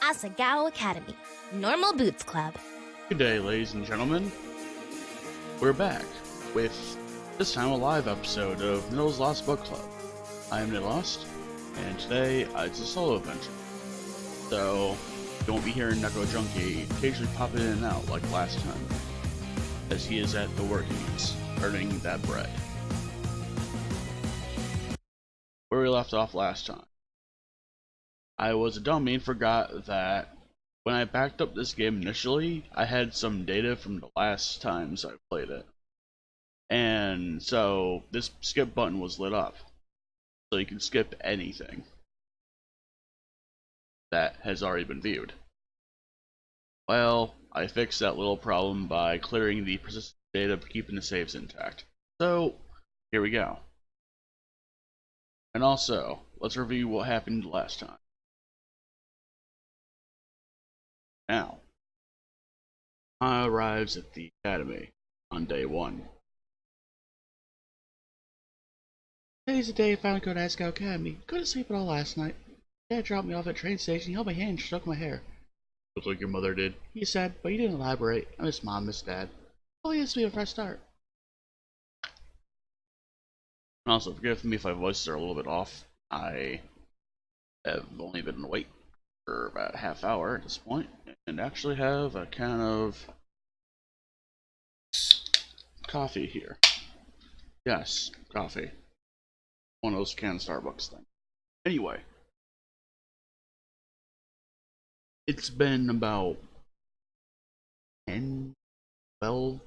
Asagao Academy, Normal Boots Club. Good day, ladies and gentlemen. We're back with this time a live episode of Nyttel's Lost Book Club. I am Nyttel, and today it's a solo adventure. So you won't be hearing Neko Junkie occasionally popping in and out like last time, as he is at the workings, earning that bread. Where we left off last time, I was a dummy and forgot that when I backed up this game initially, I had some data from the last times I played it. And so this skip button was lit up. So you can skip anything that has already been viewed. Well, I fixed that little problem by clearing the persistent data but keeping the saves intact. So, here we go. And also, let's review what happened last time. Now, Hana arrives at the academy on day 1. Today's the day I finally go to Asagao Academy. Couldn't sleep at all last night. Dad dropped me off at the train station, he held my hand and stroked my hair. Looks like your mother did. He said, but he didn't elaborate. I miss Mom, miss Dad. Oh, he has to be a fresh start. And also, forgive me if my voices are a little bit off. I have only been awake for about a half hour at this point, and actually have a can of coffee here. Yes, coffee. One of those canned Starbucks things. Anyway, it's been about 10, 12,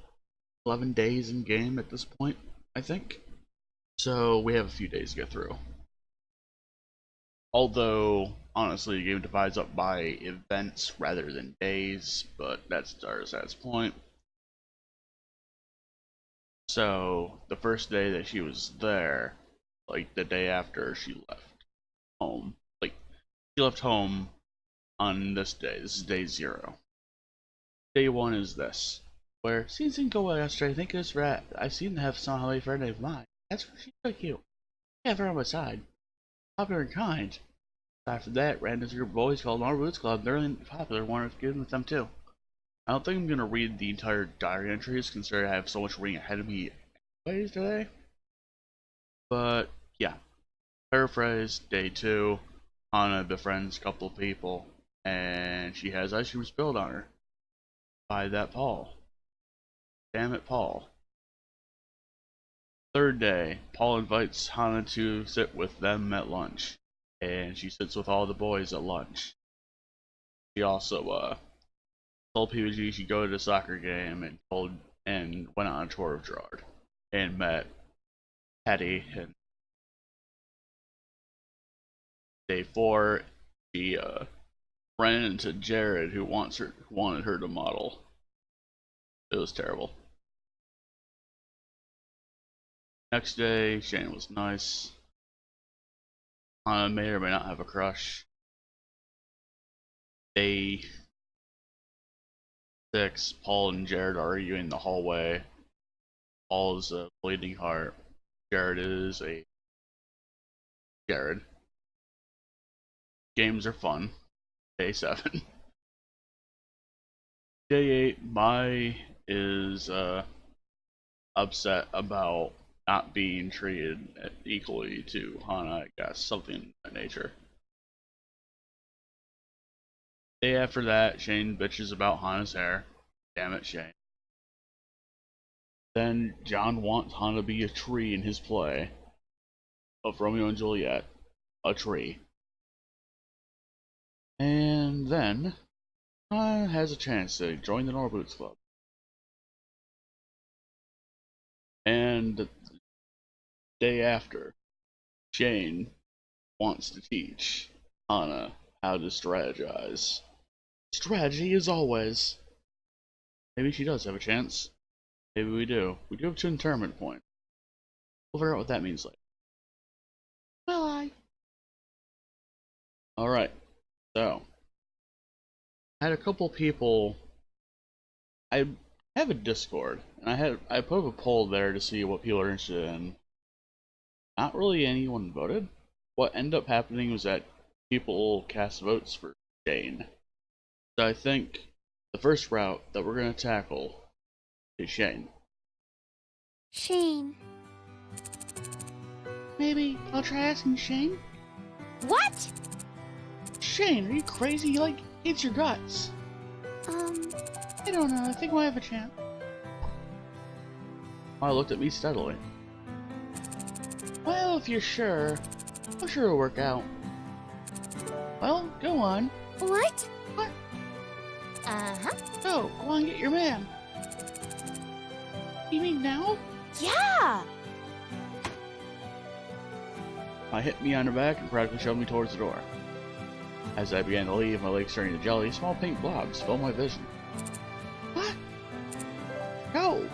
11 days in game at this point, I think. So we have a few days to get through. Although, honestly, the game divides up by events rather than days, but that's Darza's point. So, the first day that she was there, like the day after she left home, like, she left home on this day. This is day 0. Day 1 is this, where Seems didn't go well yesterday. I think it was rat. I seem to have some a friend of mine. She's so cute. I have her on my side. Popular and kind. After that, ran into a group of boys called Normal Boots Club. They're really popular. Wanted to get with them too. I don't think I'm gonna read the entire diary entries, considering I have so much reading ahead of me anyways today. But yeah, paraphrase. Day 2, Hana befriends a couple of people, and she has ice cream spilled on her by that Paul. Damn it, Paul. Third day, Paul invites Hana to sit with them at lunch, and she sits with all the boys at lunch. She also told PBG she'd go to the soccer game and went on a tour of Gerard and met Patty. And day 4, she ran into Jared, who wanted her to model. It was terrible. Next day, Shane was nice. Hana may or may not have a crush. Day 6, Paul and Jared are arguing in the hallway. Paul is a bleeding heart. Jared is a Jared. Games are fun. Day 7. Day 8, Mai is upset about not being treated equally to Hana, I guess, something of that nature. Day after that, Shane bitches about Hana's hair. Damn it, Shane. Then John wants Hana to be a tree in his play of Romeo and Juliet. A tree. And then Hana has a chance to join the Normal Boots Club. And the day after, Shane wants to teach Hana how to strategize Strategy as always. Maybe she does have a chance. Maybe we do. We do have 2 interment points. We'll figure out what that means later. Will I? Alright, so. I had a couple people. I have a Discord, and I put up a poll there to see what people are interested in. Not really anyone voted. What ended up happening was that people cast votes for Shane. So I think the first route that we're going to tackle is Shane. Shane. Maybe I'll try asking Shane. What? Shane, are you crazy? He, hates your guts. I don't know. I think we'll have a chance. I looked at me steadily. Well, if you're sure, I'm sure it'll work out. Well, go on. What? What? Uh-huh. Go on, get your man. You mean now? Yeah! I hit me on the back and practically shoved me towards the door. As I began to leave, my legs turning to jelly, small pink blobs filled my vision. What? Go!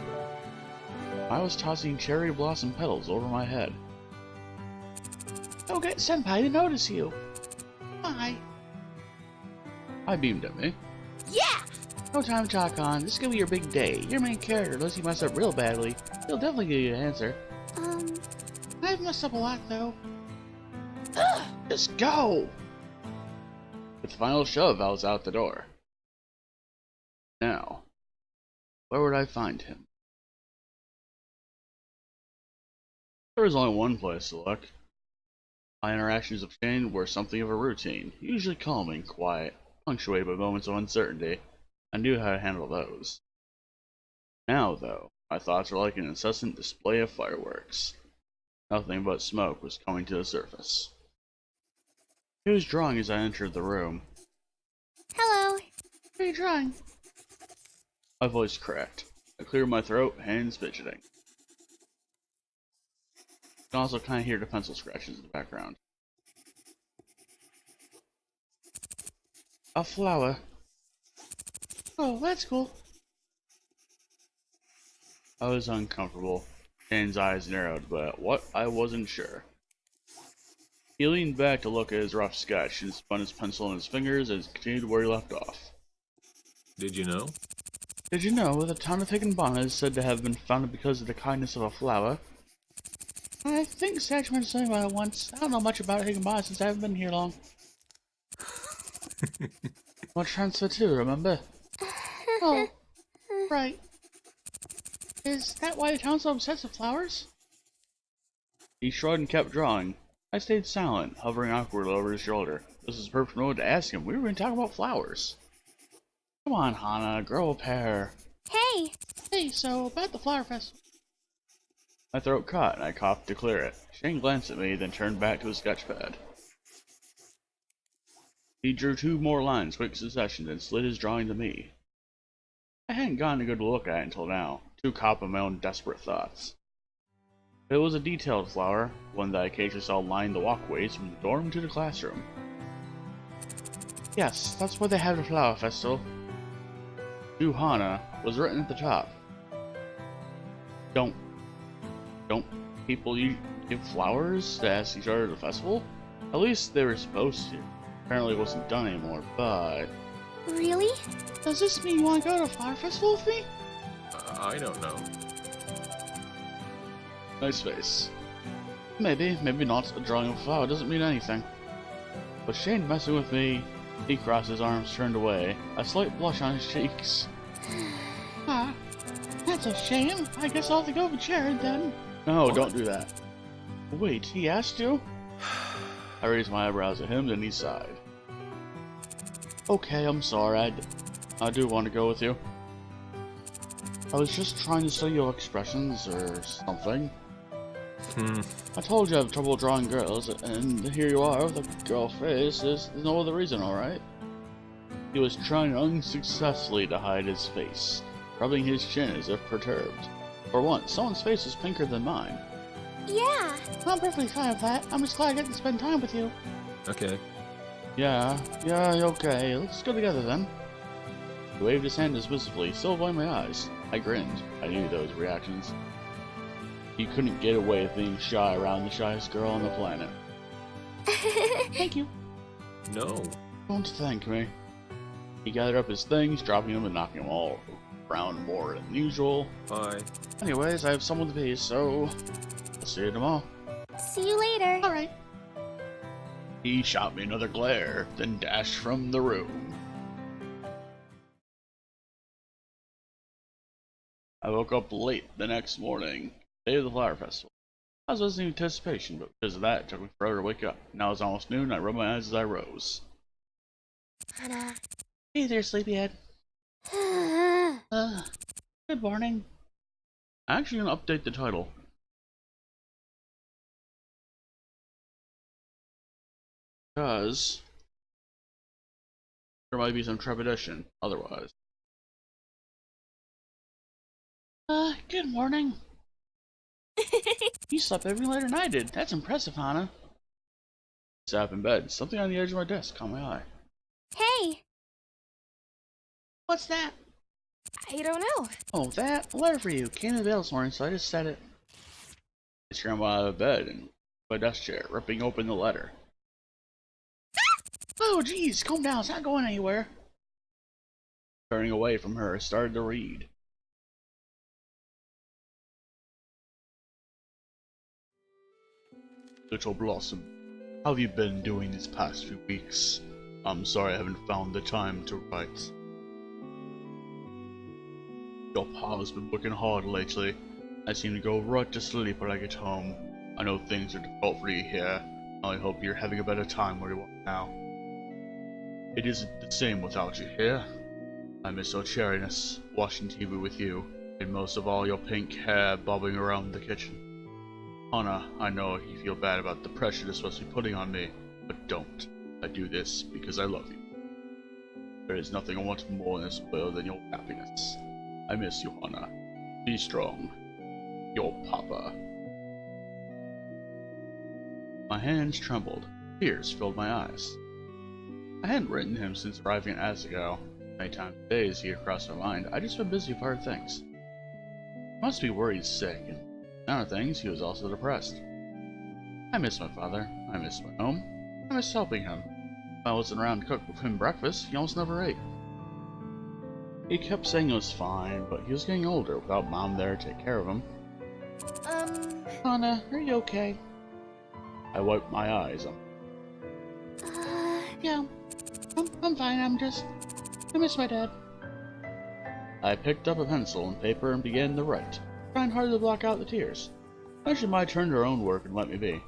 I was tossing cherry blossom petals over my head. Don't get Senpai to notice you. Bye. I beamed at me. Yeah! No time to talk on. This is gonna be your big day. Your main character, unless you mess up real badly, he'll definitely give you an answer. I've messed up a lot, though. Just go! With the final shove, I was out the door. Now, where would I find him? There was only one place to look. My interactions with Shane were something of a routine, usually calming, quiet, punctuated by moments of uncertainty. I knew how to handle those. Now, though, my thoughts were like an incessant display of fireworks. Nothing but smoke was coming to the surface. He was drawing as I entered the room. Hello. What are you drawing? My voice cracked. I cleared my throat, hands fidgeting. You can also kind of hear the pencil scratches in the background. A flower. Oh, that's cool. I was uncomfortable. Shane's eyes narrowed, but at what I wasn't sure. He leaned back to look at his rough sketch and spun his pencil in his fingers as he continued where he left off. Did you know? Did you know the town of Higginbana is said to have been founded because of the kindness of a flower? I think Satch mentioned something about it once. I don't know much about Higginbana since I haven't been here long. Want to transfer too, remember? Oh, right. Is that why the town's so obsessed with flowers? He shrugged and kept drawing. I stayed silent, hovering awkwardly over his shoulder. This is the perfect moment to ask him. We were going to talk about flowers. Come on, Hana, grow a pair. Hey. Hey, so about the flower festival. My throat caught and I coughed to clear it. Shane glanced at me, then turned back to his sketchpad. He drew 2 more lines quick succession, then slid his drawing to me. I hadn't gotten a good look at it until now, too caught by my own desperate thoughts. It was a detailed flower, one that I occasionally saw lining the walkways from the dorm to the classroom. Yes, that's where they have the flower festival. To Hana was written at the top. Don't people give flowers to ask each other at the festival? At least they were supposed to. Apparently it wasn't done anymore, but... Really? Does this mean you want to go to a flower festival with me? I don't know. Nice face. Maybe, maybe not. A drawing of a flower doesn't mean anything. But Shane messing with me, he crossed his arms, turned away, a slight blush on his cheeks. Ah, that's a shame. I guess I'll have to go with Jared then. No, What? don't do that. Wait, he asked you? I raised my eyebrows at him, then he sighed. Okay, I'm sorry. I do want to go with you. I was just trying to study your expressions or something. Hmm. I told you I have trouble drawing girls, and here you are with a girl face. There's no other reason, alright? He was trying unsuccessfully to hide his face, rubbing his chin as if perturbed. For once, someone's face was pinker than mine. Yeah. I'm perfectly fine with that. I'm just glad I get to spend time with you. Okay. Yeah, okay. Let's go together then. He waved his hand dismissively, still avoiding my eyes. I grinned. I knew those reactions. He couldn't get away with being shy around the shyest girl on the planet. Thank you. No. Don't thank me. He gathered up his things, dropping them and knocking them all around more than usual. Bye. Anyways, I have someone to be, so I'll see you tomorrow. See you later. Alright. He shot me another glare, then dashed from the room. I woke up late the next morning, day of the flower festival. I was listening in anticipation, but because of that, it took me forever to wake up. Now it's almost noon, and I rubbed my eyes as I rose. Hana. Hey there, sleepyhead. Good morning. I'm actually gonna update the title. Because there might be some trepidation otherwise. Good morning. You slept even later than I did. That's impressive, Hana. I sat up in bed. Something on the edge of my desk caught my eye. Hey, What's that? I don't know. Oh, that? A letter for you. Came in the mail this morning, so I just said it. I scrambled out of bed and my desk chair, ripping open the letter. Oh, geez, calm down. It's not going anywhere. Turning away from her, I started to read. Little Blossom, how have you been doing these past few weeks? I'm sorry I haven't found the time to write. Your pa's been working hard lately. I seem to go right to sleep when I get home. I know things are difficult for you here. I hope you're having a better time where you are now. It isn't the same without you here. I miss your cheeriness, watching TV with you, and most of all your pink hair bobbing around the kitchen. Hana, I know you feel bad about the pressure this must be putting on me, but don't. I do this because I love you. There is nothing I want more in this world than your happiness. I miss you, Hana. Be strong. Your Papa. My hands trembled. Tears filled my eyes. I hadn't written him since arriving at Asagao. Many times today as he had crossed my mind, I just been busy with other things. He must be worried sick, and other things, he was also depressed. I miss my father. I miss my home. I miss helping him. If I wasn't around to cook with him breakfast, he almost never ate. He kept saying it was fine, but he was getting older without Mom there to take care of him. Hana, are you okay? I wiped my eyes on. Yeah, I'm fine. I miss my dad. I picked up a pencil and paper and began to write, trying hard to block out the tears. Eventually, my turn to her own work and let me be.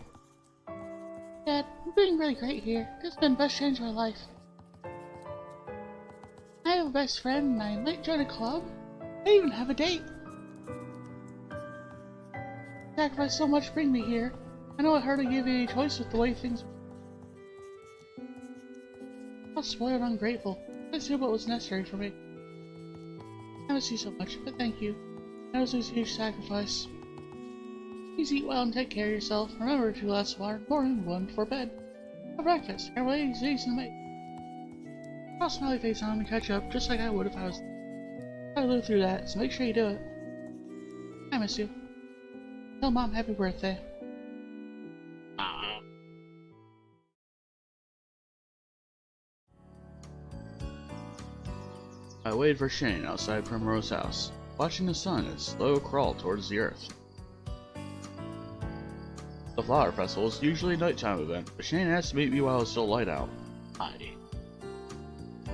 Dad, I'm doing really great here. This has been the best change of my life. I have a best friend and I might join a club. I even have a date. Sacrificed so much to bring me here. I know I hardly gave you any choice with the way things are. I was spoiled and ungrateful. I did what was necessary for me. I miss you so much, but thank you. That was a huge sacrifice. Please eat well and take care of yourself. Remember to glass of water, more than one before bed. For breakfast, our ladies and mate. I'll smiley face on and catch up just like I would if I was. I lived through that, so make sure you do it. I miss you. Tell Mom happy birthday. I waited for Shane outside Primrose's house, watching the sun as slow crawl towards the earth. The flower festival is usually a nighttime event, but Shane asked to meet me while it was still light out.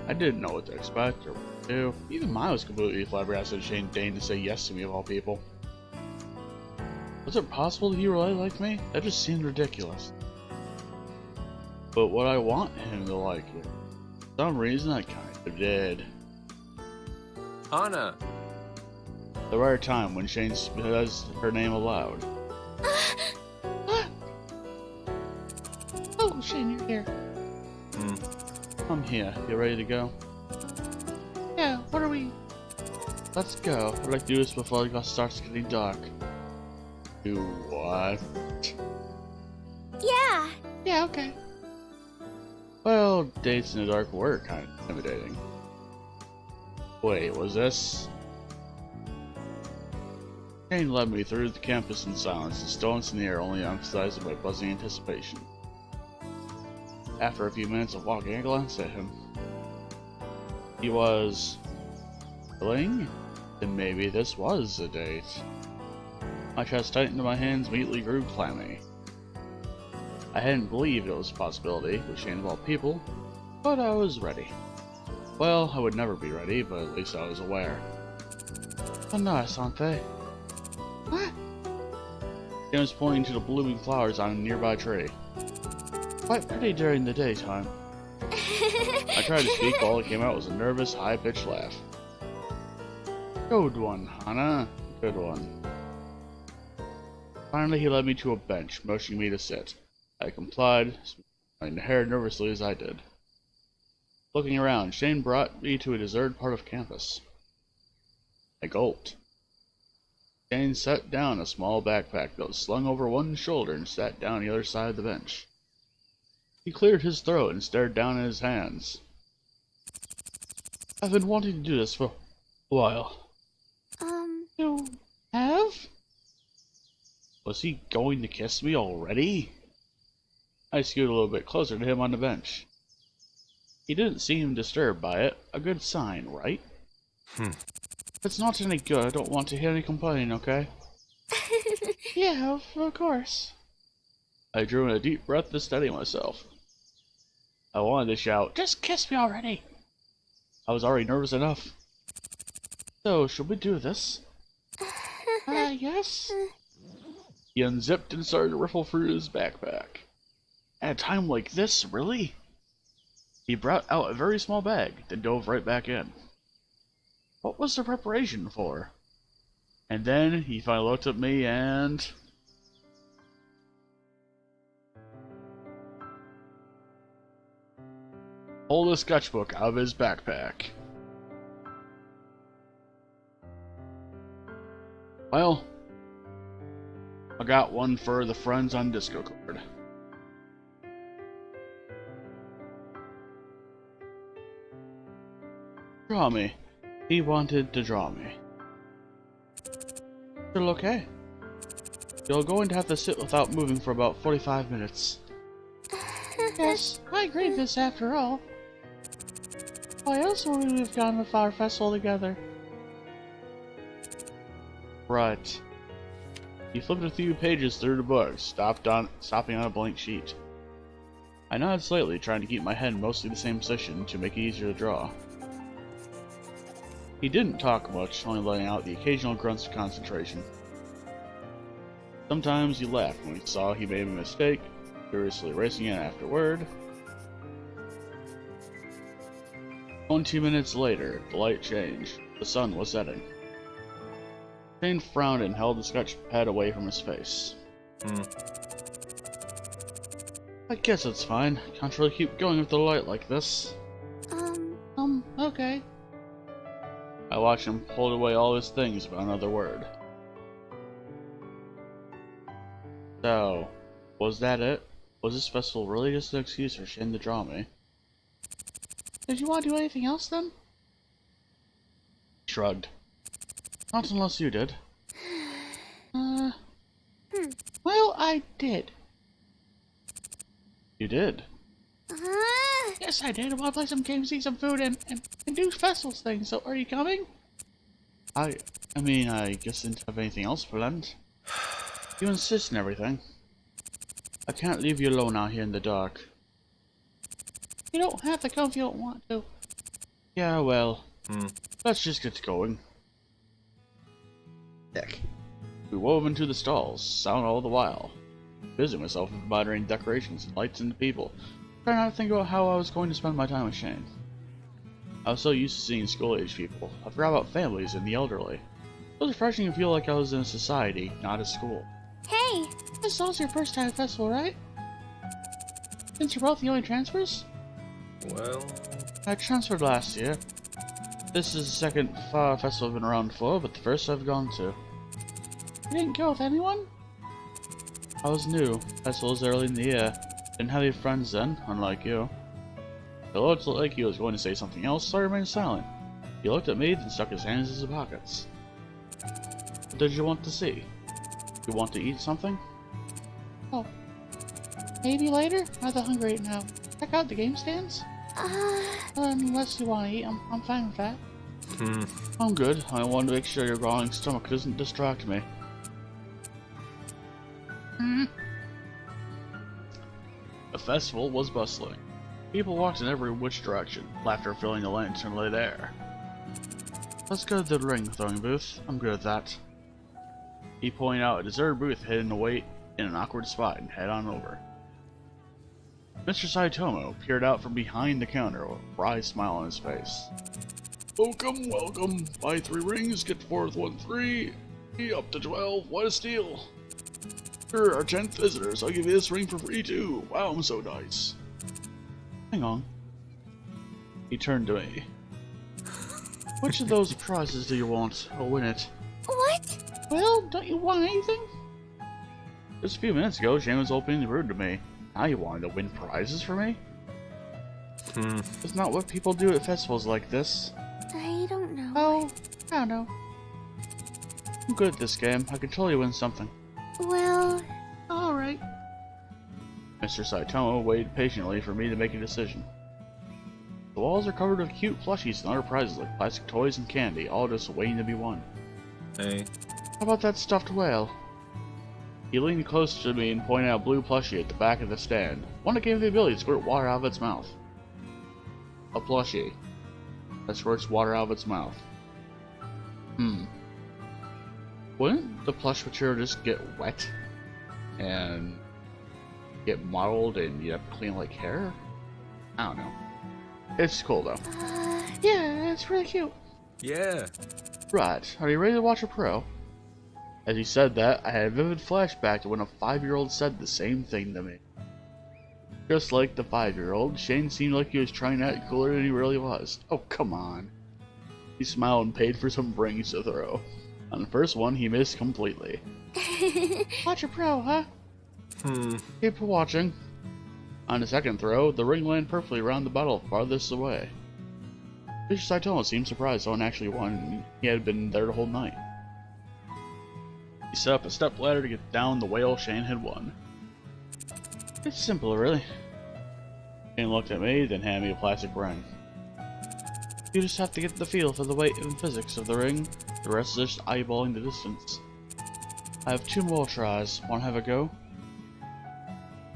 I didn't know what to expect or what to do. Even I was completely flabbergasted Shane deigned to say yes to me of all people. Was it possible that he really liked me? That just seemed ridiculous. But would I want him to like it? For some reason I kind of did. Hana! The rare time when Shane says her name aloud. Oh, Shane, you're here. I'm here. You ready to go? Yeah, what are we? Let's go. I'd like to do this before it starts getting dark. Do what? Yeah. Yeah, okay. Well, dates in the dark were kind of intimidating. Wait, was this? Shane led me through the campus in silence, the stones in the air only emphasized by buzzing anticipation. After a few minutes of walking, I glanced at him. He was willing? Then maybe this was a date. My chest tightened and my hands immediately grew clammy. I hadn't believed it was a possibility, with Shane of all people, but I was ready. Well, I would never be ready, but at least I was aware. Oh, nice, aren't they? What? Shane was pointing to the blooming flowers on a nearby tree. Quite pretty during the daytime. I tried to speak, but all that came out was a nervous, high-pitched laugh. Good one, Hana. Good one. Finally, he led me to a bench, motioning me to sit. I complied, smoothing my hair nervously as I did. Looking around, Shane brought me to a deserted part of campus. I gulped. Shane set down a small backpack that was slung over one shoulder and sat down on the other side of the bench. He cleared his throat and stared down at his hands. I've been wanting to do this for a while. You have? Was he going to kiss me already? I scooted a little bit closer to him on the bench. He didn't seem disturbed by it. A good sign, right? If it's not any good, I don't want to hear any complaining, okay? Yeah, of course. I drew in a deep breath to steady myself. I wanted to shout, "Just kiss me already!" I was already nervous enough. So, should we do this? Yes? He unzipped and started to riffle through his backpack. At a time like this, really? He brought out a very small bag, then dove right back in. What was the preparation for? And then he finally looked at me and... pulled a sketchbook out of his backpack. Well, I got one for the friends on Discord. Draw me. He wanted to draw me. Still okay? You're going to have to sit without moving for about 45 minutes. Yes, I agreed this after all. Why else would we have gone to Flower Festival together? Right. He flipped a few pages through the book, stopping on a blank sheet. I nodded slightly, trying to keep my head mostly in the same position to make it easier to draw. He didn't talk much, only letting out the occasional grunts of concentration. Sometimes he laughed when he saw he made a mistake, furiously erasing it afterward. 20 minutes later, the light changed. The sun was setting. Shane frowned and held the sketch pad away from his face. I guess it's fine. Can't really keep going with the light like this. Okay. I watched him pull away all his things without another word. So, was that it? Was this festival really just an excuse for Shane to draw me? Did you want to do anything else then? He shrugged. Not unless you did. Well, I did. You did? Yes, I did. I want to play some games, eat some food, and do festivals things, so are you coming? I mean, I guess I didn't have anything else planned. You insist and everything. I can't leave you alone out here in the dark. You don't have to come if you don't want to. Yeah, well, let's just get going. Heck. We wove into the stalls, sound all the while. Busying myself with moderating decorations and lights and people, trying not to think about how I was going to spend my time with Shane. I was so used to seeing school-age people, I forgot about families and the elderly. It was refreshing to feel like I was in a society, not a school. Hey! This is also your first time at festival, right? Since you're both the only transfers? Well... I transferred last year. This is the second festival I've been around for, but the first I've gone to. You didn't go with anyone? I was new. Festival was early in the year. Didn't have any friends then, unlike you. The Lord looked like he was going to say something else, so I remained silent. He looked at me, then stuck his hands in his pockets. What did you want to see? You want to eat something? Oh, maybe later? I'm not hungry right now. Check out the game stands? Unless you want to eat, I'm fine with that. I'm good. I wanted to make sure your growling stomach doesn't distract me. The festival was bustling. People walked in every which direction, laughter filling the lantern-lit air. Let's go to the ring throwing booth. I'm good at that. He pointed out a deserted booth hidden away in an awkward spot and head on over. Mr. Saitomo peered out from behind the counter with a wry smile on his face. Welcome, welcome. Buy 3 rings, get 4th one free. Up to 12, what a steal. You're our 10th visitors, I'll give you this ring for free too. Wow, I'm so nice. Hang on. He turned to me. Which of those prizes do you want? I'll win it. What? Well, don't you want anything? Just a few minutes ago, Shane was openly rude to me. Now you wanted to win prizes for me? It's not what people do at festivals like this. I don't know. Oh, I don't know. I'm good at this game. I can totally win something. Well, Alright. Mr. Saitomo waited patiently for me to make a decision. The walls are covered with cute plushies and other prizes like plastic toys and candy, all just waiting to be won. Hey. How about that stuffed whale? He leaned close to me and pointed out a blue plushie at the back of the stand, one that gave me the ability to squirt water out of its mouth. A plushie that squirts water out of its mouth. Wouldn't the plush material just get wet and get mottled and you have to clean like hair? I don't know. It's cool though. Yeah, it's really cute. Yeah. Right, are you ready to watch a pro? As he said that, I had a vivid flashback to when a 5-year-old said the same thing to me. Just like the 5-year-old, Shane seemed like he was trying to act cooler than he really was. Oh, come on. He smiled and paid for some rings to throw. On the first one, he missed completely. Watch a pro, huh? Keep watching. On the second throw, the ring landed perfectly around the bottle farthest away. Mr. Saitomo seemed surprised someone actually won, and he had been there the whole night. He set up a step ladder to get down the whale Shane had won. It's simple, really. Shane looked at me, then handed me a plastic ring. You just have to get the feel for the weight and physics of the ring. The rest is just eyeballing the distance. I have 2 more tries. Want to have a go?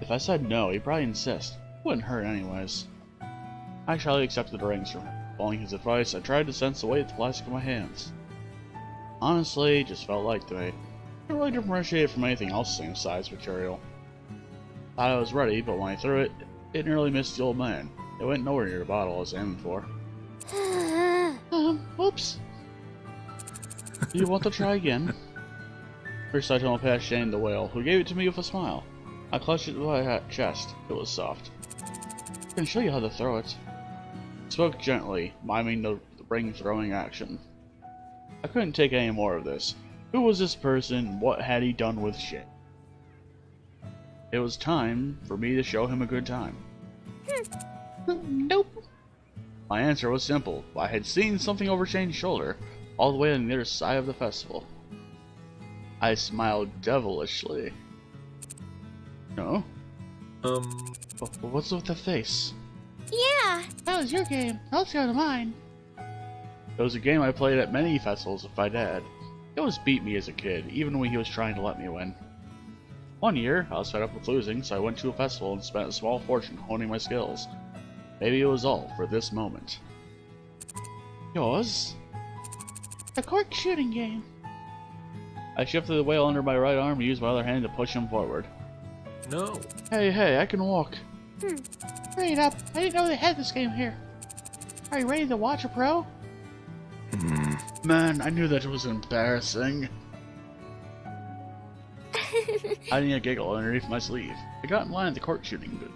If I said no, he'd probably insist. Wouldn't hurt anyways. I shyly accepted the rings from him. Following his advice, I tried to sense the weight of the plastic in my hands. Honestly, it just felt like to me. I couldn't really differentiate it from anything else same size material. Thought I was ready, but when I threw it, it nearly missed the old man. It went nowhere near the bottle I was aiming for. Oops. Do you want to try again? First I told past Shane the whale, who gave it to me with a smile. I clutched it to my chest. It was soft. I can show you how to throw it. He spoke gently, miming the ring throwing action. I couldn't take any more of this. Who was this person? What had he done with Shane? It was time for me to show him a good time. Nope. My answer was simple. I had seen something over Shane's shoulder, all the way on the other side of the festival. I smiled devilishly. No? What's with the face? Yeah. That was your game. Let's go to mine. It was a game I played at many festivals with my dad. He always beat me as a kid, even when he was trying to let me win. One year, I was fed up with losing, so I went to a festival and spent a small fortune honing my skills. Maybe it was all for this moment. Yours? The cork shooting game. I shifted the whale under my right arm and used my other hand to push him forward. No. Hey, I can walk. Hurry it up. I didn't know they had this game here. Are you ready to watch a pro? Man, I knew that was embarrassing. Hiding a giggle underneath my sleeve, I got in line at the cork shooting booth.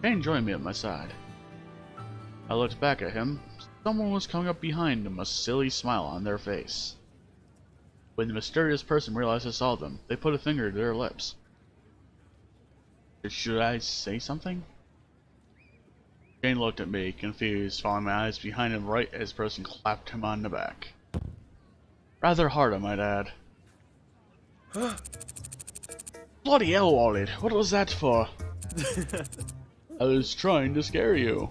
Shane joined me at my side. I looked back at him. Someone was coming up behind him, a silly smile on their face. When the mysterious person realized I saw them, they put a finger to their lips. Should I say something? Shane looked at me, confused, following my eyes behind him right as person clapped him on the back. Rather hard, I might add. Bloody hell, Walid, what was that for? I was trying to scare you.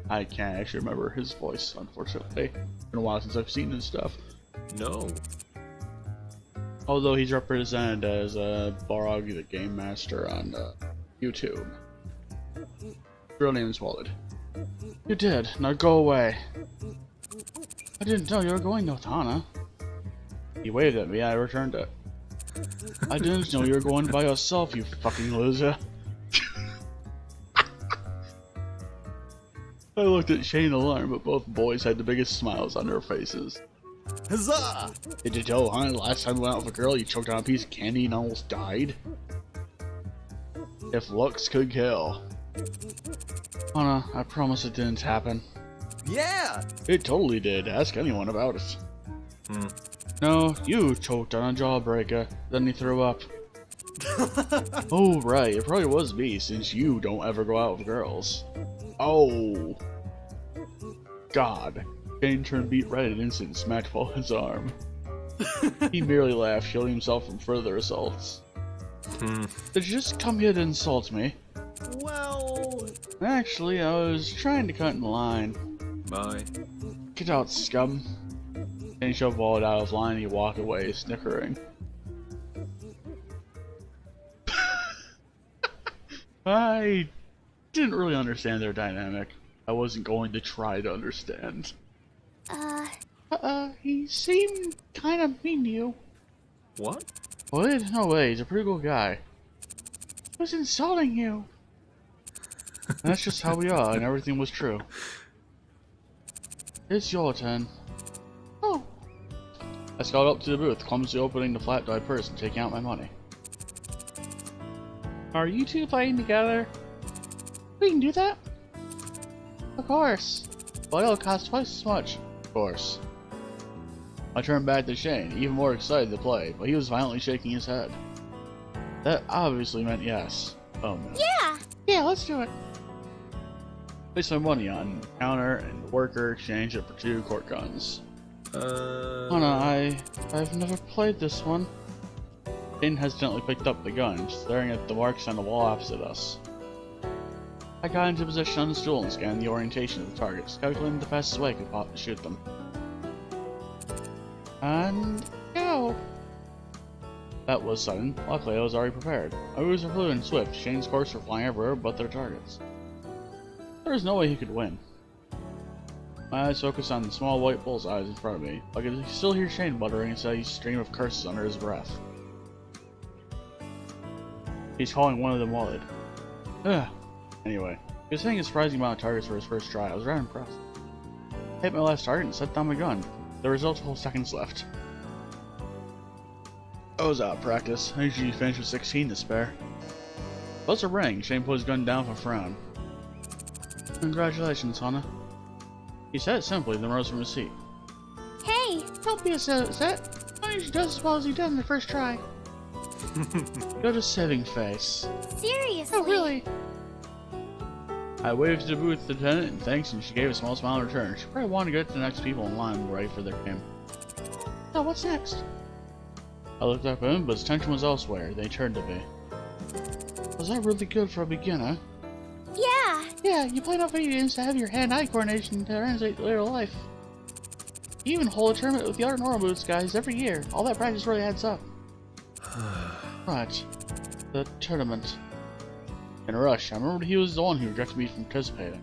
I can't actually remember his voice, unfortunately. It's been a while since I've seen his stuff. No. Although he's represented as Barog the Game Master on YouTube. Real name is Walid. You did. Now go away. I didn't know you were going to Tana. He waved at me, I returned it. I didn't know you were going by yourself, you fucking loser. I looked at Shane in alarm, but both boys had the biggest smiles on their faces. Huzzah! Did you tell Hana last time we went out with a girl you choked on a piece of candy and almost died? If looks could kill. Hana, I promise it didn't happen. Yeah! It totally did. Ask anyone about it. Hmm. No, you choked on a jawbreaker, then he threw up. Oh, right, it probably was me, since you don't ever go out with girls. Oh. God. Shane turned beet red in an instant and smacked Paul's arm. He merely laughed, shielding himself from further assaults. Did you just come here to insult me? Well... Actually, I was trying to cut in line. Bye. Get out, scum. Shane shoved Walid out of line and he walked away, snickering. I didn't really understand their dynamic. I wasn't going to try to understand. He seemed kind of mean to you. What? What? No way, he's a pretty cool guy. He was insulting you. And that's just how we are, and everything was true. It's your turn. Oh. I scuttled up to the booth, clumsily opening the flat die purse and taking out my money. Are you two playing together? We can do that? Of course. But it'll cost twice as much. Of course. I turned back to Shane, even more excited to play, but he was violently shaking his head. That obviously meant yes. Oh no. Yeah! Yeah, let's do it. Placed my money on the counter, and the worker exchanged it for 2 court guns. Oh no, I've never played this one. Shane hesitantly picked up the gun, staring at the marks on the wall opposite us. I got into position on the stool and scanned the orientation of the targets, calculating the fastest way I could shoot them. And go! That was sudden. Luckily, I was already prepared. My moves were fluid and swift. Shane's course were flying everywhere but their targets. There was no way he could win. My eyes focused on the small white bullseyes in front of me. I could still hear Shane muttering a steady stream of curses under his breath. He's calling one of them Walid. Ugh. Anyway, he was hitting a surprising amount of targets for his first try. I was rather impressed. I hit my last target and set down my gun. The result of 12 seconds left. I was out of practice. I usually finish with 16 to spare. Buzzer rang. Shane put his gun down with a frown. Congratulations, Hana. He said it simply, then rose from his seat. Hey! Don't be upset. Why did you do as well as you did in the first try? Go to saving face. Seriously? Oh, really? I waved to the booth attendant and thanks, and she gave a small smile in return. She probably wanted to get to the next people in line ready for their game. So what's next? I looked up at him, but his attention was elsewhere. They turned to me. Was that really good for a beginner? Yeah! Yeah, you played enough video games to have your hand-eye coordination to translate later life. You even hold a tournament with the other normal boots guys every year. All that practice really adds up. Right. The tournament. In a rush, I remembered he was the one who rejected me from participating.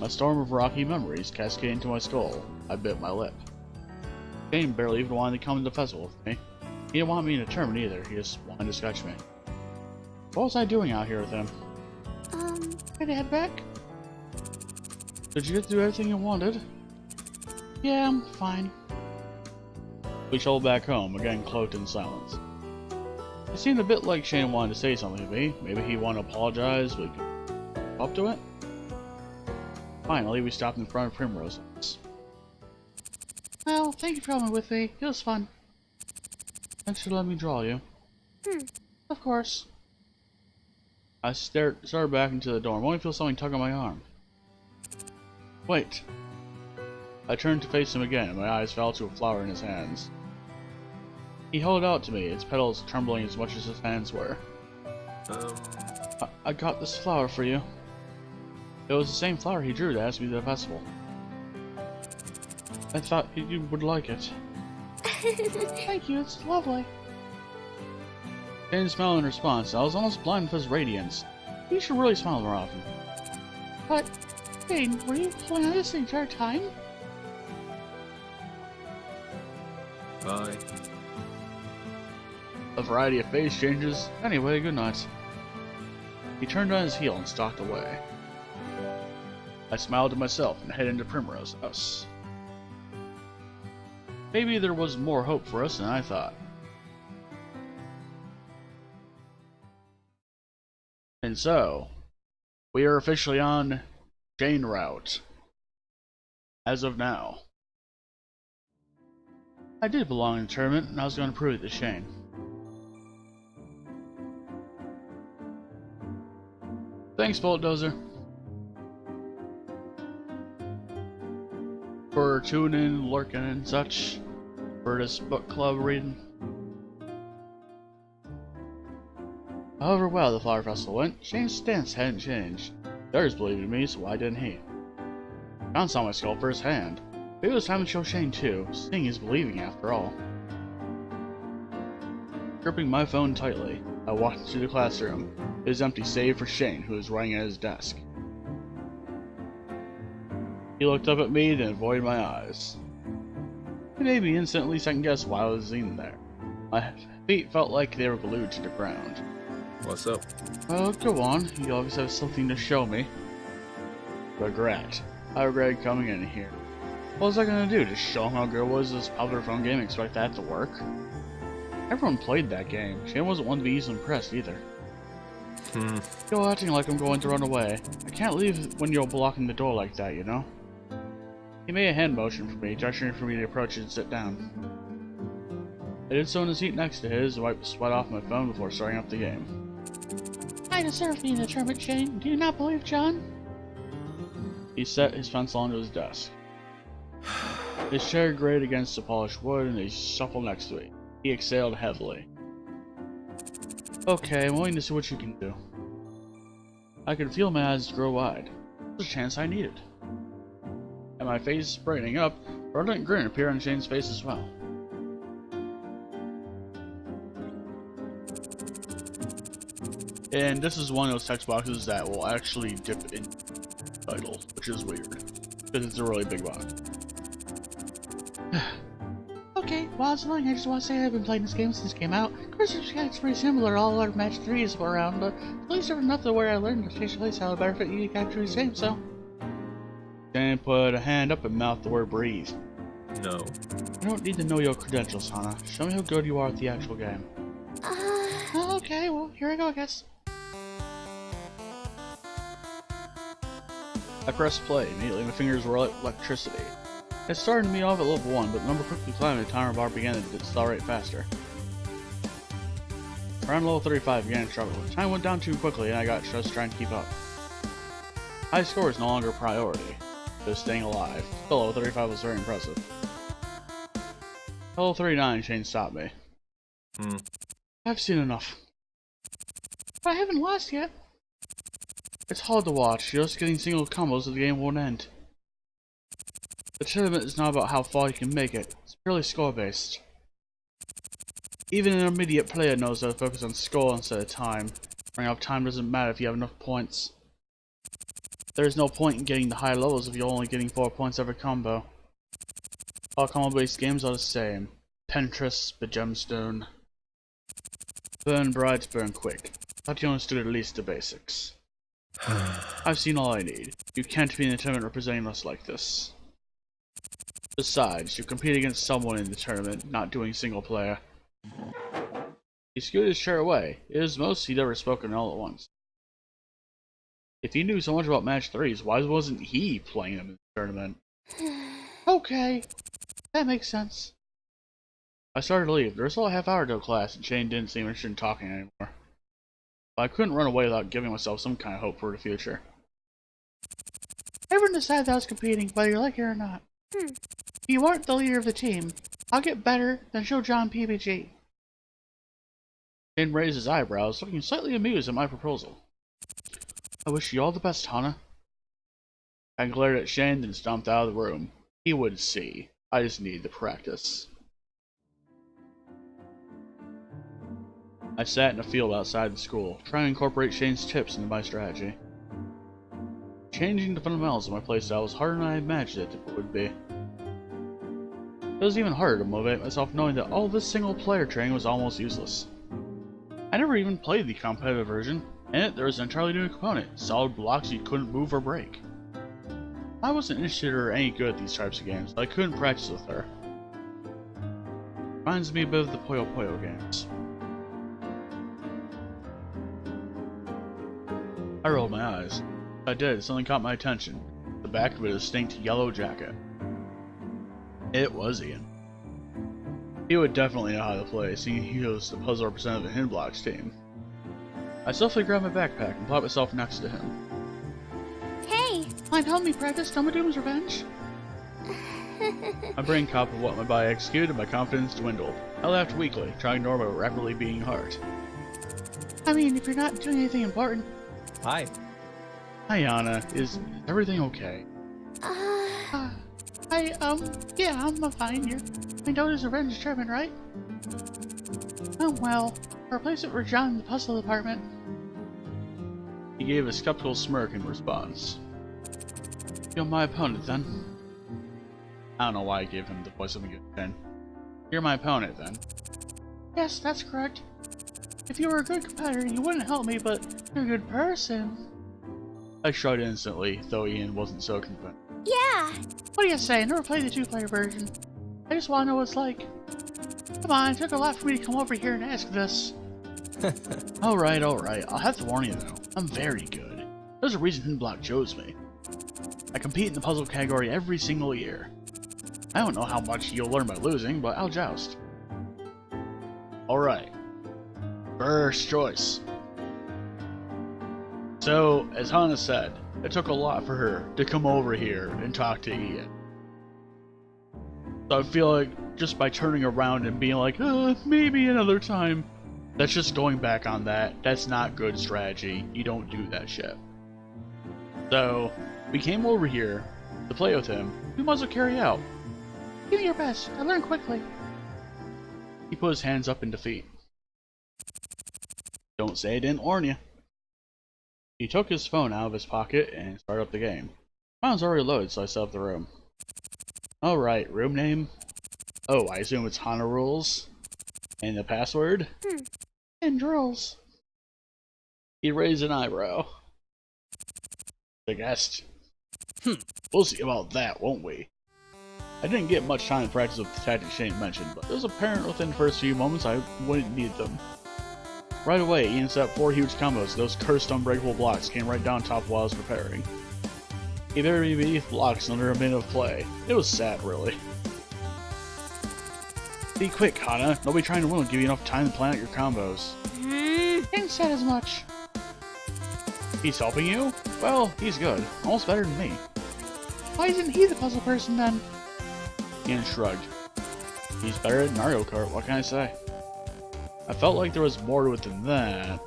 A storm of rocky memories cascaded into my skull. I bit my lip. Shane barely even wanted to come to the festival with me. He didn't want me in a tournament either, he just wanted to sketch me. What was I doing out here with him? Ready to head back? Did you get to do everything you wanted? Yeah, I'm fine. We strolled back home, again cloaked in silence. It seemed a bit like Shane wanted to say something to me. Maybe he wanted to apologize, we could up to it? Finally, we stopped in front of Primrose House. Well, thank you for coming with me. It was fun. Thanks for letting me draw you. Of course. I started back into the dorm, only to feel something tug on my arm. Wait. I turned to face him again, and my eyes fell to a flower in his hands. He held it out to me, its petals trembling as much as his hands were. I got this flower for you. It was the same flower he drew to ask me to the festival. I thought you would like it. Thank you, it's lovely. Shane smiled in response. I was almost blind with his radiance. You should really smile more often. But, Shane, were you planning on this the entire time? Bye. A variety of face changes. Anyway, good night. He turned on his heel and stalked away. I smiled to myself and headed into Primrose's house. Maybe there was more hope for us than I thought. And so, we are officially on Shane route. As of now. I did belong in the tournament, and I was going to prove it to Shane. Thanks, Bulldozer, for tuning in, lurking, and such for this book club reading. However well the Flower Festival went, Shane's stance hadn't changed. Theirs believed in me, so why didn't he? John saw my skull firsthand. Maybe it was time to show Shane too. Seeing is believing after all. Gripping my phone tightly, I walked into the classroom. It was empty save for Shane, who was writing at his desk. He looked up at me, then avoided my eyes. It made me instantly second guess why I was in there. My feet felt like they were glued to the ground. What's up? Well, go on. You always have something to show me. Regret. I regret coming in here. What was I gonna do? Just show him how good it was this popular phone game and expect that to work? Everyone played that game. Shane wasn't one to be easily impressed either. You're acting like I'm going to run away. I can't leave when you're blocking the door like that, you know? He made a hand motion for me, gesturing for me to approach and sit down. I did so in the seat next to his, and wiped the sweat off my phone before starting up the game. I deserve being in the tournament, Shane. Do you not believe John? He set his pencil onto his desk. His chair grated against the polished wood, and he shuffled next to me. He exhaled heavily. Okay, I'm willing to see what you can do. I could feel my eyes grow wide. It was a chance I needed. And my face brightening up, a redolent grin appeared on Shane's face as well. And this is one of those text boxes that will actually dip in the title, which is weird, because it's a really big box. Okay, while it's annoying, I just want to say I've been playing this game since it came out. Of course, it's pretty similar to all other match 3s around, but at least there was enough where I learned to change place how better fit you to capture the game, so. Shane put a hand up and mouthed the word breathe. No. I don't need to know your credentials, Hana. Show me how good you are at the actual game. Okay, well, here I go, I guess. I pressed play. Immediately my fingers were like electricity. It started me off at level 1, but the number quickly climbed and the timer bar began to accelerate faster. Around level 35 began to struggle. Time went down too quickly and I got stressed trying to keep up. High score is no longer a priority. Just staying alive. Still, level 35 was very impressive. Level 39, Shane stopped me. I've seen enough. But I haven't lost yet. It's hard to watch. You're just getting single combos and the game won't end. The tournament is not about how far you can make it. It's purely score-based. Even an intermediate player knows how to focus on score instead of time. Running out of time doesn't matter if you have enough points. There's no point in getting the high levels if you're only getting 4 points every combo. All combo-based games are the same. Pinterest, the gemstone. Burn bright, burn quick. Thought you understood at least the basics. I've seen all I need. You can't be in the tournament representing us like this. Besides, you compete against someone in the tournament, not doing single player. He scooted his chair away. It was the most he'd ever spoken all at once. If he knew so much about match 3s, why wasn't he playing them in the tournament? Okay, that makes sense. I started to leave. There was still a half hour to class, and Shane didn't seem interested in talking anymore. but I couldn't run away without giving myself some kind of hope for the future. Everyone decided that I was competing, whether you like it or not. You weren't the leader of the team. I'll get better, then show John PBG. Shane raised his eyebrows, looking slightly amused at my proposal. I wish you all the best, Hana. I glared at Shane, then stomped out of the room. He would see. I just needed to practice. I sat in a field outside the school, trying to incorporate Shane's tips into my strategy. Changing the fundamentals of my playstyle was harder than I imagined it would be. It was even harder to motivate myself knowing that all this single-player training was almost useless. I never even played the competitive version. In it, there was an entirely new component, solid blocks you couldn't move or break. I wasn't interested or any good at these types of games, so I couldn't practice with her. Reminds me a bit of the Puyo Puyo games. I rolled my eyes. I did, something caught my attention. The back of a distinct yellow jacket. It was Ian. He would definitely know how to play, seeing he was the puzzle representative of the Hidden Blocks team. I softly grabbed my backpack and plopped myself next to him. Hey! Mind helping me practice Doom's Revenge? My brain copied what my body executed and my confidence dwindled. I laughed weakly, trying to ignore my rapidly beating heart. I mean, if you're not doing anything important. Hi. Hi, Anna. Is everything okay? Yeah, I'm fine. You're Doom's Revenge determined, right? Oh, well, replace it for John in the puzzle department. He gave a skeptical smirk in response. You're my opponent, then? I don't know why I gave him the voice of a good pen. You're my opponent, then? Yes, that's correct. If you were a good competitor, you wouldn't help me, but you're a good person. I shrugged instantly, though Ian wasn't so convinced. Yeah! What do you say? I never played the two-player version. I just want to know what it's like. Come on, it took a lot for me to come over here and ask this. Alright. I'll have to warn you, though. I'm very good. There's a reason Hidden Block chose me. I compete in the puzzle category every single year. I don't know how much you'll learn by losing, but I'll joust. Alright. First choice. So, as Hana said, it took a lot for her to come over here and talk to Ian. So I feel like just by turning around and being like, maybe another time, that's just going back on that. That's not good strategy. You don't do that shit. So, we came over here to play with him. We might as well carry out. Give me your best. I learn quickly. He put his hands up in defeat. Don't say I didn't warn you. He took his phone out of his pocket and started up the game. Mine was already loaded, so I set up the room. Alright, room name. Oh, I assume it's Hana Rules. And the password? And drills. He raised an eyebrow. The guest. We'll see about that, won't we? I didn't get much time to practice with the tactics Shane mentioned, but it was apparent within the first few moments I wouldn't need them. Right away, Ian set up 4 huge combos. Those cursed unbreakable blocks came right down top while I was preparing. He buried me beneath blocks under a minute of play. It was sad, really. Be quick, Hana. Nobody trying to win will give you enough time to plan out your combos. Didn't said as much. He's helping you? Well, he's good. Almost better than me. Why isn't he the puzzle person then? Ian shrugged. He's better at Mario Kart, what can I say? I felt like there was more to it than that.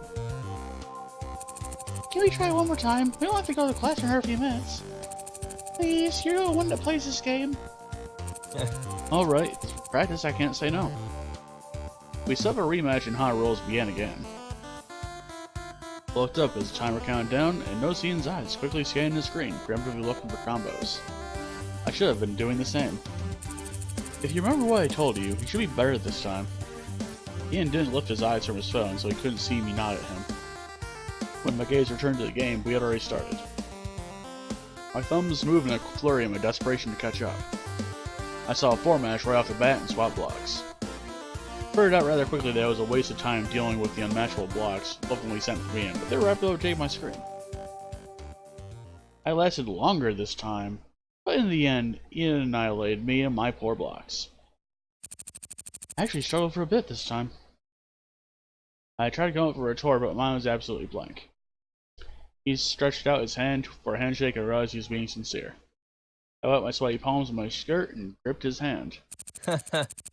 Can we try it one more time? We don't have to go to class in a few minutes. Please, you're the one that plays this game. Alright, practice, I can't say no. We set up a rematch and Hana Rolls began again. I looked up as the timer counted down and noticed Ian's eyes quickly scanning the screen, preemptively looking for combos. I should have been doing the same. If you remember what I told you, you should be better this time. Ian didn't lift his eyes from his phone, so he couldn't see me nod at him. When my gaze returned to the game, we had already started. My thumbs moved in a flurry in my desperation to catch up. I saw a 4-match right off the bat and swap blocks. Figured out rather quickly that it was a waste of time dealing with the unmatchable blocks locally sent from Ian, but they were rapidly overtaking my screen. I lasted longer this time, but in the end, Ian annihilated me and my poor blocks. I actually struggled for a bit this time. I tried to come up with a retort, but mine was absolutely blank. He stretched out his hand for a handshake and realized he was being sincere. I wet my sweaty palms on my skirt and gripped his hand.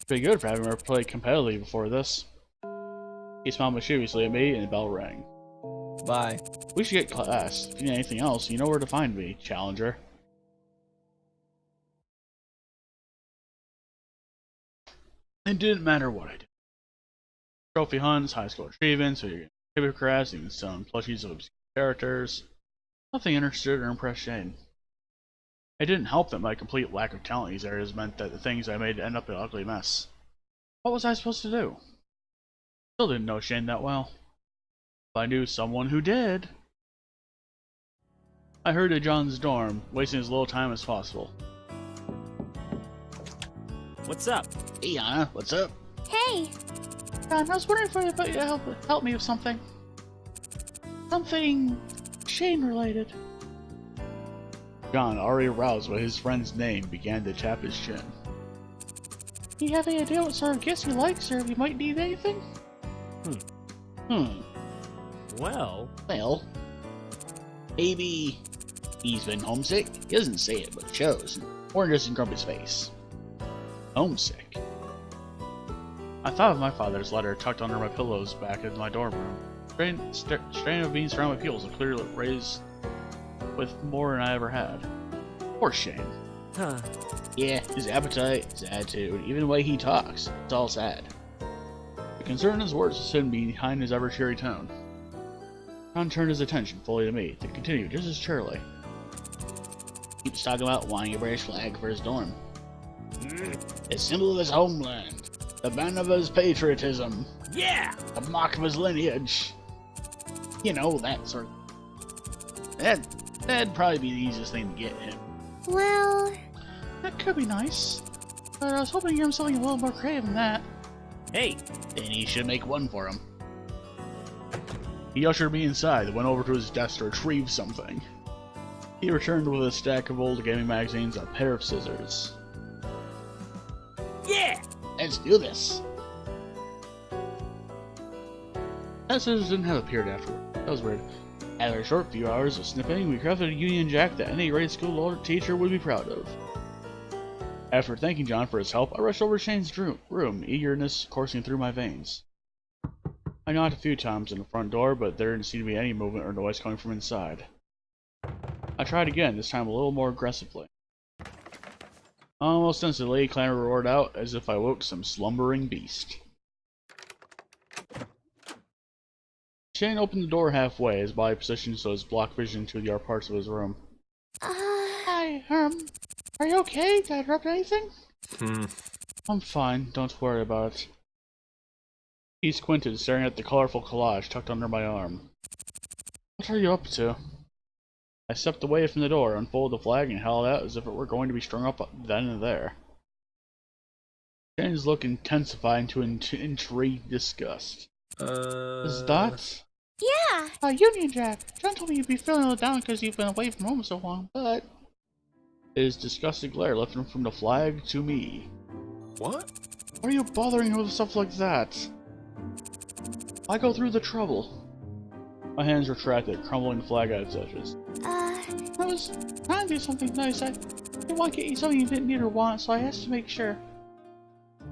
Pretty good for having never played competitively before this. He smiled mischievously at me and the bell rang. Bye. We should get class. If you need anything else, you know where to find me, Challenger. It didn't matter what I did. Trophy hunts, high school achievements, video game hypocrites, even some plushies of obscure characters. Nothing interested or impressed Shane. It didn't help that my complete lack of talent in these areas meant that the things I made end up in an ugly mess. What was I supposed to do? Still didn't know Shane that well. But I knew someone who did. I hurried to John's dorm, wasting as little time as possible. What's up? Hey Anna, what's up? Hey. John, I was wondering if I could help me with something. Something Shane related. John, already aroused by his friend's name, began to tap his chin. Do you have any idea what sort of gifts he likes, or if you might need anything? Well, Maybe he's been homesick? He doesn't say it, but it shows. Or just in Grumpy's face. Homesick. I thought of my father's letter tucked under my pillows back in my dorm room. Strain of being surrounded by people so clearly raised with more than I ever had. Poor Shane. huh. Yeah, his appetite, his attitude, even the way he talks, it's all sad. The concern in his words was hidden behind his ever-cheery tone. John turned his attention fully to me, to continue just as cheerily. Keeps talking about wanting a British flag for his dorm. A symbol of his homeland, the banner of his patriotism, Yeah! a mark of his lineage. You know, that sort of... That'd probably be the easiest thing to get him. Well, That could be nice. But I was hoping to give him something a little more creative than that. Hey! Then he should make one for him. He ushered me inside and went over to his desk to retrieve something. He returned with a stack of old gaming magazines and a pair of scissors. Yeah! Let's do this! That scissors didn't have appeared afterward. That was weird. After a short few hours of snipping, we crafted a Union Jack that any grade school teacher would be proud of. After thanking John for his help, I rushed over to Shane's room, eagerness coursing through my veins. I knocked a few times on the front door, but there didn't seem to be any movement or noise coming from inside. I tried again, this time a little more aggressively. Almost instantly, a clamor roared out as if I woke some slumbering beast. Shane opened the door halfway, his body positioned so his blocked vision to the other parts of his room. Hi, are you okay? Did I interrupt anything? I'm fine, don't worry about it. He squinted, staring at the colorful collage tucked under my arm. What are you up to? I stepped away from the door, unfolded the flag, and held it out as if it were going to be strung up then and there. Shane's look intensified into intrigued disgust. Is that? yeah. Union Jack. John told me you'd be feeling a little down because you've been away from home so long, but... His disgusted glare lifted from the flag to me. What? Why are you bothering with stuff like that? Why go through the trouble? My hands retracted, crumbling the flag at its edges. I was trying to do something nice. I didn't want to get you something you didn't need or want, so I asked to make sure.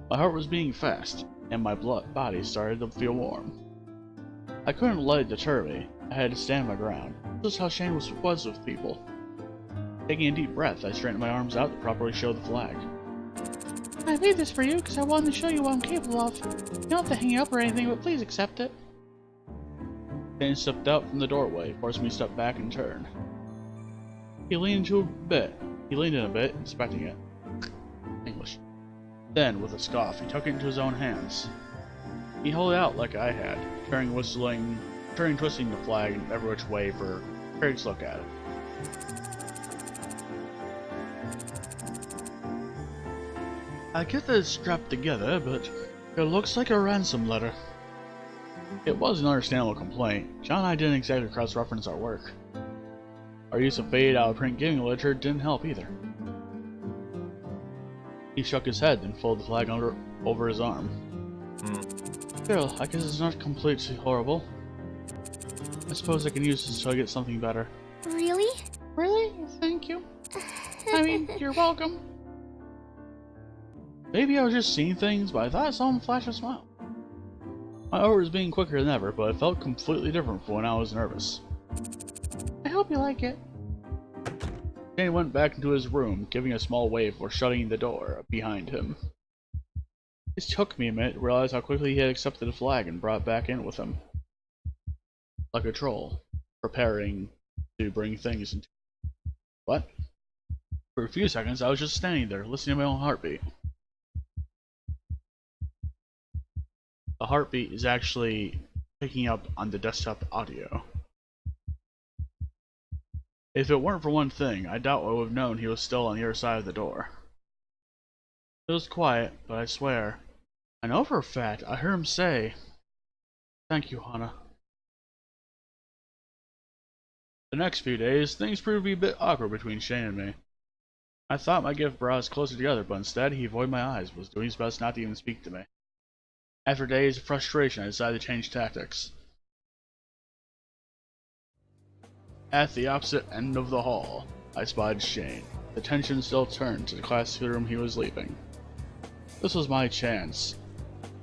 My heart was beating fast, and my body started to feel warm. I couldn't let it deter me. I had to stand my ground. This is how Shane was with people. Taking a deep breath, I straightened my arms out to properly show the flag. I made this for you because I wanted to show you what I'm capable of. You don't have to hang it up or anything, but please accept it. Shane stepped out from the doorway, forcing me to step back and turn. He leaned in a bit, inspecting it. English. Then, with a scoff, he took it into his own hands. He held it out like I had, twisting the flag in every which way for a critic's look at it. I get that it's strapped together, but it looks like a ransom letter. It was an understandable complaint. John and I didn't exactly cross-reference our work. Our use of faded out-of-print gaming literature didn't help either. He shook his head, then folded the flag over his arm. Still, I guess it's not completely horrible. I suppose I can use this until I get something better. Really? Really? Thank you. I mean, you're welcome. Maybe I was just seeing things, but I thought I saw him flash a smile. My aura was being quicker than ever, but it felt completely different from when I was nervous. I hope you like it. Shane went back into his room, giving a small wave before shutting the door behind him. It took me a minute to realize how quickly he had accepted the flag and brought it back in with him. Like a troll, preparing to bring things into... What? For a few seconds, I was just standing there, listening to my own heartbeat. The heartbeat is actually picking up on the desktop audio. If it weren't for one thing, I doubt I would have known he was still on the other side of the door. It was quiet, but I swear, I know for a fact I heard him say, "Thank you, Hana." The next few days, things proved to be a bit awkward between Shane and me. I thought my gift brought us closer together, but instead he avoided my eyes, was doing his best not to even speak to me. After days of frustration, I decided to change tactics. At the opposite end of the hall, I spotted Shane. The tension still turned to the classroom he was leaving. This was my chance.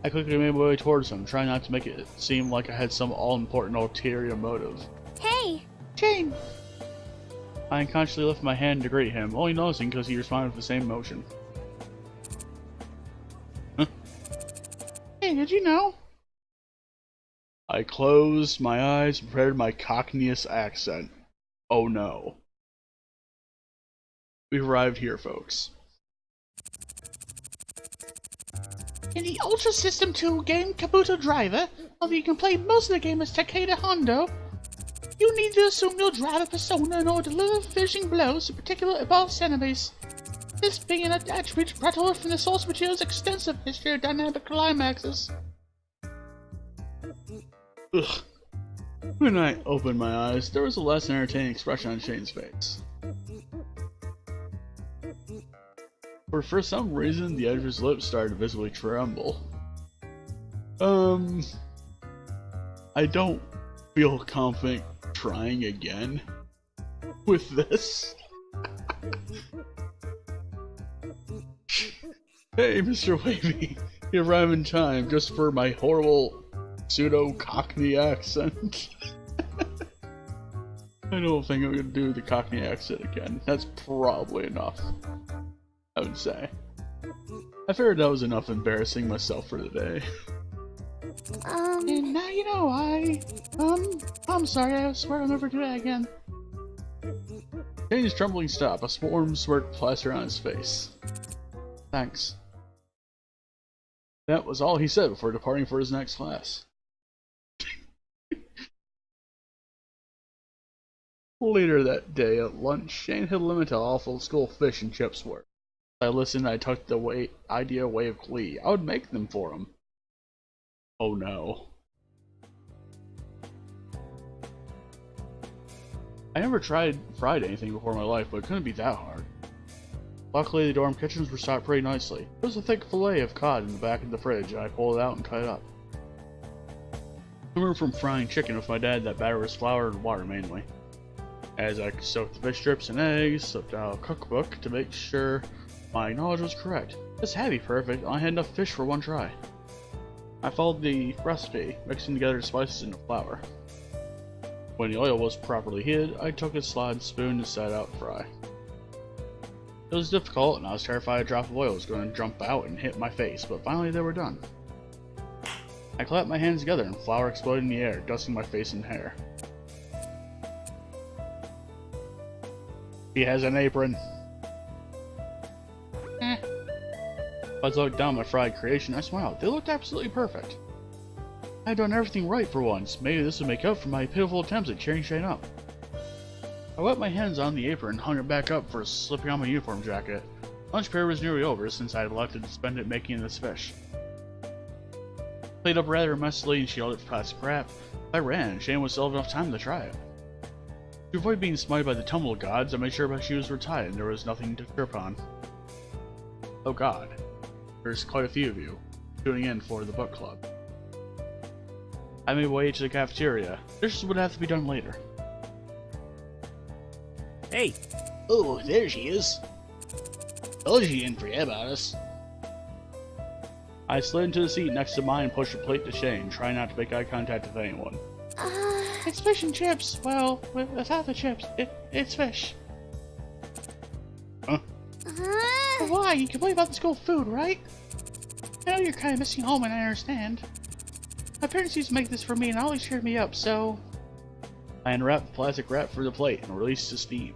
I quickly made my way towards him, trying not to make it seem like I had some all-important ulterior motive. Hey! Shane! I unconsciously lifted my hand to greet him, only noticing because he responded with the same motion. Huh? Hey, did you know? I closed my eyes and prepared my cockneyest accent. Oh no. We've arrived here, folks. In the Ultra System 2 game Kabuto Driver, although you can play most of the game as Takeda Hondo, you need to assume you'll drive a persona in order to deliver finishing blows to particular boss enemies. This being an attribute brought over from the source material's extensive history of dynamic climaxes. Ugh. When I opened my eyes, there was a less entertaining expression on Shane's face. For some reason, the edge of his lips started to visibly tremble. I don't feel confident trying again with this. Hey, Mr. Wavy, you arrived in time just for my horrible pseudo-cockney accent. I don't think I'm gonna do the cockney accent again. That's probably enough, I would say. I figured that was enough embarrassing myself for the day. And now you know I'm sorry, I swear I'll never do that again. Shane's trembling stopped, a warm smirk plastered on his face. Thanks. That was all he said before departing for his next class. Later that day at lunch, Shane had limited how awful school fish and chips were. As I listened, I took the idea away of glee. I would make them for him. Oh no. I never tried fried anything before in my life, but it couldn't be that hard. Luckily, the dorm kitchens were stocked pretty nicely. There was a thick fillet of cod in the back of the fridge, and I pulled it out and cut it up. I remember from frying chicken with my dad that batter was flour and water mainly. As I soaked the fish strips and eggs, slipped out a cookbook to make sure my knowledge was correct. This had to be perfect, and I had enough fish for one try. I followed the recipe, mixing together spices into flour. When the oil was properly heated, I took a slotted spoon and set it out to fry. It was difficult, and I was terrified a drop of oil was going to jump out and hit my face, but finally they were done. I clapped my hands together and flour exploded in the air, dusting my face and hair. He has an apron. As I looked down my fried creation, I smiled. They looked absolutely perfect. I had done everything right for once. Maybe this would make up for my pitiful attempts at cheering Shane up. I wet my hands on the apron and hung it back up for slipping on my uniform jacket. Lunch period was nearly over since I had elected to spend it making this fish. Played up rather messily and she yelled at plastic crap. I ran and Shane was still enough time to try it. To avoid being smited by the tumble gods, I made sure my shoes were tied and there was nothing to trip on. Oh god, there's quite a few of you tuning in for the book club. I made my way to the cafeteria. This would have to be done later. Hey, Oh, there she is. Told you didn't forget about us. I slid into the seat next to mine and pushed a plate to Shane, trying not to make eye contact with anyone. It's fish and chips. Well, without the chips, it's fish. Huh? But why? You complain about the school food, right? I know you're kind of missing home, and I understand. My parents used to make this for me and always cheered me up, so... I unwrapped the plastic wrap for the plate and released the steam.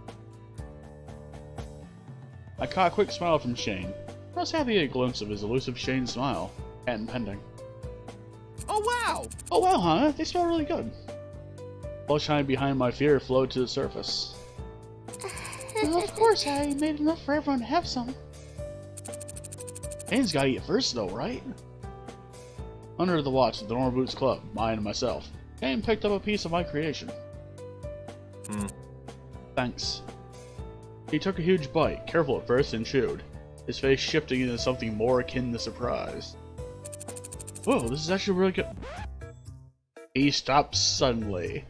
I caught a quick smile from Shane. I was happy to get a glimpse of his elusive Shane smile, patent pending. Oh wow! Oh wow, Hana, they smell really good. Blush hiding behind my fear flowed to the surface. Well, of course, I made enough for everyone to have some. Shane's gotta eat first though, right? Under the watch of the Normal Boots Club, mine and myself, Shane picked up a piece of my creation. Thanks. He took a huge bite, careful at first, and chewed, his face shifting into something more akin to surprise. Whoa, this is actually really good. He stopped suddenly.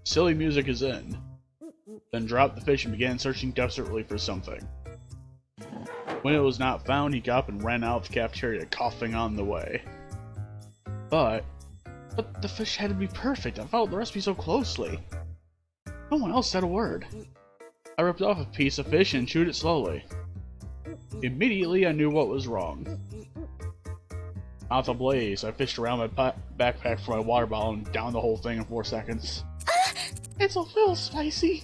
Silly music is in. Then dropped the fish and began searching desperately for something. When it was not found, he got up and ran out of the cafeteria, coughing on the way. But the fish had to be perfect. I followed the recipe so closely. No one else said a word. I ripped off a piece of fish and chewed it slowly. Immediately, I knew what was wrong. Out ablaze, I fished around my backpack for my water bottle and downed the whole thing in 4 seconds. It's a little spicy.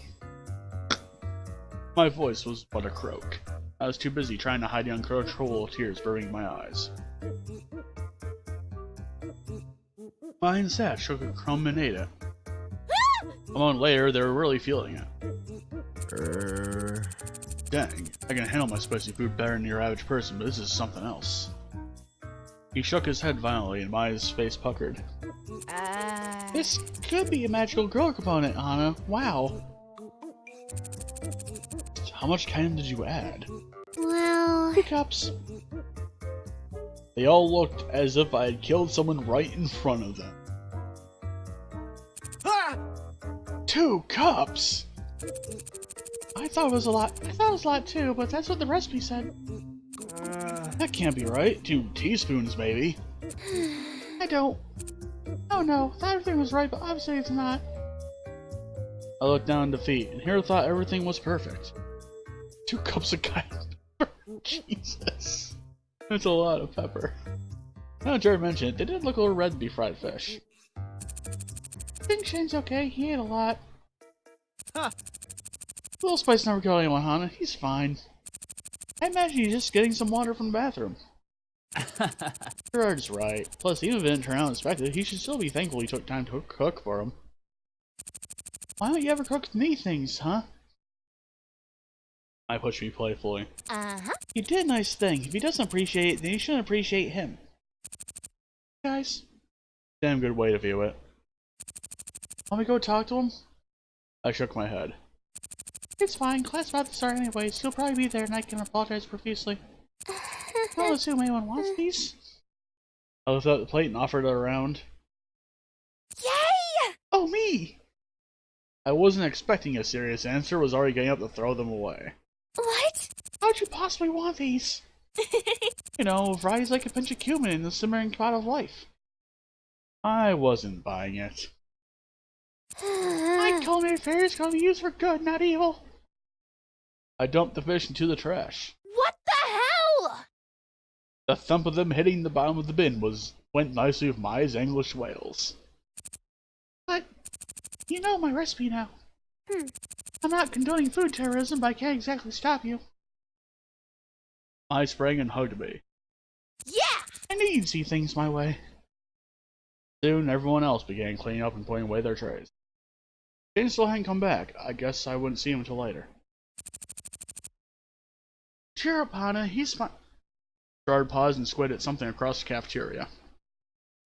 My voice was but a croak. I was too busy trying to hide the uncontrollable tears brimming my eyes. Mine sat, shook a crumb, and ate it. A moment later, they were really feeling it. Dang, I can handle my spicy food better than your average person, but this is something else. He shook his head violently, and Maya's face puckered. This could be a magical girl component, Hana. Wow. How much cayenne did you add? Well, 2 cups. They all looked as if I had killed someone right in front of them. 2 cups? I thought it was a lot. I thought it was a lot too, but that's what the recipe said. That can't be right. 2 teaspoons, maybe. I don't. Oh no, thought everything was right, but obviously it's not. I looked down in defeat, and here thought everything was perfect. 2 cups of cayenne pepper. Jesus. That's a lot of pepper. Now Jared mentioned it, they did look a little red to be fried fish. I think Shane's okay. He ate a lot. Little Spice never killed anyone, Hana. He's fine. I imagine he's just getting some water from the bathroom. Gerard's right. Plus, even if it didn't turn out expected, he should still be thankful he took time to cook for him. Why don't you ever cook me things, huh? I pushed me playfully. You did a nice thing. If he doesn't appreciate it, then you shouldn't appreciate him. Guys? Damn good way to view it. Want me to go talk to him? I shook my head. It's fine. Class about to start anyways. He'll probably be there and I can apologize profusely. I'll assume anyone wants these. I lifted up the plate and offered it around. yay! Oh, me! I wasn't expecting a serious answer, was already getting up to throw them away. What? How'd you possibly want these? You know, variety's like a pinch of cumin in the simmering pot of life. I wasn't buying it. My culinary fairy's gonna be used for good, not evil. I dumped the fish into the trash. What the hell? The thump of them hitting the bottom of the bin went nicely with Maya's English wails. But, you know my recipe now. I'm not condoning food terrorism, but I can't exactly stop you. Maya sprang and hugged me. Yeah! I knew you'd see things my way. Soon, everyone else began cleaning up and putting away their trays. Jane still hadn't come back. I guess I wouldn't see him until later. Cheer up, Hana. He's fine. Gerard paused and squinted at something across the cafeteria.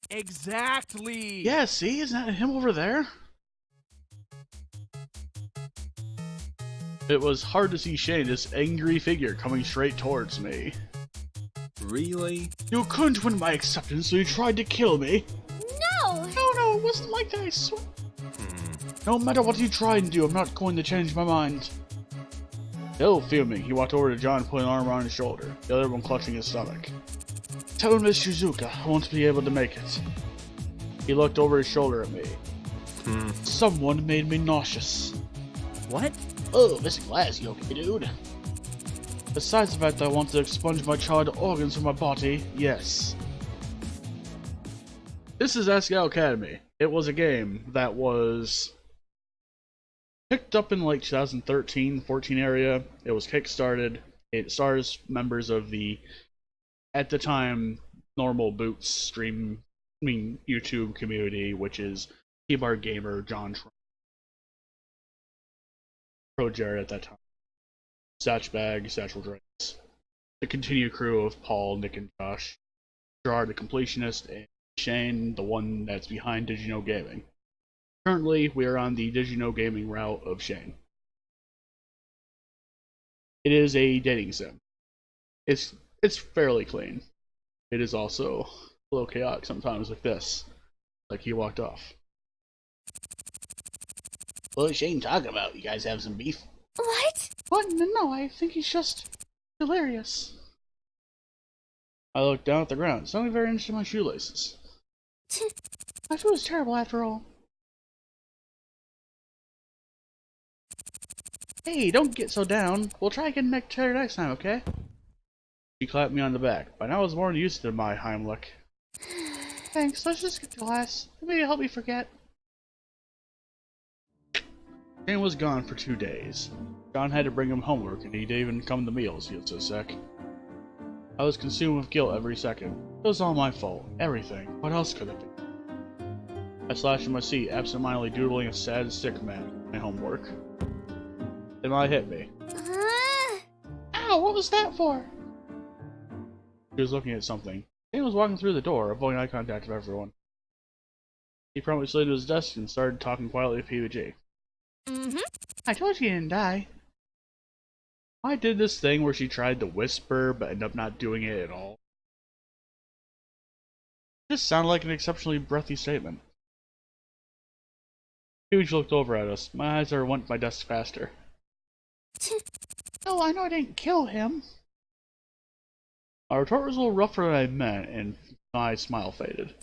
Exactly! Yeah, see? Isn't that him over there? It was hard to see Shane, this angry figure, coming straight towards me. Really? You couldn't win my acceptance, so you tried to kill me. No! No, wasn't like that, I swear. No matter what you try and do, I'm not going to change my mind. Still fuming, he walked over to John and put an arm around his shoulder, the other one clutching his stomach. Tell Miss Shizuka I won't be able to make it. He looked over his shoulder at me. Someone made me nauseous. What? Oh, Mr. Glass, you okay, dude? Besides the fact that I want to expunge my charred organs from my body, yes. This is Asagao Academy. It was a game that was picked up in like 2013-14 area. It was kickstarted. It stars members of the, at the time, normal Boots YouTube community, which is Keyboard Gamer, John Pro Jared at that time, Satchbag, Satchel Drinks, the continued crew of Paul, Nick, and Josh, Gerard, the completionist, and Shane, the one that's behind Digino Gaming. Currently, we are on the Digino Gaming route of Shane. It is a dating sim. It's fairly clean. It is also a little chaotic sometimes, like this. Like he walked off. What is Shane talking about? You guys have some beef? What? What? No, I think he's just hilarious. I looked down at the ground, suddenly very interested in my shoelaces. My food was terrible after all. Hey, don't get so down. We'll try again next time, okay? She clapped me on the back. By now I was more used to my Heimlich. Thanks, let's just get to class. Maybe it'll help me forget. Shane was gone for 2 days. John had to bring him homework and he didn't even come to meals, he was so sick. I was consumed with guilt every second. It was all my fault. Everything. What else could it be? I slouched in my seat, absentmindedly doodling a sad, sick man in my homework. Then I hit me. Ow, what was that for? She was looking at something. Shane was walking through the door, avoiding eye contact with everyone. He promptly slid to his desk and started talking quietly to PBG. I told you he didn't die. I did this thing where she tried to whisper, but ended up not doing it at all. This sounded like an exceptionally breathy statement. PBG looked over at us. My eyes went to my desk faster. No, I know I didn't kill him. My retort was a little rougher than I meant, and my smile faded.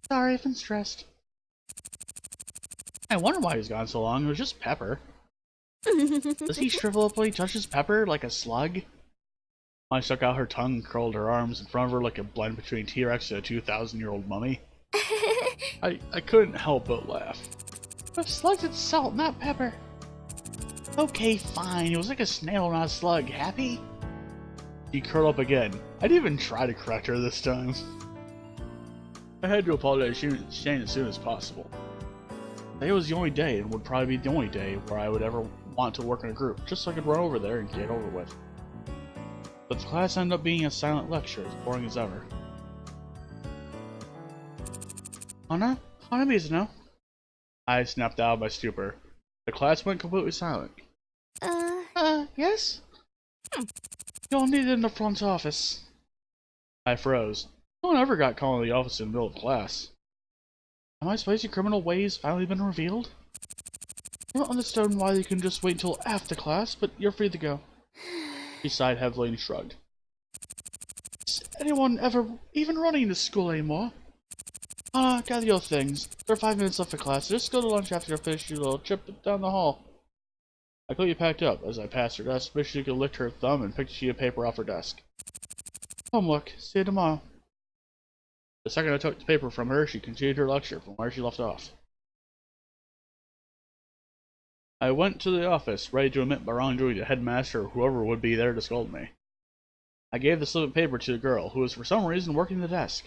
Sorry, I've been stressed. I wonder why he's gone so long. It was just Pepper. Does he shrivel up when he touches Pepper like a slug? I stuck out her tongue and curled her arms in front of her like a blend between T-Rex and a 2,000-year-old mummy. I couldn't help but laugh. But slugs, it's salt, not pepper. Okay, fine. It was like a snail, not a slug. Happy? She curled up again. I didn't even try to correct her this time. I had to apologize to Shane as soon as possible. Today was the only day, and would probably be the only day, where I would ever want to work in a group, just so I could run over there and get over with. But the class ended up being a silent lecture, as boring as ever. Hana? Hana Mizuno? I snapped out of my stupor. The class went completely silent. Yes? You'll need it in the front office. I froze. No one ever got called in the office in the middle of class. Have my spicy criminal ways finally been revealed? I don't understand why you can just wait until after class, but you're free to go. She sighed heavily and shrugged. Is anyone ever even running this school anymore? Gather your things. There are 5 minutes left for class. Just go to lunch after you finish your little trip down the hall. I quickly packed up. As I passed her desk, Miss could licked her thumb and picked a sheet of paper off her desk. Homework. See you tomorrow. The second I took the paper from her, she continued her lecture from where she left off. I went to the office, ready to admit my wrongdoing to headmaster or whoever would be there to scold me. I gave the slip of paper to the girl, who was for some reason working the desk.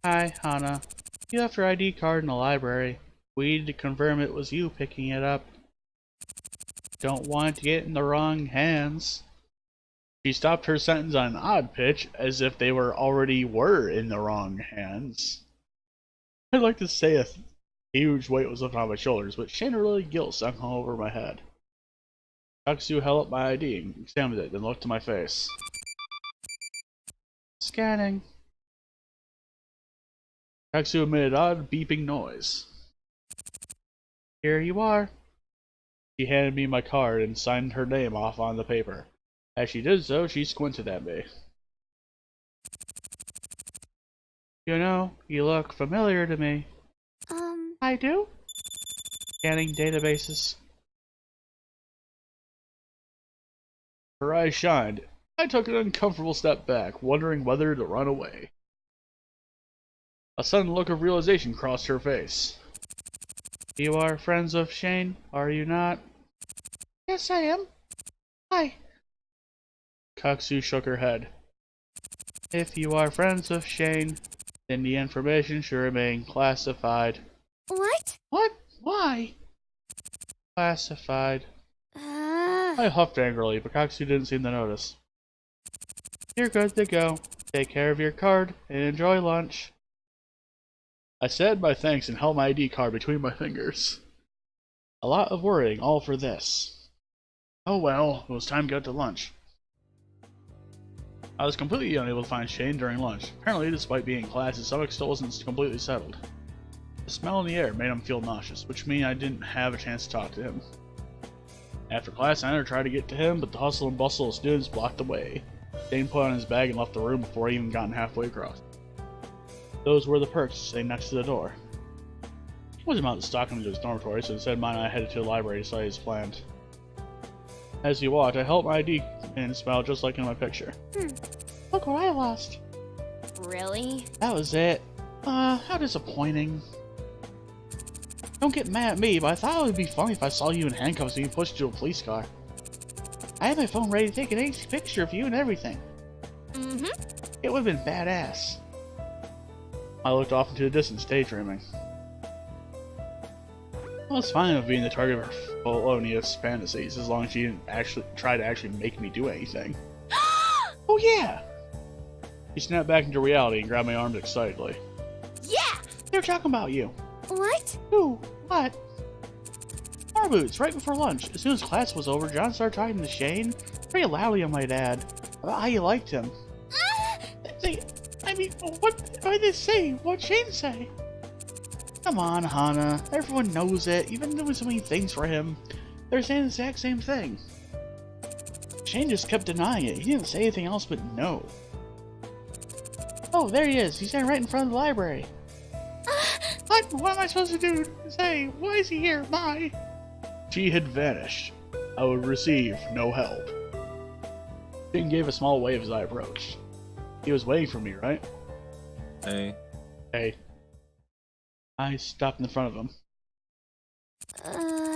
Hi, Hana. You left your ID card in the library. We need to confirm it was you picking it up. Don't want it to get in the wrong hands. She stopped her sentence on an odd pitch, as if they already were in the wrong hands. I'd like to say a huge weight was lifted on my shoulders, but shame-related guilt sunk all over my head. Aksu held up my ID and examined it, then looked to my face. Scanning. Katsu made an odd beeping noise. Here you are. She handed me my card and signed her name off on the paper. As she did so, she squinted at me. You know, you look familiar to me. I do? Scanning databases. Her eyes shined. I took an uncomfortable step back, wondering whether to run away. A sudden look of realization crossed her face. You are friends of Shane, are you not? Yes, I am. Hi. Katsu shook her head. If you are friends of Shane, then the information should remain classified. What? What? Why? Classified. I huffed angrily, but Katsu didn't seem to notice. You're good to go. Take care of your card and enjoy lunch. I said my thanks and held my ID card between my fingers. A lot of worrying, all for this. Oh well, it was time to go to lunch. I was completely unable to find Shane during lunch. Apparently, despite being in class, his stomach still wasn't completely settled. The smell in the air made him feel nauseous, which meant I didn't have a chance to talk to him. After class, I tried to get to him, but the hustle and bustle of students blocked the way. Shane put on his bag and left the room before I even gotten halfway across. Those were the perks sitting next to the door. He wasn't about to stalk him to his dormitory, so instead mine and I headed to the library to study as planned. As he walked, I held my ID and smiled just like in my picture. Look what I lost. Really? That was it. How disappointing. Don't get mad at me, but I thought it would be funny if I saw you in handcuffs and you pushed to a police car. I had my phone ready to take an HD picture of you and everything. It would have been badass. I looked off into the distance, daydreaming. Well, it's fine with being the target of her felonious fantasies, as long as she didn't try to make me do anything. Oh yeah! He snapped back into reality and grabbed my arms excitedly. Yeah! They're talking about you. What? Who? What? Car boots, right before lunch. As soon as class was over, John started talking to Shane, pretty loudly I might add, about how you liked him. What did they say? What'd Shane say? Come on, Hana. Everyone knows it. You've been doing so many things for him. They're saying the exact same thing. Shane just kept denying it. He didn't say anything else but no. Oh, there he is. He's standing right in front of the library. What am I supposed to do? Say, why is he here? Why? She had vanished. I would receive no help. Shane gave a small wave as I approached. He was waiting for me, right? Hey. Hey. I stopped in front of him.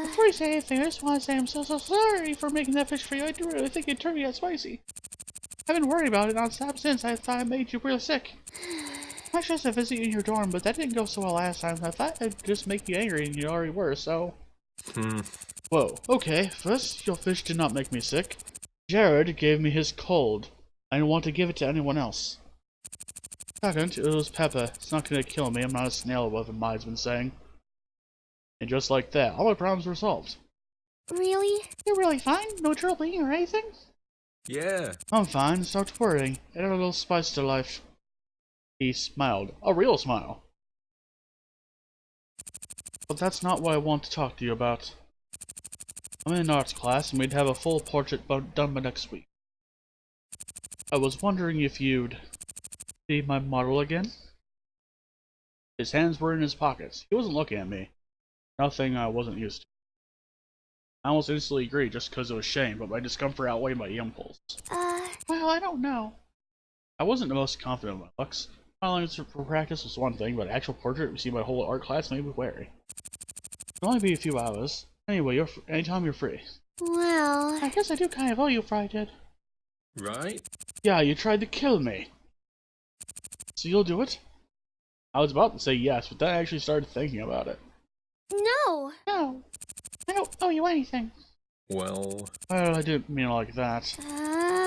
Before you say anything, I just want to say I'm so sorry for making that fish for you. I do really think it turned me out spicy. I've been worried about it nonstop since. I thought I made you real sick. I was supposed to visit you in your dorm, but that didn't go so well last time. I thought I'd just make you angry, and you already were, so... Whoa, okay. First, your fish did not make me sick. Jared gave me his cold. I didn't want to give it to anyone else. Second, it was pepper. It's not gonna kill me. I'm not a snail, what Mai's been saying. And just like that, all my problems were solved. Really? You're really fine? No trouble eating or anything? Yeah. I'm fine. Stopped worrying. Add a little spice to life. He smiled. A real smile. But that's not what I want to talk to you about. I'm in an arts class and we'd have a full portrait done by next week. I was wondering if you'd see my model again? His hands were in his pockets. He wasn't looking at me. Nothing I wasn't used to. I almost instantly agreed just because it was Shane, but my discomfort outweighed my impulse. Well, I don't know. I wasn't the most confident of my looks. Smiling for practice was one thing, but actual portrait we see my whole art class made me wary. It'll only be a few hours. Anyway, anytime you're free. Well... I guess I do kind of owe you for I did. Right? Yeah, you tried to kill me. So you'll do it? I was about to say yes, but then I actually started thinking about it. No! No. I don't owe you anything. Well, Well, I didn't mean it like that.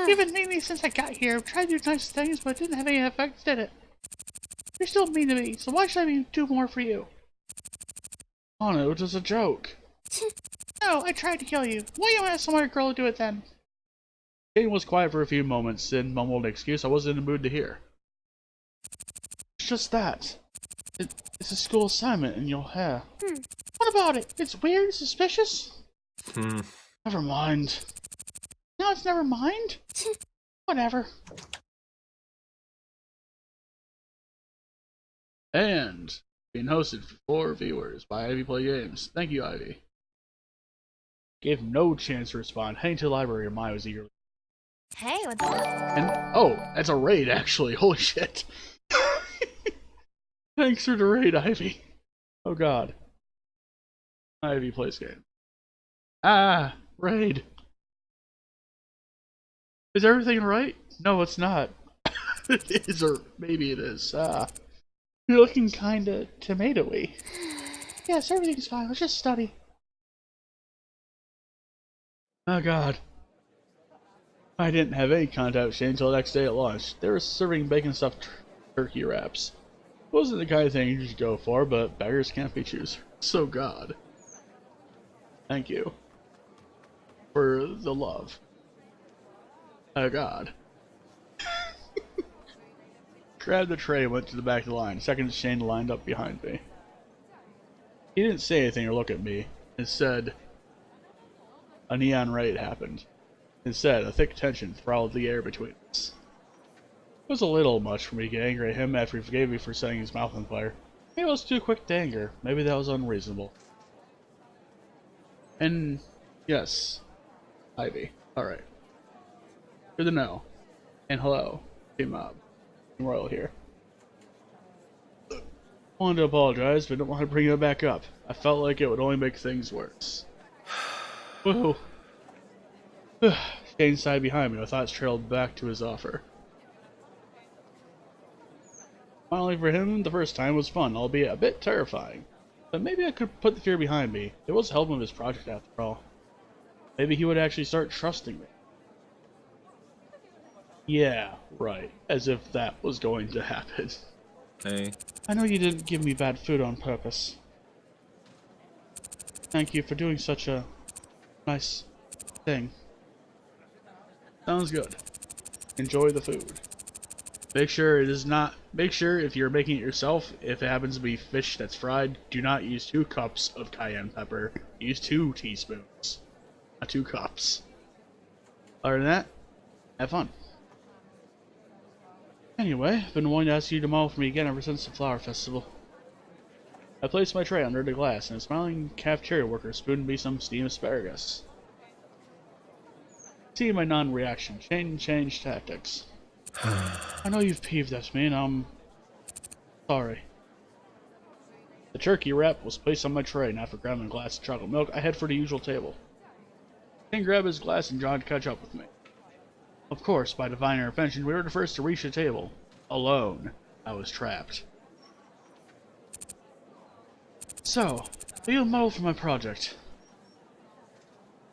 You've been mean to me since I got here. I've tried to do nice things, but it didn't have any effect, did it? You're still mean to me, so why should I do more for you? Oh no, it was a joke. No, I tried to kill you. Why don't you ask some other girl to do it then? Shane was quiet for a few moments, then mumbled an excuse I wasn't in the mood to hear. It's just that. It's a school assignment and you'll have. What about it? It's weird, suspicious? Hmm. Never mind. No, it's never mind. Whatever. And being hosted for 4 viewers by Ivy Play Games. Thank you, Ivy. Gave no chance to respond. Heading to the library, and Maya was eagerly. Hey, what's up? And oh, that's a raid actually. Holy shit. Thanks for the raid, Ivy. Oh god. Ivy plays game. Ah, raid. Is everything right? No, it's not. It is, or maybe it is. You're looking kinda tomatoey. Yes, everything's fine. Let's just study. Oh god. I didn't have any contact with Shane until the next day at lunch. They were serving bacon stuffed turkey wraps. It wasn't the kind of thing you just go for, but beggars can't be choosers. So God. Thank you. For the love. Oh god. Grabbed the tray and went to the back of the line. Second, Shane lined up behind me. He didn't say anything or look at me. Instead, a neon raid happened. Instead, a thick tension throttled the air between us. It was a little much for me to get angry at him after he forgave me for setting his mouth on fire. Maybe I was too quick to anger. Maybe that was unreasonable. And yes, Ivy. Alright. Good to know. And hello, Team Mob. Team Royal here. Wanted to apologize, but don't want to bring it back up. I felt like it would only make things worse. Whoa. Shane sighed behind me, my thoughts trailed back to his offer. Finally for him, the first time was fun, albeit a bit terrifying. But maybe I could put the fear behind me. It was helping with his project after all. Maybe he would actually start trusting me. Yeah, right. As if that was going to happen. Hey. I know you didn't give me bad food on purpose. Thank you for doing such a nice thing. Sounds good. Enjoy the food. Make sure it is not. Make sure if you're making it yourself, if it happens to be fish that's fried, do not use 2 cups of cayenne pepper. Use 2 teaspoons, not 2 cups. Other than that, have fun. Anyway, I've been wanting to ask you to model for me again ever since the flower festival. I placed my tray under the glass, and a smiling cafeteria worker spooned me some steamed asparagus. Seeing my non-reaction, Shane changed tactics. I know you've peeved at me, and I'm sorry. The turkey wrap was placed on my tray, and after grabbing a glass of chocolate milk, I head for the usual table. Shane grabbed his glass and John to catch up with me. Of course, by divine intervention, we were the first to reach the table. Alone, I was trapped. So, will you model for my project?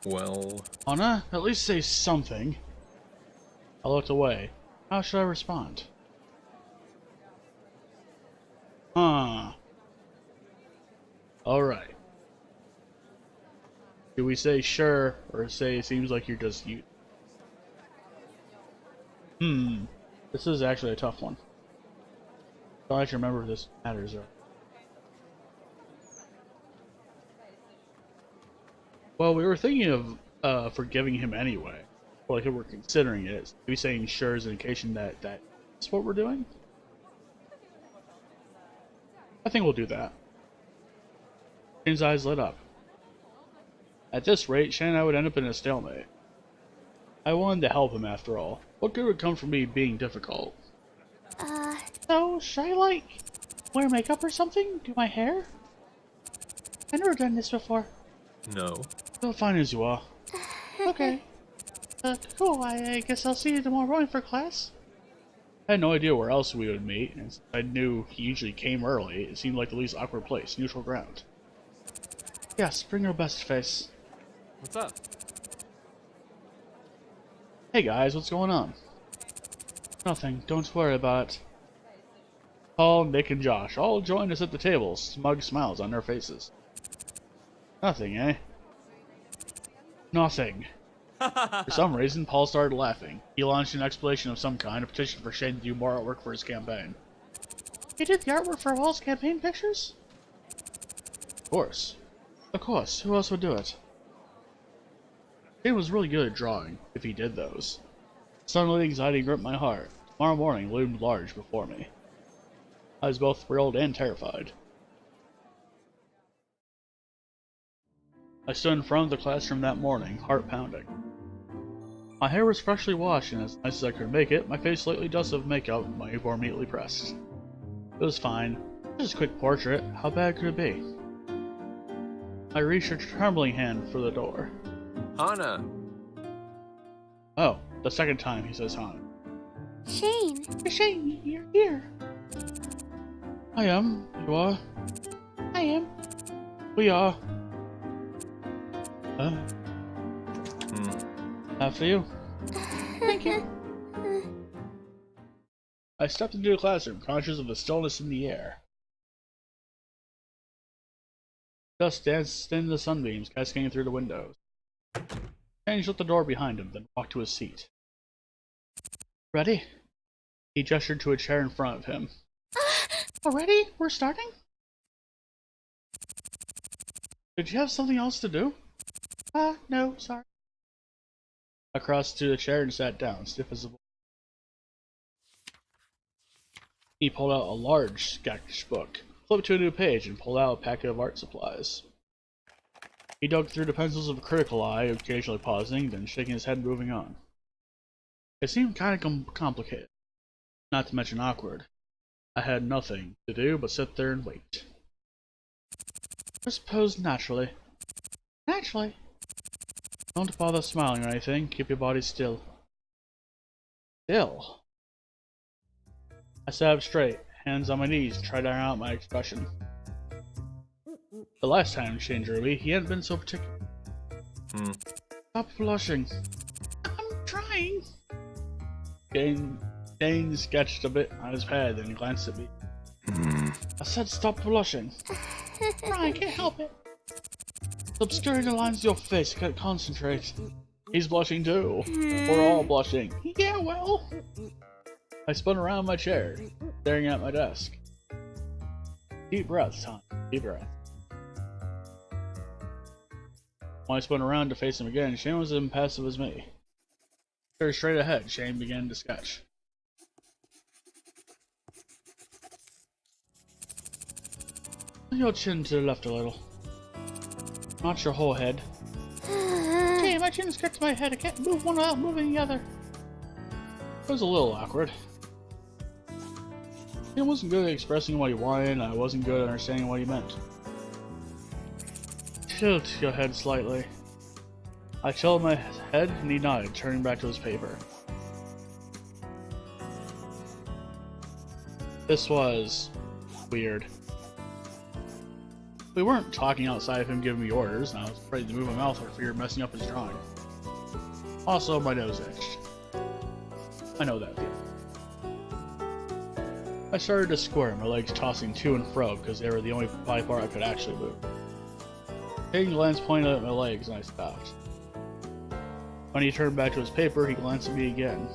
Well, Anna, at least say something. I looked away. How should I respond? Huh. Alright. Do we say sure, or say it seems like you're just you? This is actually a tough one. Don't actually remember if this matters though. Well, we were thinking of forgiving him anyway. Well, like, if we're considering it. Are we saying sure as an indication that that's what we're doing? I think we'll do that. Shane's eyes lit up. At this rate, Shane and I would end up in a stalemate. I wanted to help him after all. What good would come from me being difficult? So, should I, like, wear makeup or something? Do my hair? I've never done this before. no. Feel fine as you are. Okay. Cool. I guess I'll see you tomorrow morning for class. I had no idea where else we would meet, and since I knew he usually came early, it seemed like the least awkward place, neutral ground. Yes, bring your best face. What's up? Hey guys, what's going on? Nothing, don't worry about it. Paul, Nick, and Josh all joined us at the table, smug smiles on their faces. Nothing, eh? Nothing. For some reason, Paul started laughing. He launched an explanation of some kind, a petition for Shane to do more artwork for his campaign. You did the artwork for Wall's campaign pictures? Of course. Of course, who else would do it? Shane was really good at drawing, if he did those. Suddenly anxiety gripped my heart. Tomorrow morning loomed large before me. I was both thrilled and terrified. I stood in front of the classroom that morning, heart pounding. My hair was freshly washed and as nice as I could make it, my face slightly dusted with makeup before immediately pressed. It was fine. Just a quick portrait. How bad could it be? I reached a trembling hand for the door. Hana! Oh, the second time he says Hana. Shane. Shane, you're here. I am. You are. I am. We are. Hmm. After you. Thank you. I stepped into the classroom, conscious of the stillness in the air. Dust danced in the sunbeams cascading through the windows. Shane shut the door behind him, then walked to his seat. Ready? He gestured to a chair in front of him. Already? We're starting? Did you have something else to do? No, sorry. I crossed to the chair and sat down, stiff as a board. He pulled out a large sketchbook, flipped to a new page, and pulled out a packet of art supplies. He dug through the pencils with a critical eye, occasionally pausing, then shaking his head and moving on. It seemed kind of complicated, not to mention awkward. I had nothing to do but sit there and wait. Just pose naturally. Naturally. Don't bother smiling or anything, keep your body still. Still? I sat up straight, hands on my knees, tried to iron out my expression. The last time Shane drew me, he hadn't been so particular. Stop blushing. I'm trying. Shane sketched a bit on his pad, then glanced at me. I said stop blushing. I can't help it. It's obscuring the lines of your face, I can't concentrate. He's blushing too. We're all blushing. Yeah, well. I spun around in my chair, staring at my desk. Deep breaths, Tom. Deep breath. When I spun around to face him again, Shane was as impassive as me. Stared straight ahead, Shane began to sketch. Your chin to the left a little. Not your whole head. Okay, my chin skirts my head. I can't move one without moving the other. It was a little awkward. He wasn't good at expressing what he wanted, and I wasn't good at understanding what he meant. Tilt your head slightly. I tilted my head, and he nodded, turning back to his paper. This was weird. We weren't talking outside of him giving me orders, and I was afraid to move my mouth for fear of messing up his drawing. Also, my nose itched. I know that feeling. I started to squirm, my legs tossing to and fro because they were the only body part I could actually move. Taking a glance pointed at my legs, and I stopped. When he turned back to his paper, he glanced at me again.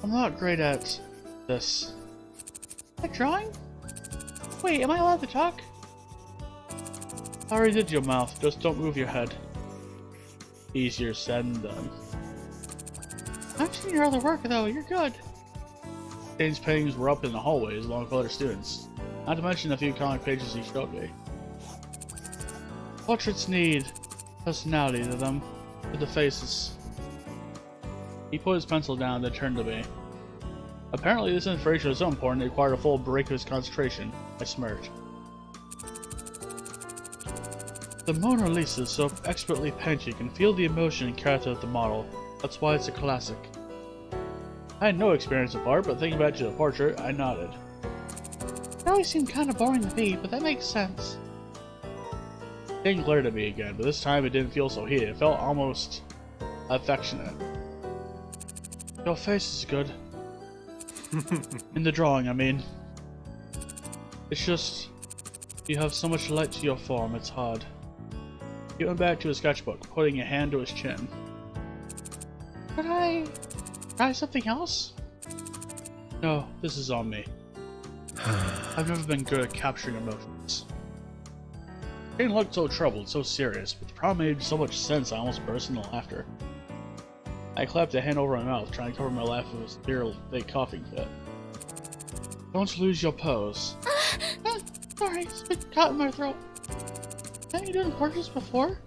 I'm not great at this. At drawing? Wait, am I allowed to talk? I already did your mouth, just don't move your head. Easier said than done. I've seen your other work though, you're good. Shane's paintings were up in the hallways along with other students, not to mention a few comic pages he showed me. Portraits need personality to them, with the faces. He put his pencil down, then turned to me. Apparently this information was so important it required a full break of his concentration. I smirked. The Mona Lisa is so expertly painted you can feel the emotion and character of the model. That's why it's a classic. I had no experience of art, but thinking back to the portrait, I nodded. It always seemed kind of boring to me, but that makes sense. Shane glared at me again, but this time it didn't feel so heated. It felt almost affectionate. Your face is good. In the drawing, I mean. It's just, you have so much light to your form, it's hard. He went back to his sketchbook, putting a hand to his chin. Could I try something else? No, this is on me. I've never been good at capturing emotions. Shane looked so troubled, so serious, but the problem made so much sense I almost burst into laughter. I clapped a hand over my mouth, trying to cover my laugh with a severe fake coughing fit. Don't lose your pose. Sorry, spit caught in my throat. Haven't you done purchase before?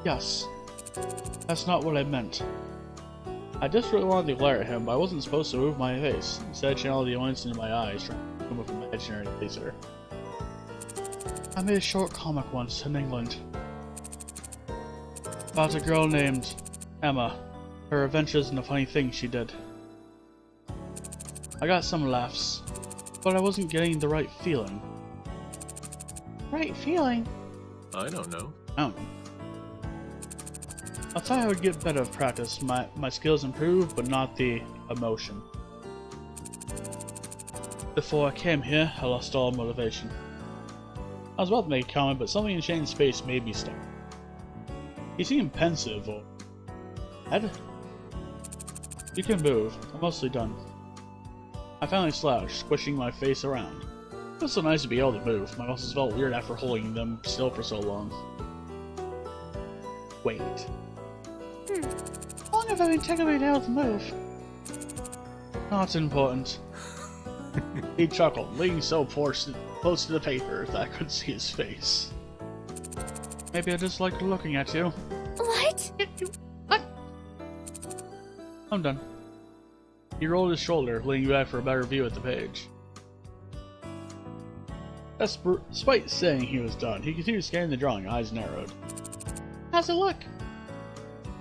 Yes. That's not what I meant. I desperately wanted to glare at him, but I wasn't supposed to move my face. Instead, I channeled the annoyance into my eyes, trying to come with an imaginary laser. I made a short comic once in England about a girl named Emma, her adventures and the funny things she did. I got some laughs, but I wasn't getting the right feeling. Right feeling? I don't know. I don't know. I thought I would get better at practice. My skills improved, but not the emotion. Before I came here, I lost all motivation. I was about to make a comment, but something in Shane's face made me stop. He seemed pensive or sad. You can move. I'm mostly done. I finally slouched, squishing my face around. It was so nice to be able to move. My muscles felt weird after holding them still for so long. Wait. How long have I been taking me able to move? Not important. He chuckled, leaning so close to the paper that I could see his face. Maybe I just liked looking at you. What? What? I'm done. He rolled his shoulder, leaning back for a better view at the page. Despite saying he was done, he continued scanning the drawing, eyes narrowed. How's it look?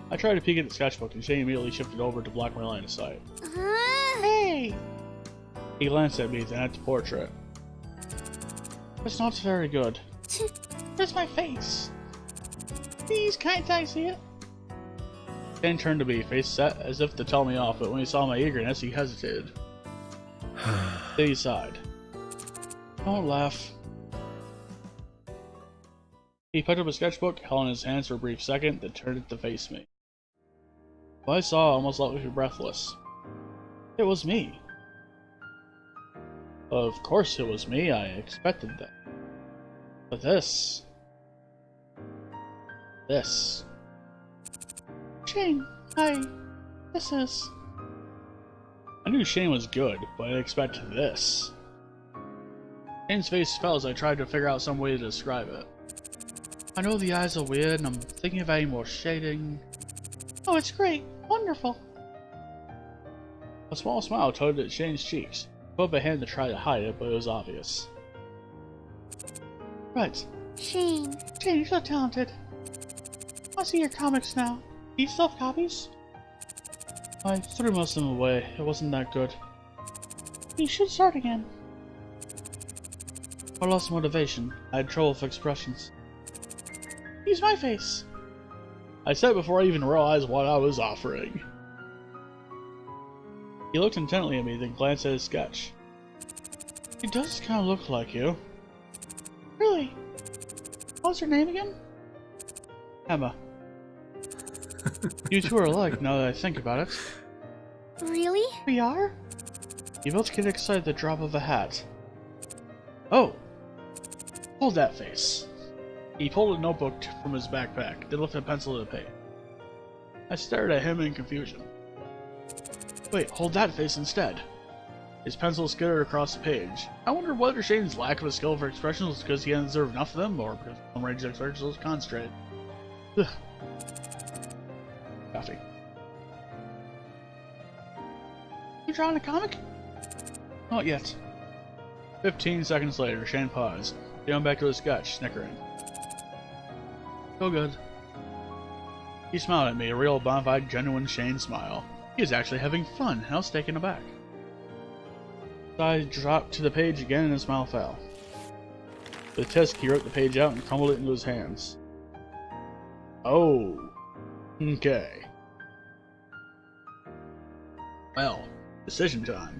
I tried to peek at the sketchbook, and Shane immediately shifted over to block my line of sight. Hey! He glanced at me, then at the portrait. It's not very good. Where's my face? Please, can't I see it? Shane turned to me, face set, as if to tell me off, but when he saw my eagerness, he hesitated. Then he sighed. Don't laugh. He picked up a sketchbook, held in his hands for a brief second, then turned it to face me. What I saw almost left me breathless. It was me. Of course it was me, I expected that. But this... Shane, this is... I knew Shane was good, but I didn't expect this. Shane's face fell as I tried to figure out some way to describe it. I know the eyes are weird, and I'm thinking of adding more shading. Oh, it's great. Wonderful. A small smile toted at Shane's cheeks. He put up a hand to try to hide it, but it was obvious. Right. Shane. Shane, you're so talented. I see your comics now. Do you still have copies? I threw most of them away. It wasn't that good. You should start again. I lost motivation. I had trouble with expressions. Use my face. I said before I even realized what I was offering. He looked intently at me, then glanced at his sketch. It does kind of look like you. Really? What's her name again? Emma. You two are alike now that I think about it. Really? We are? You both get excited at the drop of a hat. Oh! Hold that face. He pulled a notebook from his backpack, then lifted a pencil to the page. I stared at him in confusion. Wait, hold that face instead. His pencil skittered across the page. I wondered whether Shane's lack of a skill for expressions was because he hadn't observed enough of them, or because some range of expressions was concentrated. Ugh. Coffee. You drawing a comic? Not yet. 15 seconds later, Shane paused, going back to his sketch, snickering. So good. He smiled at me, a real bona fide, genuine Shane smile. He was actually having fun, and I was taken aback. So I dropped to the page again, and his smile fell. With a tisk, he ripped the page out and crumbled it into his hands. Oh. Okay. Well, decision time.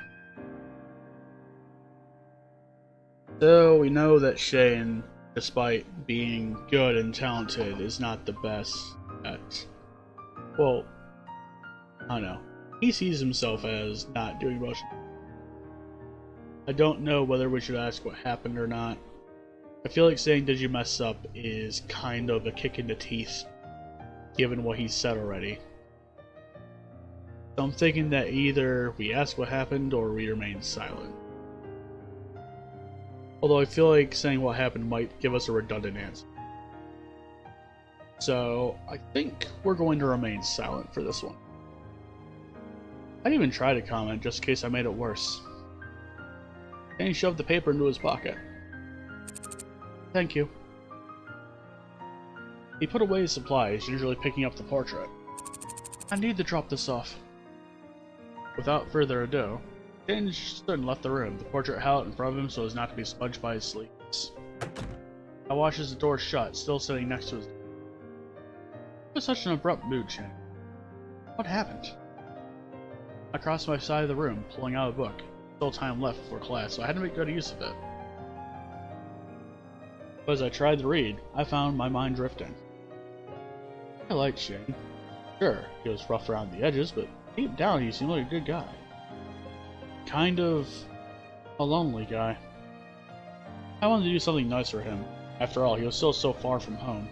So we know that Shane, despite being good and talented, is not the best at... Well, I don't know. He sees himself as not doing motion. I don't know whether we should ask what happened or not. I feel like saying did you mess up is kind of a kick in the teeth, given what he said already. So I'm thinking that either we ask what happened or we remain silent. Although I feel like saying what happened might give us a redundant answer. So I think we're going to remain silent for this one. I didn't even try to comment just in case I made it worse. Then he shoved the paper into his pocket. Thank you. He put away his supplies, usually picking up the portrait. I need to drop this off. Without further ado, Shane stood and left the room, the portrait held in front of him so as not to be smudged by his sleeves. I watched as the door shut, still sitting next to his door. It was such an abrupt mood change. What happened? I crossed my side of the room, pulling out a book. Still time left before class, so I had to make good use of it. But as I tried to read, I found my mind drifting. I liked Shane. Sure, he was rough around the edges, but deep down he seemed like a good guy. Kind of a lonely guy. I wanted to do something nice for him. After all, he was still so far from home.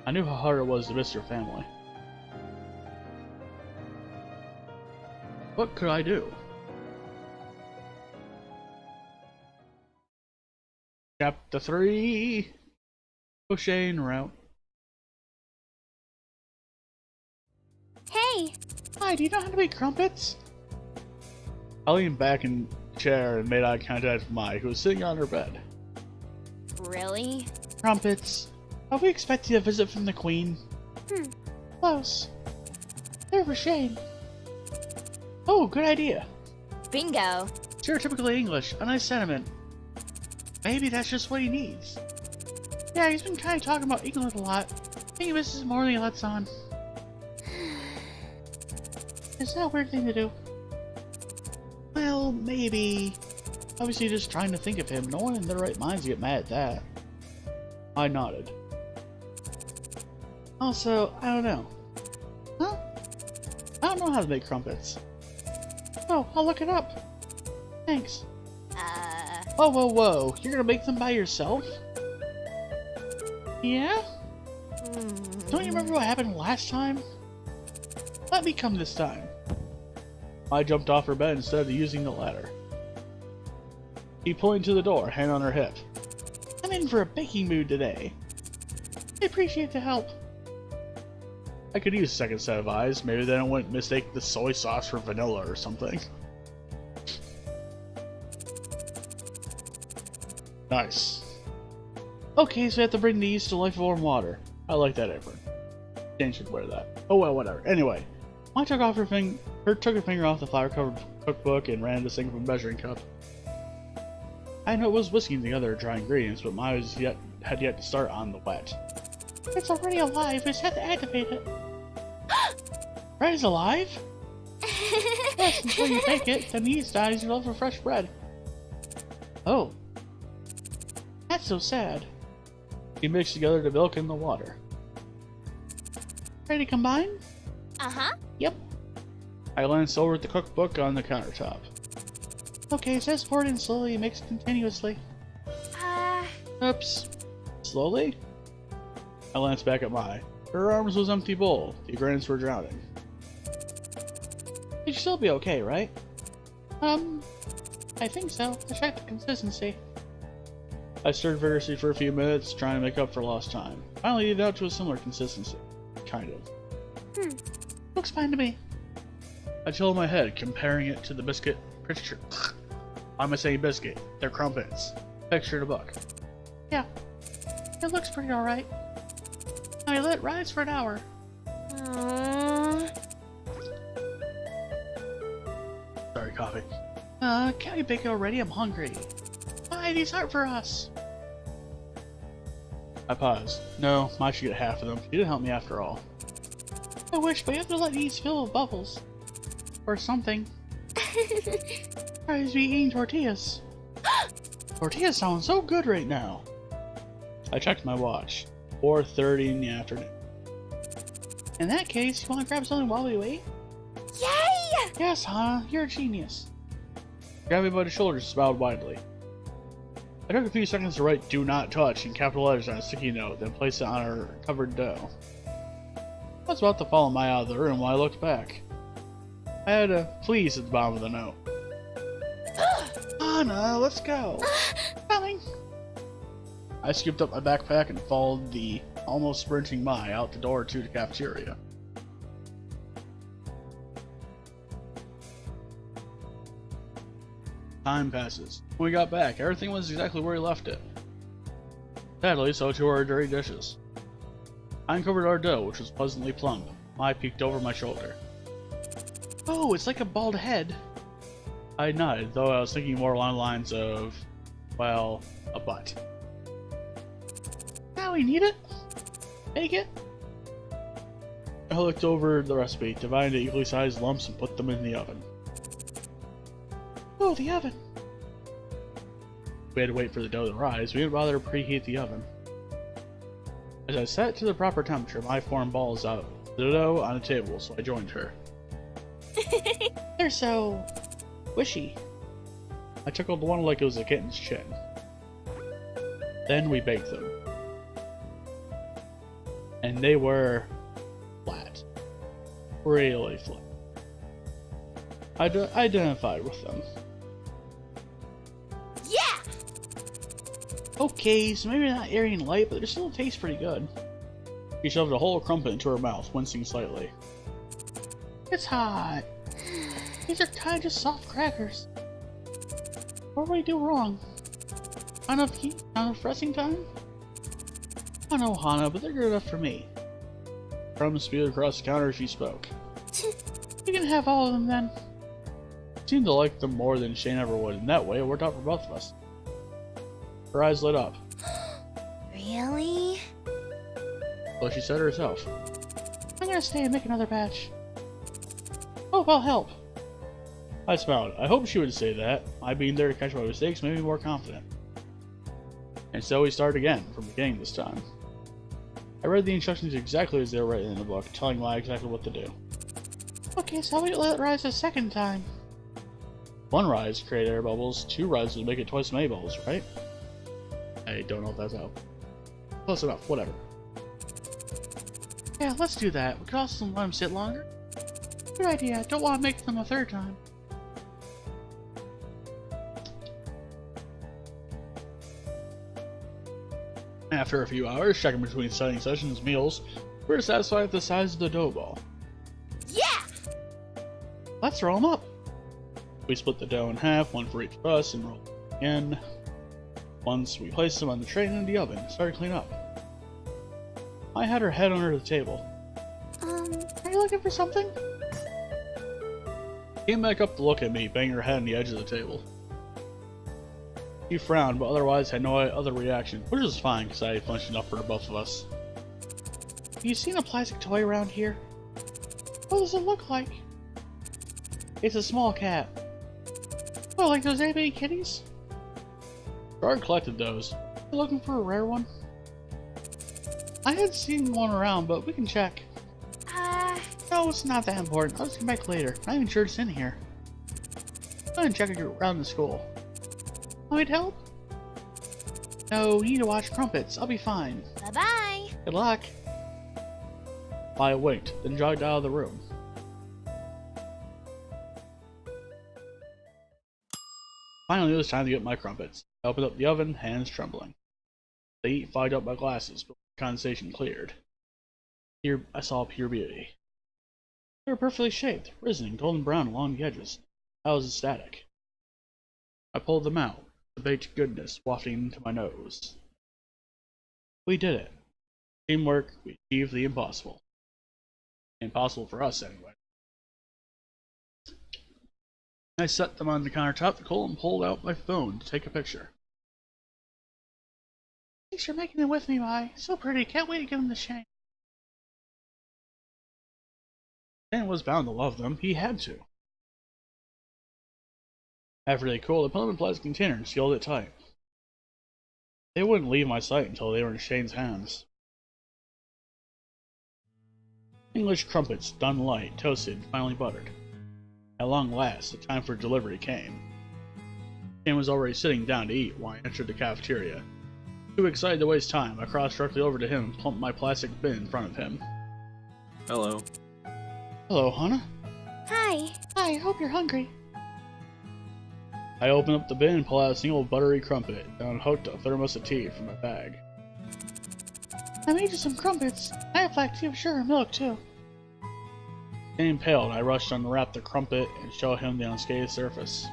I knew how hard it was to miss your family. What could I do? Chapter 3 Shane route. Hey! Hi, do you know how to make crumpets? I leaned back in the chair and made eye contact with Mai, who was sitting on her bed. Really? Crumpets. Are we expecting a visit from the Queen? Close. They're for Shane. Oh, good idea. Bingo! Sure, typically English, a nice sentiment. Maybe that's just what he needs. Yeah, he's been kind of talking about England a lot. I think he misses more than he lets on. Is that a weird thing to do? Well, maybe. Obviously just trying to think of him. No one in their right minds get mad at that. I nodded. Also, I don't know. Huh? I don't know how to make crumpets. Oh, I'll look it up. Thanks. Whoa, whoa, whoa. You're gonna make them by yourself? Yeah? Don't you remember what happened last time? Let me come this time. I jumped off her bed instead of using the ladder. She pointed to the door, hand on her hip. I'm in for a baking mood today. I appreciate the help. I could use a second set of eyes. Maybe then I wouldn't mistake the soy sauce for vanilla or something. Nice. Okay, so I have to bring these to life of warm water. I like that apron. Jane should wear that. Oh well, whatever. Anyway, I took off took her finger off the flour-covered cookbook and ran to sink of a measuring cup. I know it was whisking together dry ingredients, but mine had yet to start on the wet. It's already alive. We just have to activate it. Bread is alive? Yes, until you bake it, then the yeast dies. You're left with fresh bread. Oh. That's so sad. She mixed together the milk and the water. Ready to combine? Uh-huh. Yep. I glanced over at the cookbook on the countertop. Okay, it says pour it in slowly and mix continuously. Oops. Slowly? I glanced back at Mai. Her arms was empty bowl. The ingredients were drowning. You'd still be okay, right? I think so. I checked the consistency. I stirred vigorously for a few minutes, trying to make up for lost time. Finally, it out to a similar consistency. Kind of. Looks fine to me. I tilted my head, comparing it to the biscuit picture. Why am I saying biscuit? They're crumpets. Picture in a book. Yeah. It looks pretty alright. I let it rise for an hour. Sorry, coffee. Can't we bake it already? I'm hungry. Why, these aren't for us. I paused. No, I should get half of them. She didn't help me after all. I wish, but you have to let these fill with bubbles. Or something. I was eating tortillas. Tortillas sound so good right now. I checked my watch. 4:30 in the afternoon. In that case, you want to grab something while we wait? Yay! Yes, huh? You're a genius. grabbed me by the shoulders and smiled widely. I took a few seconds to write "Do Not Touch" in capital letters on a sticky note, then placed it on her covered dough. I was about to follow Maya out of the room when I looked back. I had a "Please" at the bottom of the note. Anna, let's go. Coming. I scooped up my backpack and followed the almost sprinting Mai out the door to the cafeteria. Time passes. When we got back, everything was exactly where we left it. Sadly, so too were our dirty dishes. I uncovered our dough, which was pleasantly plump. Mai peeked over my shoulder. Oh, it's like a bald head. I nodded, though I was thinking more along the lines of, well, a butt. Now we need it. Take it. I looked over the recipe, divided into equally sized lumps and put them in the oven. Oh, the oven. We had to wait for the dough to rise. We didn't bother to preheat the oven. As I set it to the proper temperature, Mai formed balls out of the dough on a table, so I joined her. They're so squishy. I tickled one like it was a kitten's chin. Then we baked them. And they were flat. Really flat. I identified with them. Yeah! Okay, so maybe not airy and light, but they still taste pretty good. She shoved a whole crumpet into her mouth, wincing slightly. It's hot. These are kind of just soft crackers. What did we do wrong? Not enough heat? Not enough pressing time? I don't know, Hana, but they're good enough for me. Crumbs spewed across the counter as she spoke. You can have all of them then. Seemed to like them more than Shane ever would, and that way it worked out for both of us. Her eyes lit up. Really? Well, she said herself. I'm gonna stay and make another batch. Oh, I'll help. I smiled. I hoped she would say that. My being there to catch my mistakes made me more confident. And so we started again, from the beginning this time. I read the instructions exactly as they were written in the book, telling Mai exactly what to do. Okay, so how would you let it rise a second time? One rise create air bubbles, two rises would make it twice as many bubbles, right? I don't know if that's how. Close enough, whatever. Yeah, let's do that. We could also let them sit longer. Good idea. Don't want to make them a third time. After a few hours, checking between studying sessions and meals, we were satisfied with the size of the dough ball. Yeah! Let's roll them up! We split the dough in half, one for each of us, and rolled them again. Once we placed them on the tray and in the oven, started cleaning up. I had her head under the table. Are you looking for something? Came back up to look at me, banging her head on the edge of the table. She frowned, but otherwise had no other reaction, which was fine because I had punched enough for both of us. Have you seen a plastic toy around here? What does it look like? It's a small cat. Oh, like those itty kitties? Gerard collected those. You looking for a rare one? I had seen one around, but we can check. No, it's not that important. I'll just come back later. I'm not even sure it's in here. Go ahead and check it around the school. Want me to help? No, you need to watch crumpets. I'll be fine. Bye-bye. Good luck. I winked, then jogged out of the room. Finally, it was time to get my crumpets. I opened up the oven, hands trembling. The heat fogged up my glasses, but the condensation cleared. Here, I saw pure beauty. They were perfectly shaped, risen and golden brown along the edges. I was ecstatic. I pulled them out, the baked goodness wafting into my nose. We did it. Teamwork, we achieved the impossible. Impossible for us, anyway. I set them on the countertop and pulled out my phone to take a picture. Thanks for making them with me, Mai. So pretty. Can't wait to give them the Shane. Dan was bound to love them. He had to. After they cooled, I put them in a plastic container and sealed it tight. They wouldn't leave my sight until they were in Shane's hands. English crumpets, done light, toasted, finally buttered. At long last, the time for delivery came. Shane was already sitting down to eat when I entered the cafeteria. Too excited to waste time, I crossed directly over to him and plumped my plastic bin in front of him. Hello. Hello, Hana. Hi. Hi, hope you're hungry. I opened up the bin and pulled out a single buttery crumpet, and unhooked a thermos of tea from my bag. I made you some crumpets. I have black tea with sugar and milk, too. Shane paled, and I rushed to unwrap the crumpet and show him the unscathed surface.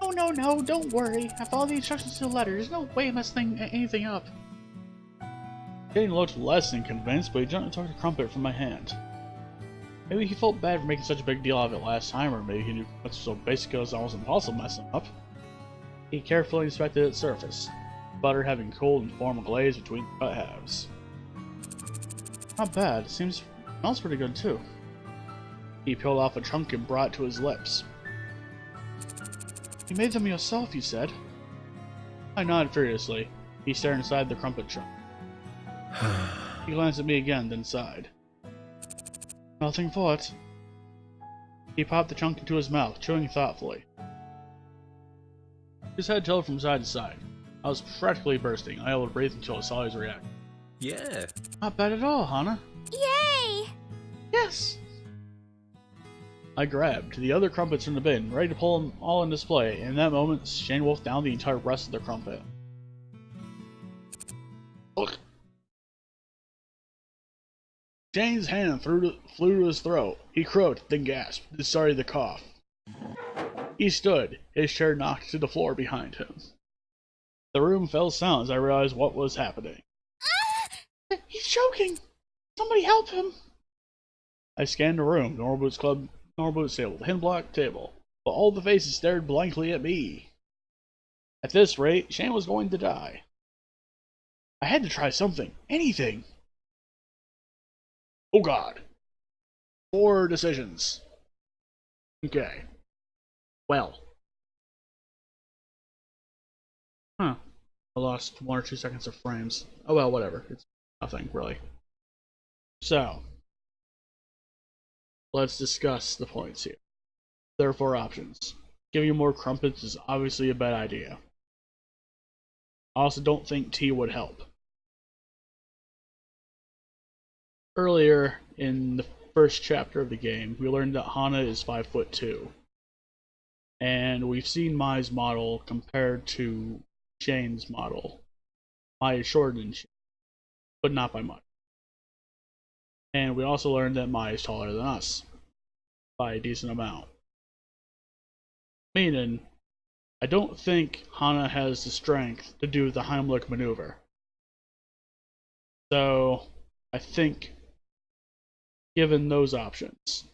Oh, no, don't worry. I followed the instructions to the letter. There's no way I'm messing anything up. Shane looked less than convinced, but he gently took the crumpet from my hand. Maybe he felt bad for making such a big deal out of it last time, or maybe he knew crumpets were so basic it was almost impossible to mess them up. He carefully inspected its surface, butter having cooled and formed a glaze between the cut halves. Not bad. Smells pretty good too. He peeled off a chunk and brought it to his lips. You made them yourself, you said. I nodded furiously. He stared inside the crumpet chunk. He glanced at me again, then sighed. Nothing for it. He popped the chunk into his mouth, chewing thoughtfully. His head tilted from side to side. I was practically bursting, unable to breathe until I saw his reaction. Yeah. Not bad at all, Hana. Yay! Yes! I grabbed the other crumpets from the bin, ready to pull them all in display, and in that moment, Shane wolfed down the entire rest of the crumpet. Look! Shane's hand flew to his throat. He croaked, then gasped, then started to cough. He stood, his chair knocked to the floor behind him. The room fell silent as I realized what was happening. He's choking! Somebody help him! I scanned the room, Norwood's table, the hidden-block table, but all the faces stared blankly at me. At this rate, Shane was going to die. I had to try something, anything. Oh God. 4 decisions. Okay. Well. I lost 1 or 2 seconds of frames. Oh well, whatever. It's nothing, really. So, let's discuss the points here. There are 4 options. Giving you more crumpets is obviously a bad idea. I also don't think tea would help. Earlier in the first chapter of the game, we learned that Hana is 5'2", and we've seen Mai's model compared to Shane's model. Mai is shorter than Shane, but not by much. And we also learned that Mai is taller than us by a decent amount. Meaning, I don't think Hana has the strength to do the Heimlich maneuver. So, I think, given those options,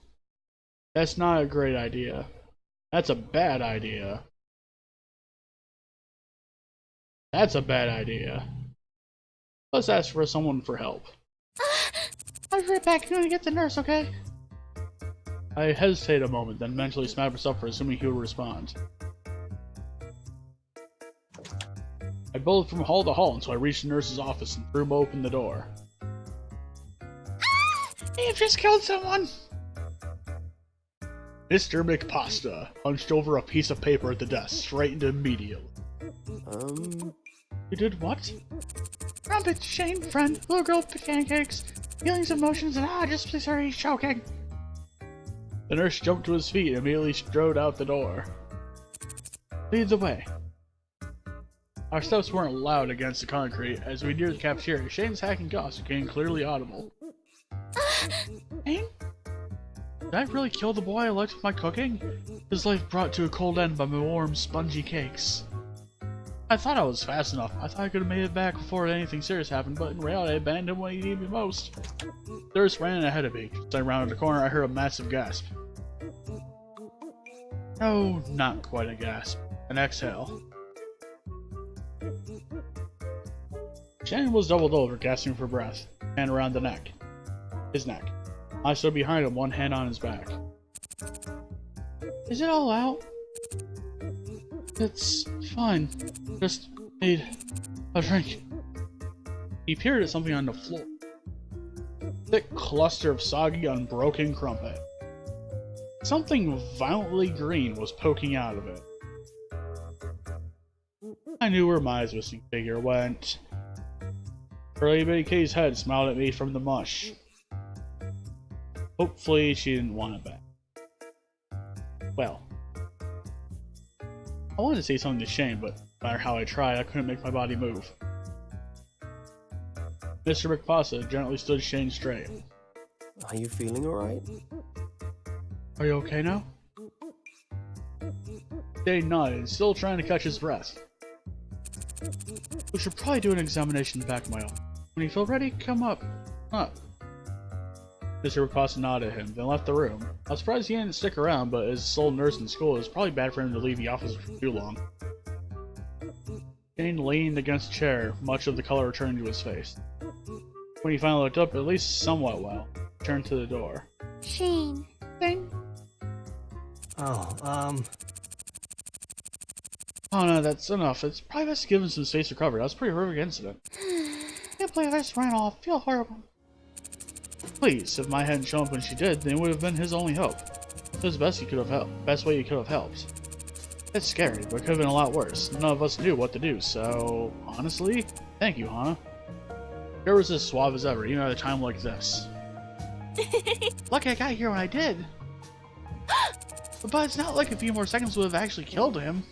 that's not a great idea. That's a bad idea. That's a bad idea. Let's ask for someone for help. I'll be right back. I'm gonna get the nurse, okay? I hesitated a moment, then mentally smacked myself for assuming he would respond. I bolted from hall to hall until I reached the nurse's office and threw open the door. You've just killed someone! Mr. McPasta hunched over a piece of paper at the desk, straightened immediately. You did what? Crumpets, Shane, friend, little girl, pancakes, feelings, emotions, and just please hurry, he's choking. The nurse jumped to his feet and immediately strode out the door. Lead the way. Our steps weren't loud against the concrete. As we neared the cafeteria, Shane's hacking coughs became clearly audible. Shane? Did I really kill the boy I liked with my cooking? His life brought to a cold end by my warm, spongy cakes. I thought I was fast enough. I thought I could have made it back before anything serious happened, but in reality I abandoned him when he needed me most. Thirst ran ahead of me. As I rounded the corner, I heard a massive gasp. No, not quite a gasp. An exhale. Shannon was doubled over, gasping for breath, hand around the neck. His neck. I stood behind him, one hand on his back. Is it all out? It's fine. Just need a drink. He peered at something on the floor. A thick cluster of soggy, unbroken crumpet. Something violently green was poking out of it. I knew where Maya's missing figure went. Curly Bitty Kay's head smiled at me from the mush. Hopefully she didn't want it back. Well, I wanted to say something to Shane, but no matter how I tried, I couldn't make my body move. Mr. McPasa gently stood Shane straight. Are you feeling alright? Are you okay now? Shane nodded, still trying to catch his breath. We should probably do an examination back of my office. When you feel ready, come up. Mr. McPasa nodded at him, then left the room. I was surprised he didn't stick around, but as sole nurse in school, it was probably bad for him to leave the office for too long. Shane leaned against a chair, much of the color returning to his face. When he finally looked up, at least somewhat well, he turned to the door. Shane. Shane? Oh, Oh no, that's enough. It's probably best to give him some space to recover. That was a pretty horrific incident. Can't believe I just ran off. Feel horrible. Please, if Maya hadn't shown up when she did, then it would have been his only hope. It was the best he could have helped. Best way he could have helped. It's scary, but it could have been a lot worse. None of us knew what to do, so honestly, thank you, Hana. You're was as suave as ever, even at a time like this. Lucky I got here when I did. But it's not like a few more seconds would have actually killed him.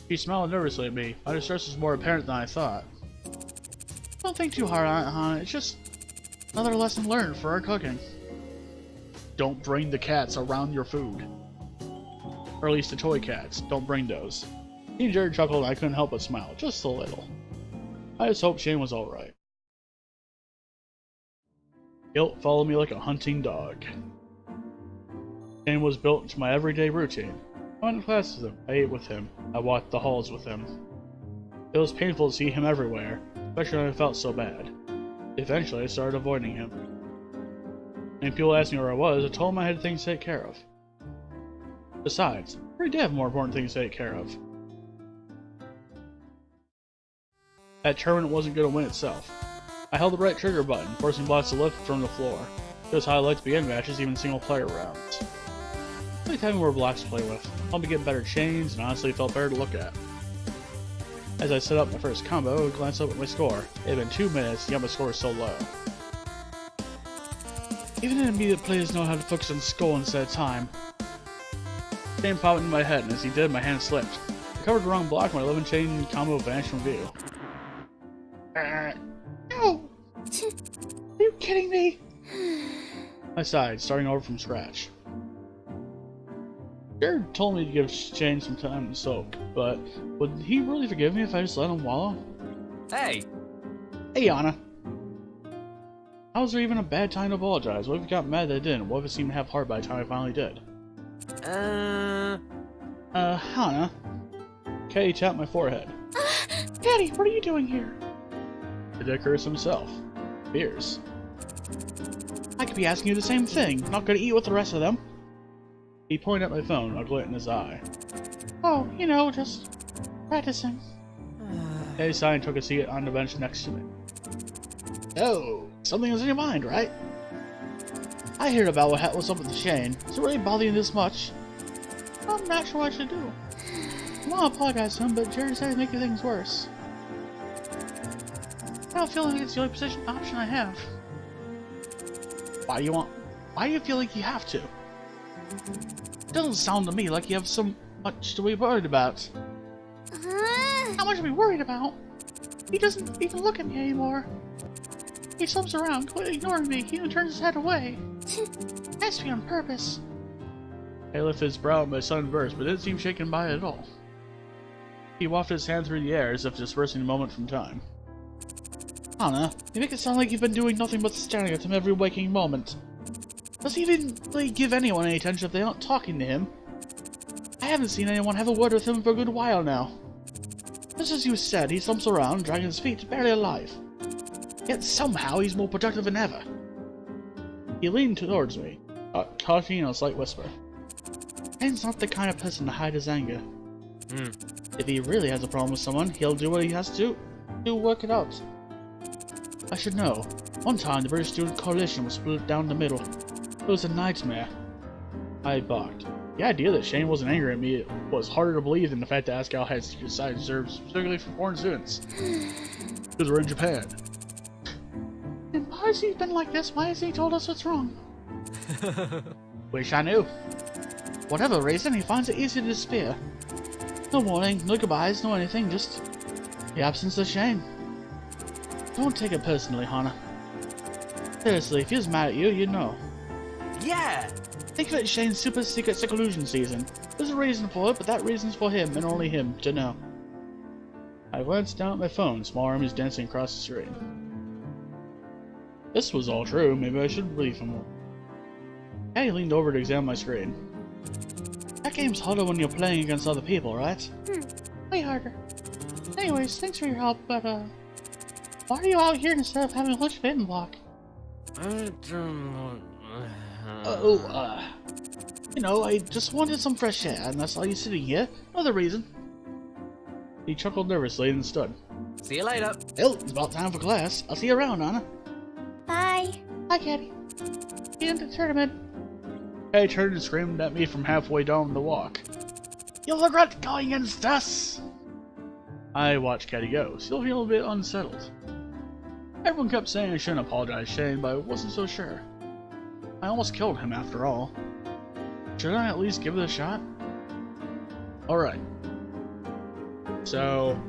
She smiled nervously at me. My distress was more apparent than I thought. Don't think too hard on it, Hana. It's just another lesson learned for our cooking. Don't bring the cats around your food. Or at least the toy cats. Don't bring those. He and Jared chuckled and I couldn't help but smile. Just a little. I just hoped Shane was alright. Guilt followed me like a hunting dog. Shane was built into my everyday routine. I went to class with him. I ate with him. I walked the halls with him. It was painful to see him everywhere, especially when I felt so bad. Eventually, I started avoiding him. When people asked me where I was, I told them I had things to take care of. Besides, I already did have more important things to take care of. That tournament wasn't going to win itself. I held the right trigger button, forcing blocks to lift from the floor. It was how I like to begin matches, even single-player rounds. I like having more blocks to play with. Helped me get better chains, and honestly it felt better to look at. As I set up my first combo, I glanced up at my score. It had been 2 minutes, yet my score was so low. Even intermediate players know how to focus on skill instead of time. Chain popped into my head, and as he did, my hand slipped. I covered the wrong block, and my 11-chain combo vanished from view. no! Are you kidding me? I sighed, starting over from scratch. Jared told me to give Shane some time to soak, but would he really forgive me if I just let him wallow? Hey! Hey, Anna. How was there even a bad time to apologize? What if he got mad that I didn't? What if it seemed to have heart by the time I finally did? Hana. Kay tapped my forehead. Daddy, what are you doing here? The Dickerus himself. Beers. I could be asking you the same thing. Not gonna eat with the rest of them. He pointed at my phone, a glint in his eye. Oh, you know, just practicing. Kay sighed and took a seat on the bench next to me. Oh, something is in your mind, right? I heard about what's up with Shane. Is it really bothering you this much? I'm not sure what I should do. I want to apologize to him, but Jared decided to make things worse. I don't feel like it's the only option I have. Why do you feel like you have to? It doesn't sound to me like you have so much to be worried about. How much to be worried about? He doesn't even look at me anymore. He slumps around, completely ignoring me. He even turns his head away. It has to be on purpose. He lifted his brow at my sudden burst, but didn't seem shaken by it at all. He wafted his hand through the air as if dispersing a moment from time. Anna, you make it sound like you've been doing nothing but staring at him every waking moment. Does he even really give anyone any attention if they're not talking to him? I haven't seen anyone have a word with him for a good while now. Just as you said, he slumps around, dragging his feet, barely alive. Yet somehow he's more productive than ever. He leaned towards me, talking in a slight whisper. Shane's not the kind of person to hide his anger. If he really has a problem with someone, he'll do what he has to work it out. I should know. One time, the British Student Coalition was split down the middle. It was a nightmare. I barked. The idea that Shane wasn't angry at me was harder to believe than the fact that Asagao had secret side reserves specifically for foreign students. Because we're in Japan. And why has he been like this? Why hasn't he told us what's wrong? Wish I knew. Whatever reason, he finds it easy to despair. No warning, no goodbyes, no anything, just the absence of Shane. Don't take it personally, Hana. Seriously, if he was mad at you, you'd know. Yeah! Think of it as Shane's super secret seclusion season. There's a reason for it, but that reason's for him and only him to know. I glanced down at my phone, small arms dancing across the screen. This was all true, maybe I should believe him more. Patty leaned over to examine my screen. That game's harder when you're playing against other people, right? Way harder. Anyways, thanks for your help, but why are you out here instead of having lunch bit and block? I don't know. You know, I just wanted some fresh air, and that's all you sitting here. No other reason. He chuckled nervously and stood. See you later. Well, it's about time for class. I'll see you around, Anna. Bye. Hi, Caddy. See you in the tournament. Patty turned and screamed at me from halfway down the walk. You'll regret going against us! I watched Caddy go, still feeling a bit unsettled. Everyone kept saying I shouldn't apologize to Shane, but I wasn't so sure. I almost killed him after all. Shouldn't I at least give it a shot? Alright. So...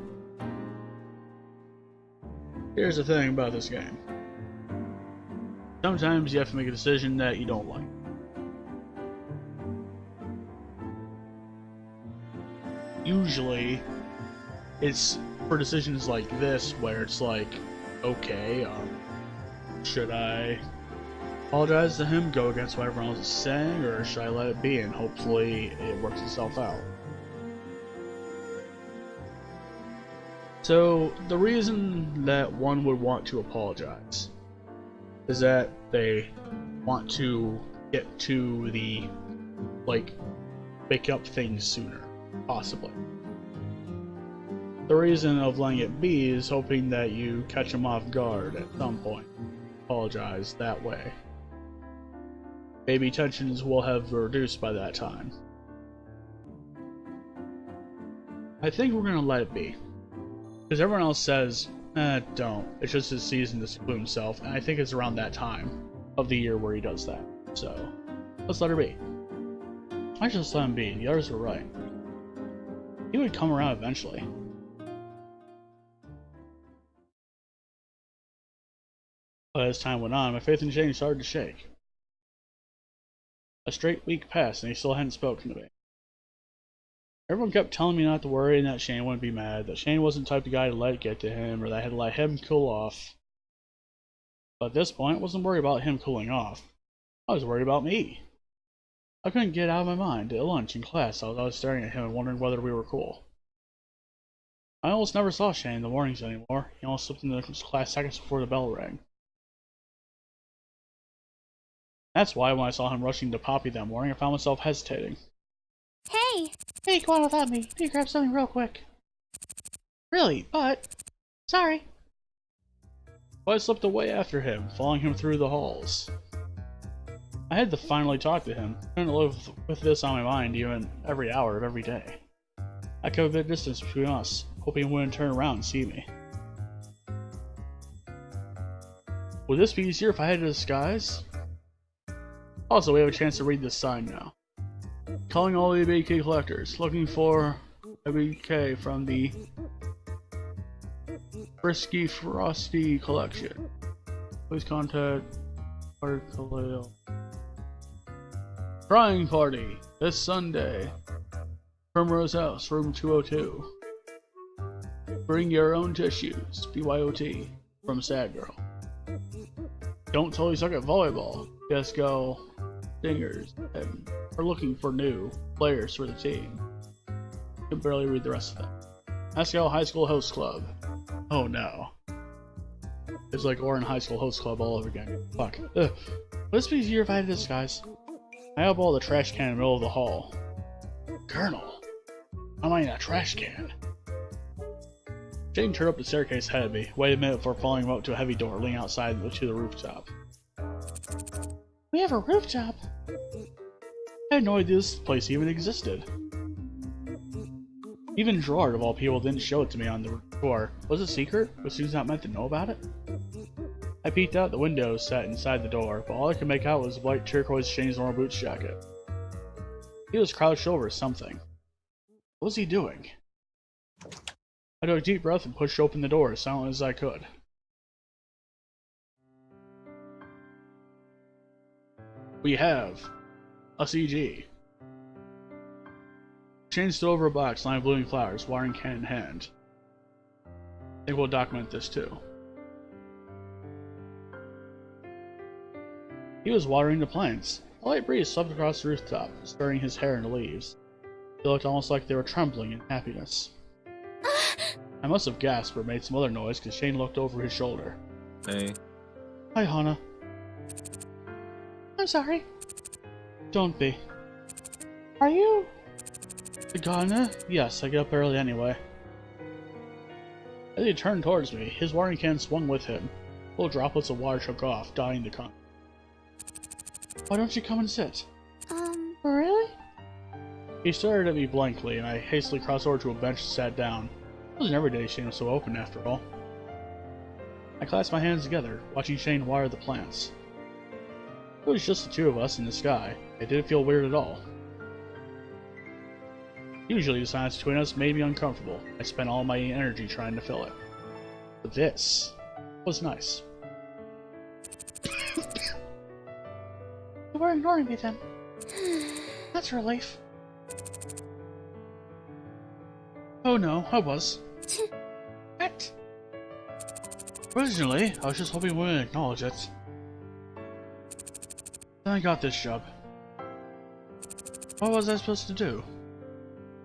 here's the thing about this game. Sometimes you have to make a decision that you don't like. Usually, it's for decisions like this where it's like, okay, should I apologize to him, go against what everyone else is saying, or should I let it be and hopefully it works itself out? So, the reason that one would want to apologize is that they want to get to the, like, pick up things sooner, possibly. The reason of letting it be is hoping that you catch them off guard at some point. Apologize that way. Maybe tensions will have reduced by that time. I think we're gonna let it be. Because everyone else says, don't. It's just his season to seclude himself, and I think it's around that time of the year where he does that. So, let's let her be. I should just let him be. The others were right. He would come around eventually. But as time went on, my faith in Shane started to shake. A straight week passed, and he still hadn't spoken to me. Everyone kept telling me not to worry and that Shane wouldn't be mad, that Shane wasn't the type of guy to let it get to him, or that I had to let him cool off. But at this point, I wasn't worried about him cooling off. I was worried about me. I couldn't get it out of my mind. At lunch, in class, I was staring at him and wondering whether we were cool. I almost never saw Shane in the mornings anymore. He almost slipped into class seconds before the bell rang. That's why when I saw him rushing to Poppy that morning, I found myself hesitating. Hey! Hey, go on without me. Need to grab something real quick. Really, but... sorry. But I slipped away after him, following him through the halls. I had to finally talk to him. I couldn't live with this on my mind even every hour of every day. I kept a bit of distance between us, hoping he wouldn't turn around and see me. Would this be easier if I had a disguise? Also, we have a chance to read this sign now. Calling all the ABK collectors, looking for ABK from the Frisky Frosty collection. Please contact Arkaleo. Crying Party, this Sunday. Primrose House, room 202. Bring your own tissues, BYOT, from Sad Girl. Don't totally suck at volleyball. Just go singers and are looking for new players for the team. I can barely read the rest of it. Asagao High School Host Club. Oh no. It's like Orin High School Host Club all over again. Fuck. Ugh. Would this be easier if I had a disguise? I have all the trash can in the middle of the hall. Colonel, how am I in a trash can? Jane turned up the staircase ahead of me, waited a minute before following him up to a heavy door leading outside to the rooftop. We have a rooftop? I had no idea this place even existed. Even Gerard, of all people, didn't show it to me on the tour. Was it secret? Was Susan not meant to know about it? I peeked out the window set inside the door, but all I could make out was white turquoise Shane's normal boots jacket. He was crouched over something. What was he doing? I took a deep breath and pushed open the door as silently as I could. We have a CG. Shane stood over a box lined with blooming flowers, watering can in hand. I think we'll document this too. He was watering the plants. A light breeze swept across the rooftop, stirring his hair into leaves. They looked almost like they were trembling in happiness. I must have gasped or made some other noise because Shane looked over his shoulder. Hey. Hi, Hana. I'm sorry. Don't be. Are you? Ghana? Yes, I get up early anyway. As he turned towards me, his watering can swung with him. Little droplets of water shook off, dotting the con. Why don't you come and sit? Really? He stared at me blankly, and I hastily crossed over to a bench and sat down. It wasn't every day Shane was so open, after all. I clasped my hands together, watching Shane water the plants. It was just the two of us in the sky. It didn't feel weird at all. Usually the silence between us made me uncomfortable. I spent all my energy trying to fill it. But this was nice. You were ignoring me then. That's a relief. Oh no, I was. What? Originally, I was just hoping we wouldn't acknowledge it. Then I got this job. What was I supposed to do?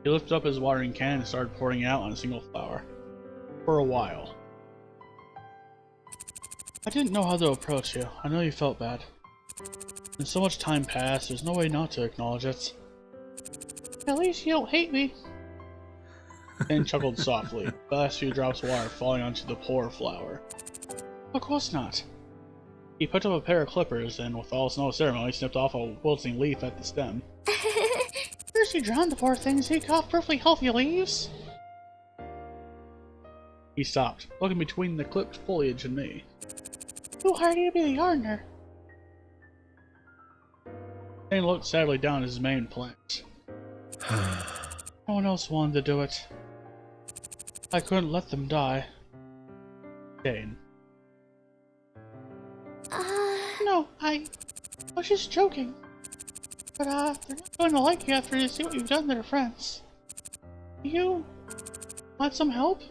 He lifted up his watering can and started pouring it out on a single flower. For a while. I didn't know how to approach you. I know you felt bad. And so much time passed, there's no way not to acknowledge it. At least you don't hate me. Shane chuckled softly, the last few drops of water falling onto the poor flower. Of course not. He picked up a pair of clippers and, with all no ceremony, snipped off a wilting leaf at the stem. First you drowned the poor thing, so you cut off perfectly healthy leaves. He stopped, looking between the clipped foliage and me. Who hired you to be the gardener? Shane looked sadly down at his main plant. No one else wanted to do it. I couldn't let them die. Shane. No, I was just joking. But, they're not going to like you after they see what you've done to their friends. You want some help?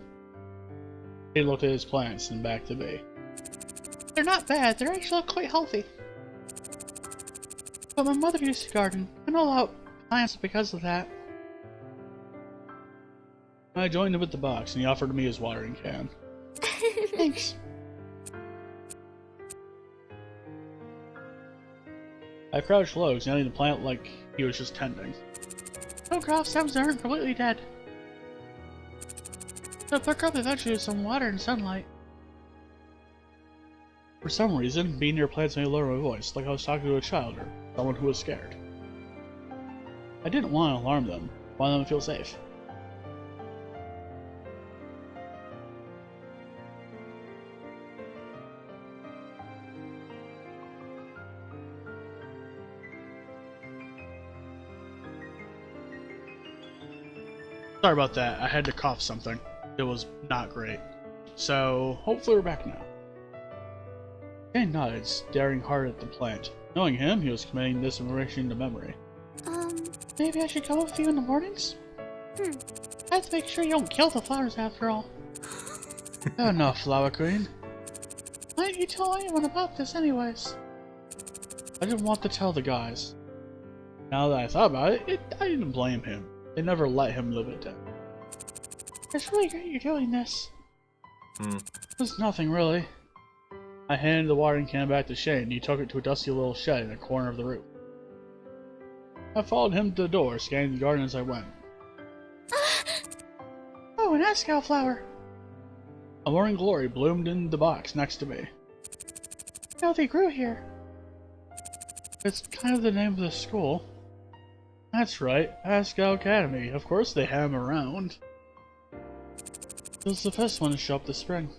He looked at his plants and back to me. They're not bad, they're actually quite healthy. But my mother used to garden. I know about plants because of that. I joined him at the box and he offered me his watering can. Thanks. I crouched low, examining the plant like he was just tending. No crop stems aren't completely dead. They'll pick up eventually with some water and sunlight. For some reason, being near plants made me lower my voice, like I was talking to a child or someone who was scared. I didn't want to alarm them. I wanted them to feel safe. Sorry about that, I had to cough something. It was not great. So, hopefully we're back now. Shane nodded, staring hard at the plant. Knowing him, he was committing this information to memory. Maybe I should go with you in the mornings? I have to make sure you don't kill the flowers after all. Enough, Flower Queen. Why didn't you tell anyone about this anyways? I didn't want to tell the guys. Now that I thought about it, I didn't blame him. They never let him live it down. It's really great you're doing this. It was nothing really. I handed the watering can back to Shane and he took it to a dusty little shed in a corner of the roof. I followed him to the door, scanning the garden as I went. Oh, an Asagao flower. A morning glory bloomed in the box next to me. No, they grew here. It's kind of the name of the school. That's right, Asagao Academy. Of course they have 'em around. It was the first one to show up this spring.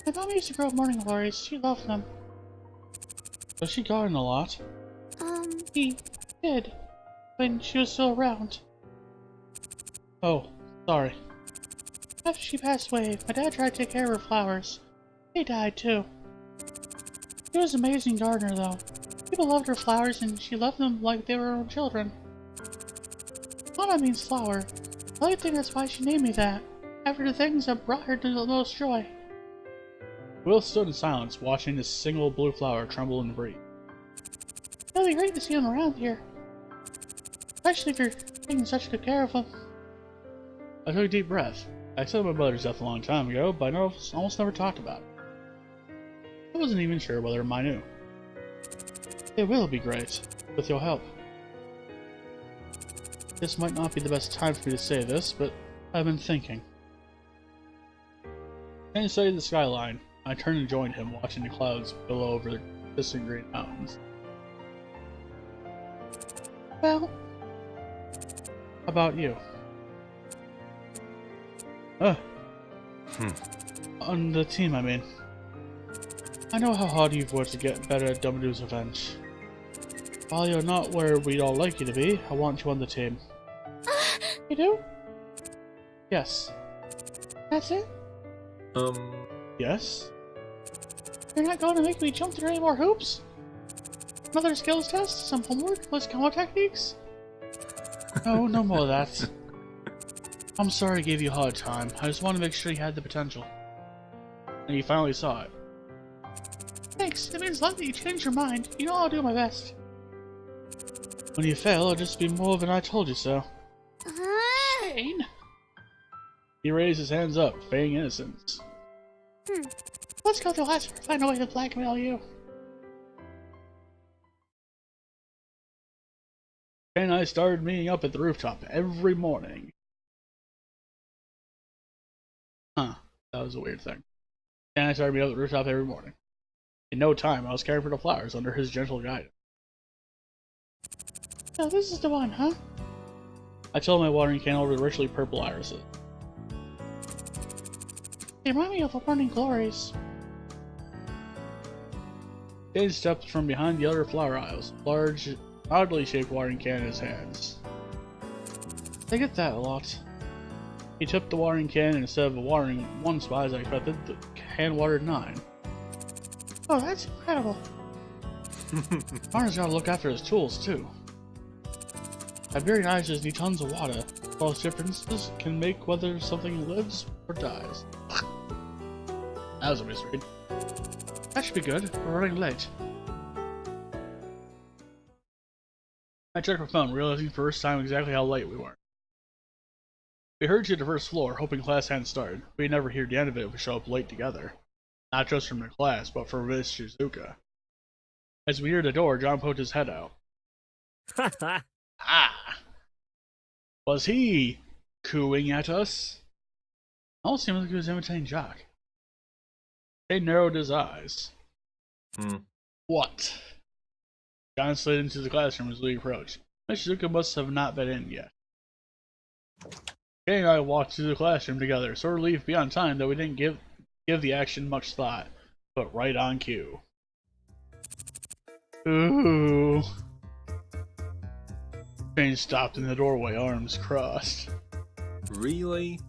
My mom used to grow morning glories. She loved them. Does she garden a lot? She did, when she was still around. Oh, sorry. After she passed away, my dad tried to take care of her flowers. They died too. She was an amazing gardener though. People loved her flowers and she loved them like they were her own children. Mama means flower. I think that's why she named me that, after the things that brought her the most joy. Will stood in silence, watching this single blue flower tremble in the breeze. It'll be great to see them around here. Especially if you're taking such good care of them. I took a deep breath. I accepted my mother's death a long time ago, but I almost never talked about it. I wasn't even sure whether I knew. It will be great, with your help. This might not be the best time for me to say this, but I've been thinking. Then he studied the skyline. I turned and joined him, watching the clouds billow over the distant green mountains. Well, how about you? On the team, I mean. I know how hard you've worked to get better at Dumbledoo's event. While you're not where we'd all like you to be, I want you on the team. You do? Yes. That's it? Yes? You're not going to make me jump through any more hoops? Another skills test? Some homework? Less combo techniques? No, no more of that. I'm sorry I gave you a hard time. I just want to make sure you had the potential. And you finally saw it. Thanks. It means a lot that you changed your mind. You know I'll do my best. When you fail, it'll just be more of an I told you so. Shane! He raised his hands up, feigning innocence. Let's go to Alaska and find a way to blackmail you. Shane and I started meeting up at the rooftop every morning. Huh, that was a weird thing. Shane and I started meeting up at the rooftop every morning. In no time, I was caring for the flowers under his gentle guidance. So this is the one, huh? I tilted my watering can over the richly purple irises. They remind me of the morning glories. Shane stepped from behind the other flower aisles, large, oddly shaped watering can in his hands. I get that a lot. He tipped the watering can, and instead of watering one spot as I expected, the can watered 9. Oh, that's incredible. Martin's gotta look after his tools, too. At very nice need tons of water. Those differences can make whether something lives or dies. That was a misread. That should be good. We're running late. I checked my phone, realizing for the first time exactly how late we were. We hurried to the first floor, hoping class hadn't started. We'd never hear the end of it if we show up late together. Not just from the class, but from Miss Shizuka. As we neared the door, John poked his head out. Ah! Was he cooing at us? Almost seemed like he was imitating Jock. He narrowed his eyes. What? John slid into the classroom as we approached. Miss Shizuka must have not been in yet. Kay and I walked through the classroom together, so relieved beyond time that we didn't give the action much thought, but right on cue. Ooh. Shane stopped in the doorway, arms crossed. Really?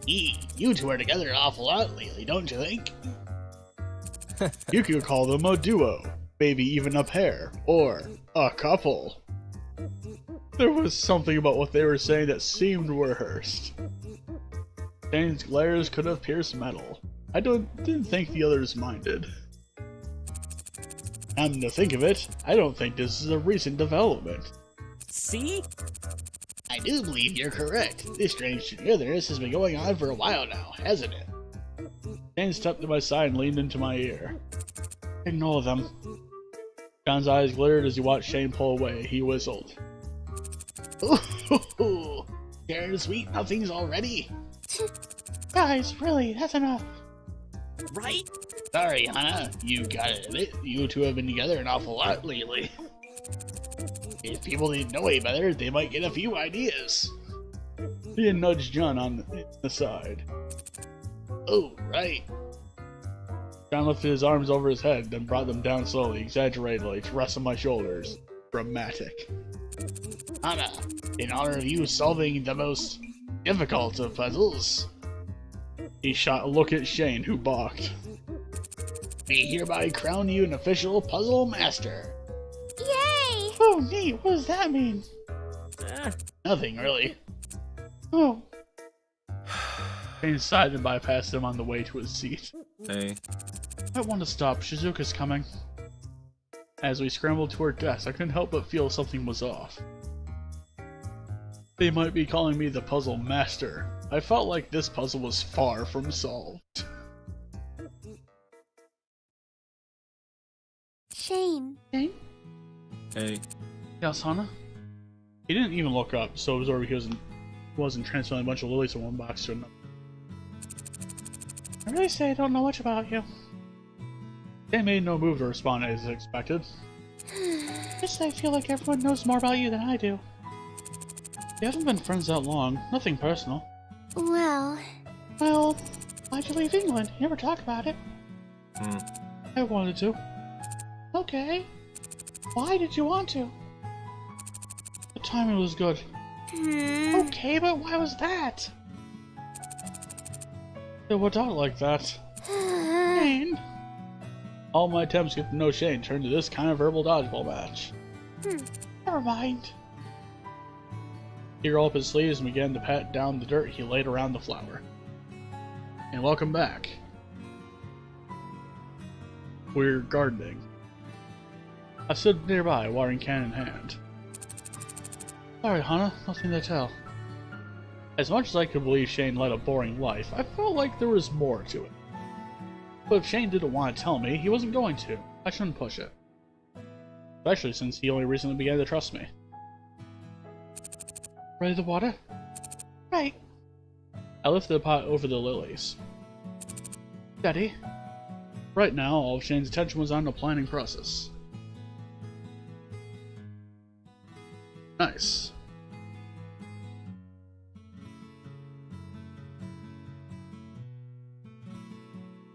You two are together an awful lot lately, don't you think? You could call them a duo, maybe even a pair, or a couple. There was something about what they were saying that seemed rehearsed. Shane's glares could have pierced metal. I didn't think the others minded. Come to think of it, I don't think this is a recent development. See? I do believe you're correct. This strange togetherness has been going on for a while now, hasn't it? Shane stepped to my side and leaned into my ear. Ignore them. John's eyes glittered as he watched Shane pull away. He whistled. Ooh, sharing sweet nothings already? Guys, really, that's enough. Right? Sorry, Hannah. You gotta admit, you two have been together an awful lot lately. If people didn't know any better, they might get a few ideas. He nudged John on the side. Oh, right. John lifted his arms over his head, then brought them down slowly, exaggeratedly, to rest on my shoulders. Dramatic. Hannah, in honor of you solving the most difficult of puzzles. He shot a look at Shane, who balked. We hereby crown you an official puzzle master. Yay! Oh, neat. What does that mean? Nothing, really. Oh. Shane sighed and bypassed him on the way to his seat. Hey. I want to stop. Shizuka's coming. As we scrambled to our desks, I couldn't help but feel something was off. They might be calling me the puzzle master. I felt like this puzzle was far from solved. Shane. Shane? Hey. Yes, Hana? He didn't even look up, so absorbed he wasn't transferring a bunch of lilies from one box to another. I really say I don't know much about you. They made no move to respond as expected. Just I feel like everyone knows more about you than I do. We haven't been friends that long, nothing personal. Well, why'd you leave England? You never talk about it. I wanted to. Okay. Why did you want to? The timing was good. Okay, but why was that? It worked out like that. Shane. All my attempts to get to know Shane turned to this kind of verbal dodgeball match. Never mind. He rolled up his sleeves and began to pat down the dirt he laid around the flower. And welcome back. We're gardening. I stood nearby, watering can in hand. Sorry, Hana, nothing to tell. As much as I could believe Shane led a boring life, I felt like there was more to it. But if Shane didn't want to tell me, he wasn't going to. I shouldn't push it. Especially since he only recently began to trust me. Ready the water? Right. I lifted the pot over the lilies. Steady. Right now, all of Shane's attention was on the planning process. Nice.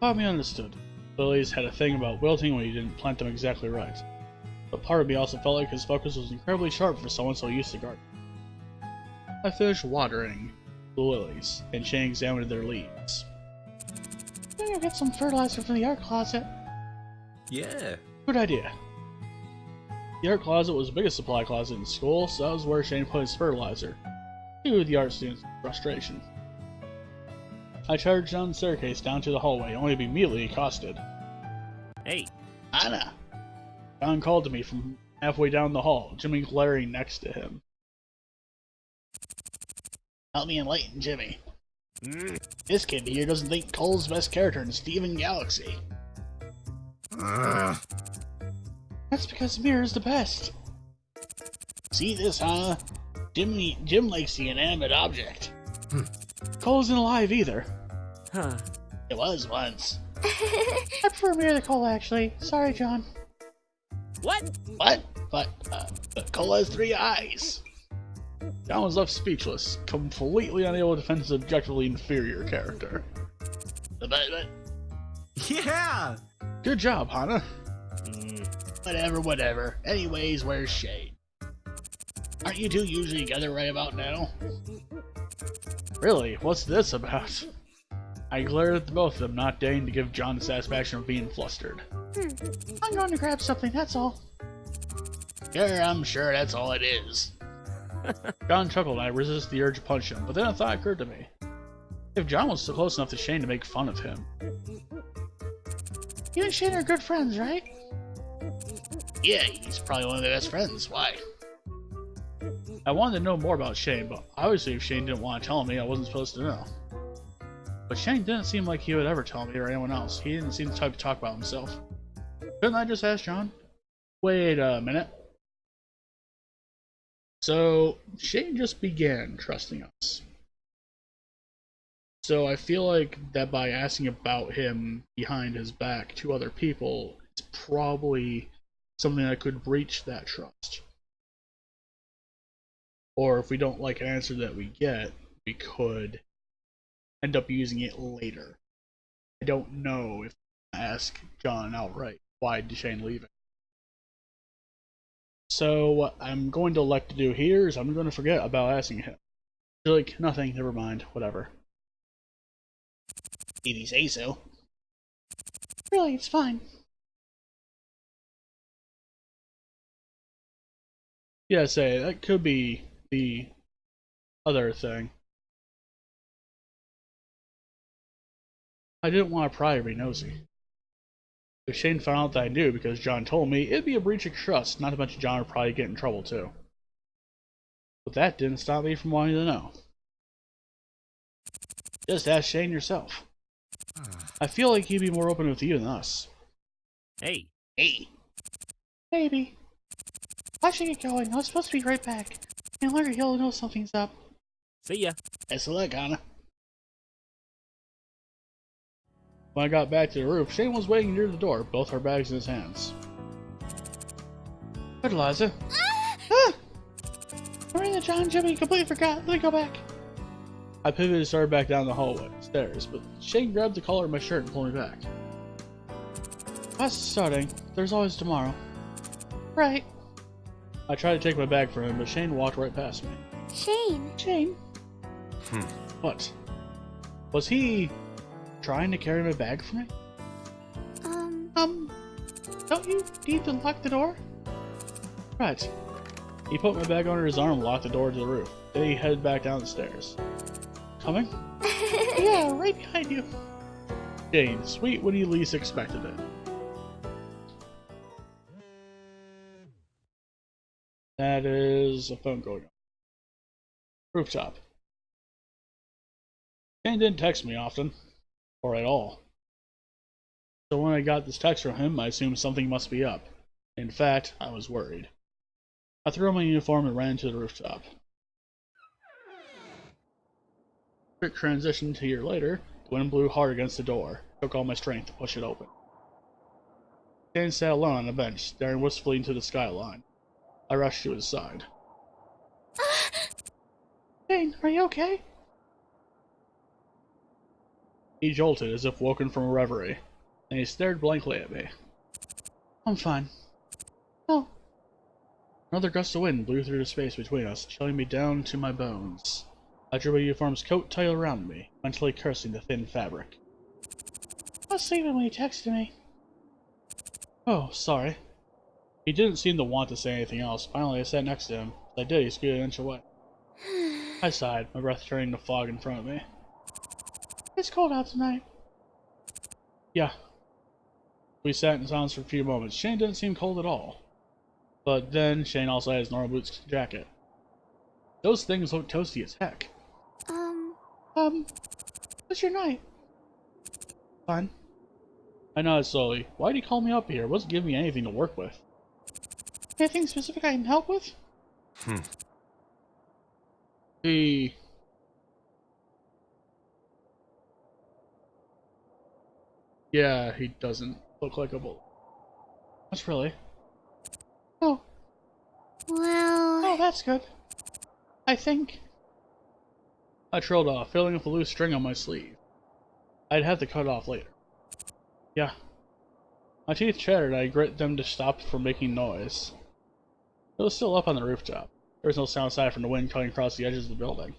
Part of me understood. Lilies had a thing about wilting when you didn't plant them exactly right. But part of me also felt like his focus was incredibly sharp for someone so used to gardening. I finished watering the lilies, and Shane examined their leaves. I'm gonna get some fertilizer from the art closet. Yeah. Good idea. The art closet was the biggest supply closet in school, so that was where Shane put his fertilizer. To the art students' frustration. I charged down the staircase down to the hallway, only to be immediately accosted. Hey. Anna! John called to me from halfway down the hall, Jimmy glaring next to him. Help me enlighten Jimmy. This kid here doesn't think Cole's the best character in Steven Galaxy. That's because Mirror's the best. See this, huh? Jim likes the inanimate object. Cole isn't alive either. Huh. It was once. I prefer Mirror to Cole, actually. Sorry, John. What? What? But Cole has 3 eyes. John was left speechless, completely unable to defend his objectively inferior character. But Yeah! good job, Hana. Whatever. Anyways, where's Shane? Aren't you two usually together right about now? Really? What's this about? I glared at the both of them, not daring to give John the satisfaction of being flustered. I'm going to grab something, that's all. Sure, I'm sure that's all it is. John chuckled and I resisted the urge to punch him, but then a thought occurred to me. If John was so close enough to Shane to make fun of him. You and Shane are good friends, right? Yeah, he's probably one of their best friends. Why? I wanted to know more about Shane, but obviously if Shane didn't want to tell me, I wasn't supposed to know. But Shane didn't seem like he would ever tell me or anyone else. He didn't seem the type to talk about himself. Couldn't I just ask John? Wait a minute. So, Shane just began trusting us. So I feel like that by asking about him behind his back to other people, it's probably something that could breach that trust. Or if we don't like an answer that we get, we could end up using it later. I don't know if I ask John outright, why did Shane leave it? So what I'm going to elect to do here is I'm going to forget about asking him. Like, nothing, never mind, whatever. If you say so. Really, it's fine. Yeah, say, that could be the other thing. I didn't want to pry or be nosy. If Shane found out that I knew because John told me, it'd be a breach of trust, not to mention John would probably get in trouble too. But that didn't stop me from wanting to know. Just ask Shane yourself. I feel like he'd be more open with you than us. Hey. Hey. Maybe. I should get going. I was supposed to be right back. And later he'll know something's up. See ya. That's a luck, Anna. When I got back to the roof, Shane was waiting near the door, both our bags in his hands. Fertilizer. Ah! We're in the John Jimmy. Completely forgot. Let me go back. I pivoted and started back down the hallway, stairs, but Shane grabbed the collar of my shirt and pulled me back. Class is starting. There's always tomorrow. Right. I tried to take my bag from him, but Shane walked right past me. Shane. Shane. What? Was he trying to carry my bag for me? Don't you need to lock the door? Right. He put my bag under his arm and locked the door to the roof. Then he headed back down the stairs. Coming? Yeah, right behind you. Shane, sweet when you least expected it. That is a phone going on. Rooftop. Shane didn't text me often. Or at all. So when I got this text from him, I assumed something must be up. In fact, I was worried. I threw on my uniform and ran to the rooftop. Quick transition to a year later, the wind blew hard against the door. It took all my strength to push it open. Shane sat alone on a bench, staring wistfully into the skyline. I rushed to his side. Shane, are you okay? He jolted as if woken from a reverie, and he stared blankly at me. I'm fine. Oh. Another gust of wind blew through the space between us, chilling me down to my bones. I drew my uniform's coat tight around me, mentally cursing the thin fabric. I was sleeping when you texted me. Oh, sorry. He didn't seem to want to say anything else. Finally, I sat next to him. As I did, he scooted an inch away. I sighed, my breath turning to fog in front of me. It's cold out tonight. Yeah. We sat in silence for a few moments. Shane didn't seem cold at all. But then, Shane also had his normal boots jacket. Those things look toasty as heck. What's your night? Fine. I nodded slowly. Why'd he call me up here? It wasn't giving me anything to work with. Anything specific I can help with? He... Yeah, he doesn't look like a bullet. That's really... Oh. Well... Oh, that's good. I think... I trailed off, feeling with a loose string on my sleeve. I'd have to cut it off later. Yeah. My teeth chattered, I grit them to stop from making noise. It was still up on the rooftop. There was no sound aside from the wind cutting across the edges of the building.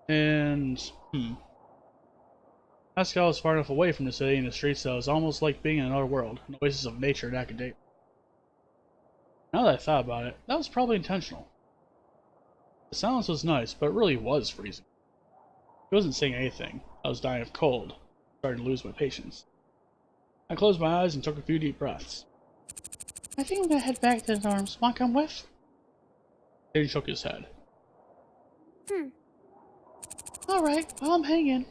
And... Asagao was far enough away from the city and the streets that it was almost like being in another world, an oasis of nature and academia. Now that I thought about it, that was probably intentional. The silence was nice, but it really was freezing. He wasn't saying anything. I was dying of cold, starting to lose my patience. I closed my eyes and took a few deep breaths. I think I'm gonna head back to the dorms. Want to come with? He shook his head. Alright, well I'm hanging.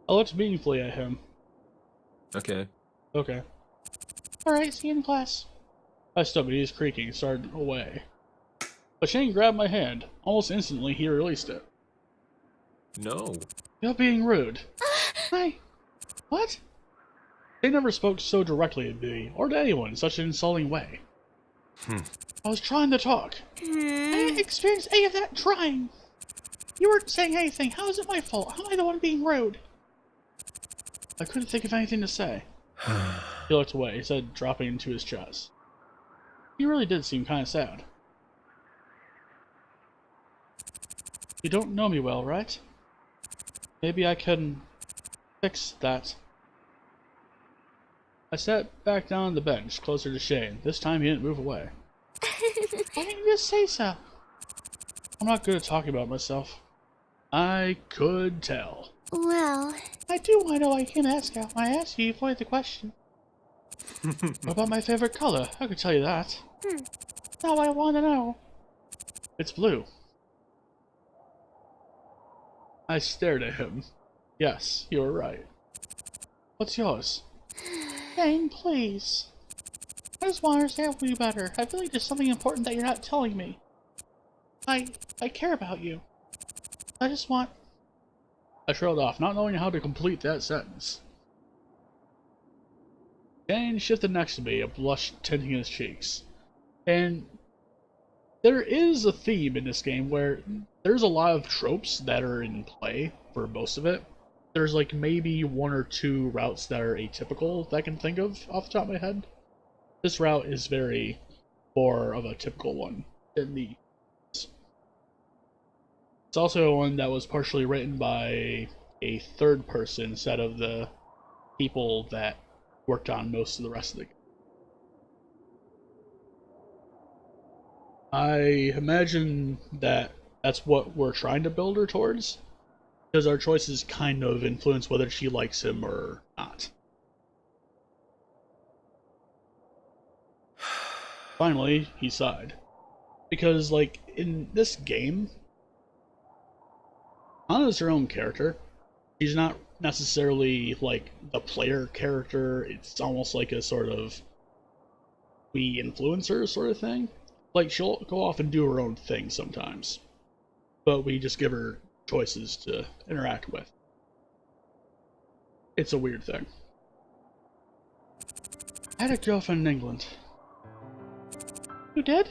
I looked meaningfully at him. Okay. Okay. Alright, see you in class. I stood, but he was creaking and started away. But Shane grabbed my hand. Almost instantly, he released it. No. You're being rude. What? They never spoke so directly to me, or to anyone in such an insulting way. I was trying to talk. I didn't experience any of that trying. You weren't saying anything. How is it my fault? How am I the one being rude? I couldn't think of anything to say. He looked away, his head dropping into his chest. He really did seem kind of sad. You don't know me well, right? Maybe I can fix that. I sat back down on the bench, closer to Shane. This time he didn't move away. Why didn't you just say so? I'm not good at talking about myself. I could tell. Well, I do want to know why you came to Asagao. I asked you, you avoided the question. What about my favorite color? I could tell you that. Now I want to know. It's blue. I stared at him. Yes, you were right. What's yours? Shane, please. I just want to understand you better. I feel like there's something important that you're not telling me. I care about you. I just want... I trailed off, not knowing how to complete that sentence. Shane shifted next to me, a blush tinting his cheeks. And there is a theme in this game where there's a lot of tropes that are in play for most of it. There's like maybe one or two routes that are atypical that I can think of off the top of my head. This route is very more of a typical one than the... It's also one that was partially written by a third person instead of the people that worked on most of the rest of the game. I imagine that that's what we're trying to build her towards, because our choices kind of influence whether she likes him or not. Finally, he sighed. Because, like, in this game, Anna's her own character. She's not necessarily, like, the player character. It's almost like a sort of we influence her sort of thing. Like, she'll go off and do her own thing sometimes. But we just give her choices to interact with. It's a weird thing. I had a girlfriend in England. You did?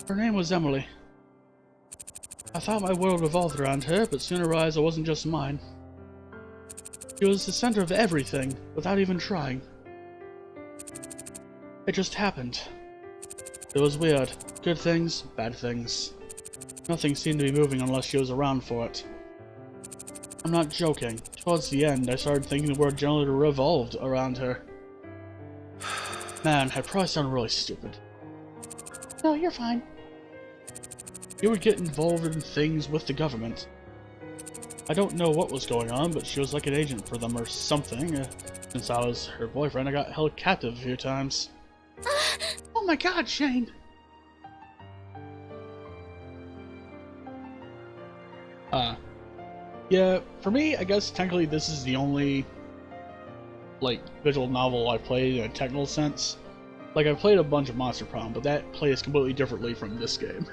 Her name was Emily. I thought my world revolved around her, but soon realized it wasn't just mine. She was the center of everything, without even trying. It just happened. It was weird. Good things, bad things. Nothing seemed to be moving unless she was around for it. I'm not joking. Towards the end, I started thinking the world generally revolved around her. Man, I probably sound really stupid. No, you're fine. You would get involved in things with the government. I don't know what was going on, but she was like an agent for them or something. Since I was her boyfriend, I got held captive a few times. Oh my god, Shane! Yeah, for me, I guess technically this is the only, like, visual novel I've played in a technical sense. Like, I've played a bunch of Monster Prom, but that plays completely differently from this game.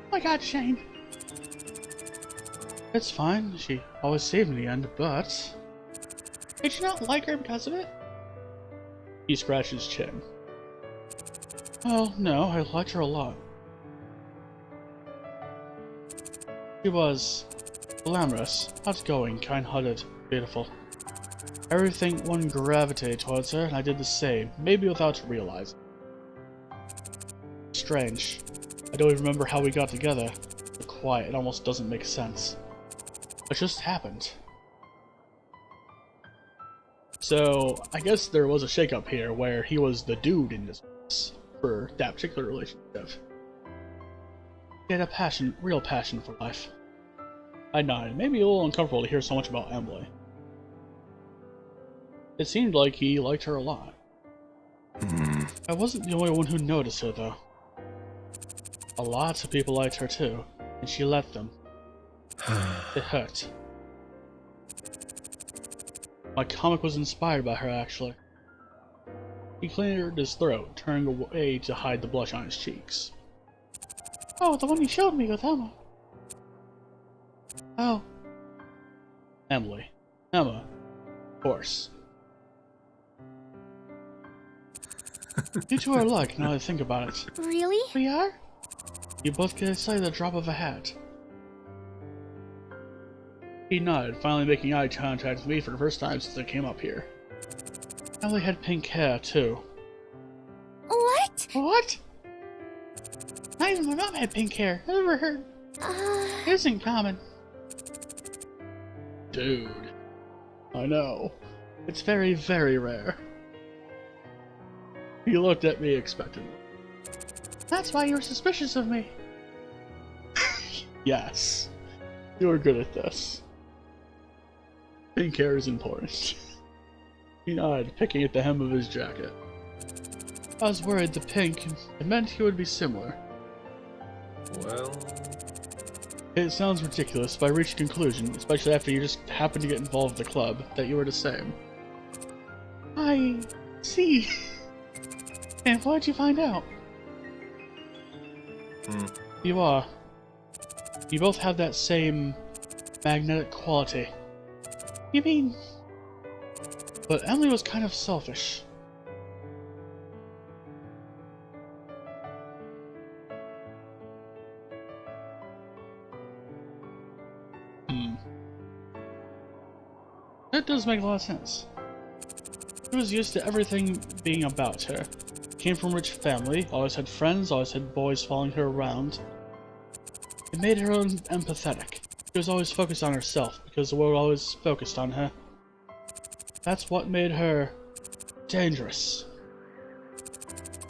Oh my god, Shane! It's fine, she always saved me in the end, but... Did you not like her because of it? He scratched his chin. Well, no, I liked her a lot. She was glamorous, outgoing, kind-hearted, beautiful. Everything one gravitated towards her, and I did the same, maybe without realizing. Strange. I don't even remember how we got together. So quiet, it almost doesn't make sense. It just happened. So, I guess there was a shakeup here where he was the dude in this place for that particular relationship. He had a passion, real passion for life. I nodded. It made me a little uncomfortable to hear so much about Emily. It seemed like he liked her a lot. I wasn't the only one who noticed her, though. A lot of people liked her too, and she let them. It hurt. My comic was inspired by her, actually. He cleared his throat, turning away to hide the blush on his cheeks. Oh, the one you showed me with Emma. Oh. Emily. Emma. Of course. You two are alike, now that I think about it. Really? We are? You both get excited at the drop of a hat. He nodded, finally making eye contact with me for the first time since I came up here. Emily had pink hair, too. What? What? Not even my mom had pink hair. I've never heard. It isn't common. Dude. I know. It's very, very rare. He looked at me expectantly. That's why you were suspicious of me. Yes. You were good at this. Pink hair is important. He nodded, picking at the hem of his jacket. I was worried the pink, it meant he would be similar. Well, It sounds ridiculous, but I reached a conclusion, especially after you just happened to get involved with the club, that you were the same. I see. And what'd you find out? You are. You both have that same magnetic quality. You mean... But Emily was kind of selfish. That does make a lot of sense. She was used to everything being about her. Came from a rich family, always had friends, always had boys following her around. It made her empathetic. She was always focused on herself, because the world always focused on her. That's what made her dangerous.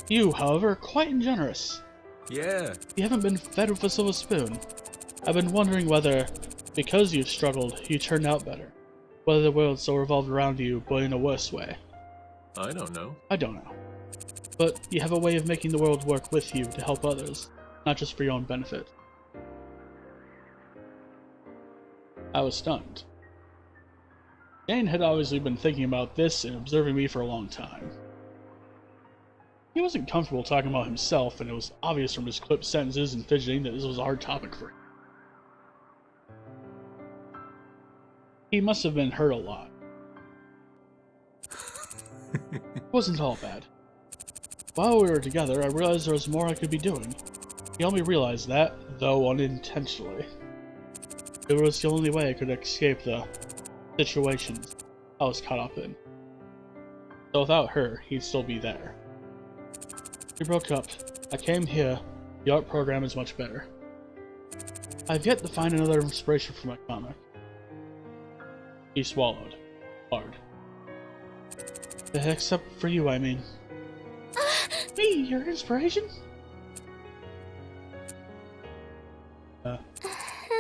You, however, are quite generous. yeah. You haven't been fed with a silver spoon. I've been wondering whether, because you've struggled, you turned out better. Whether the world still revolved around you, but in a worse way. I don't know. I don't know. But you have a way of making the world work with you to help others, not just for your own benefit. I was stunned. Shane had obviously been thinking about this and observing me for a long time. He wasn't comfortable talking about himself, and it was obvious from his clipped sentences and fidgeting that this was a hard topic for him. He must have been hurt a lot. It wasn't all bad. While we were together, I realized there was more I could be doing. He helped me realize that, though unintentionally. It was the only way I could escape the situations I was caught up in. So without her, he'd still be there. We broke up. I came here. The art program is much better. I've yet to find another inspiration for my comic. He swallowed. Hard. Except for you, I mean. Me, your inspiration?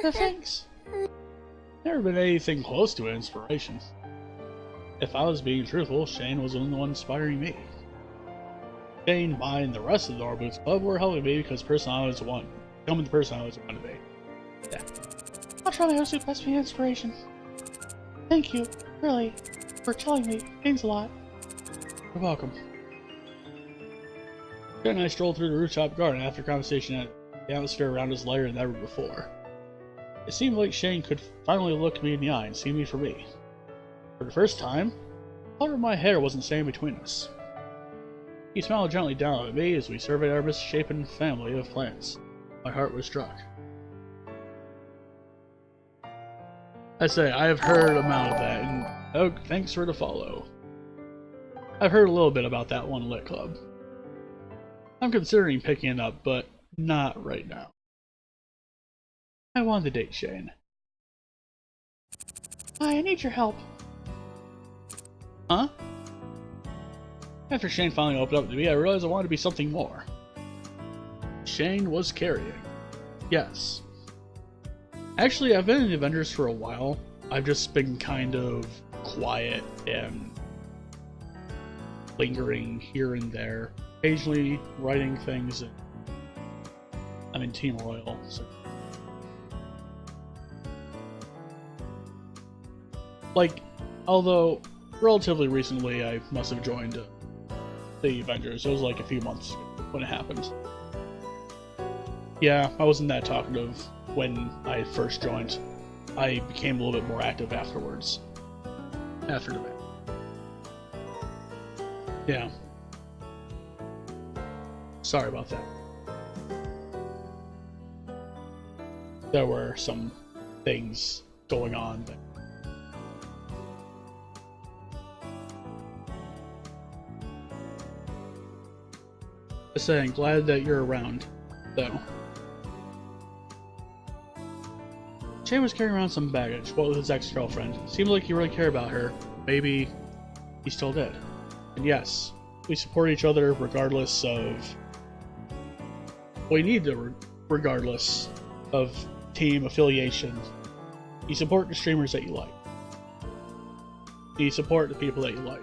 Thanks. Never been anything close to an inspiration. If I was being truthful, Shane was the only one inspiring me. Shane, mine, and the rest of the Orboots Club were helping me because becoming the person I always wanted to be. Yeah. I'll try my absolute best to be an inspiration. Thank you, really, for telling me. It means a lot. You're welcome. Then I strolled through the rooftop garden after conversation ended. The atmosphere around us lighter than ever before. It seemed like Shane could finally look me in the eye and see me for me. For the first time, the color of my hair wasn't staying between us. He smiled gently down at me as we surveyed our misshapen family of plants. My heart was struck. I say, I have heard amount of that, and oh, thanks for the follow. I've heard a little bit about that one lit club. I'm considering picking it up, but not right now. I want to date Shane. I need your help. Huh? After Shane finally opened up to me, I realized I wanted to be something more. Shane was carrying. Yes. Actually, I've been in the Avengers for a while. I've just been kind of quiet and lingering here and there. Occasionally writing things. And I'm in Team Royal, so. Like, although relatively recently I must have joined the Avengers. It was like a few months ago when it happened. Yeah, I wasn't that talkative when I first joined. I became a little bit more active afterwards. After the match. Yeah. Sorry about that. There were some things going on that just saying, glad that you're around, though. Shane was carrying around some baggage. What was his ex-girlfriend? Seemed like he really cared about her. Maybe he still did. And yes, we support each other regardless of... We need to, regardless of team affiliation. You support the streamers that you like. You support the people that you like.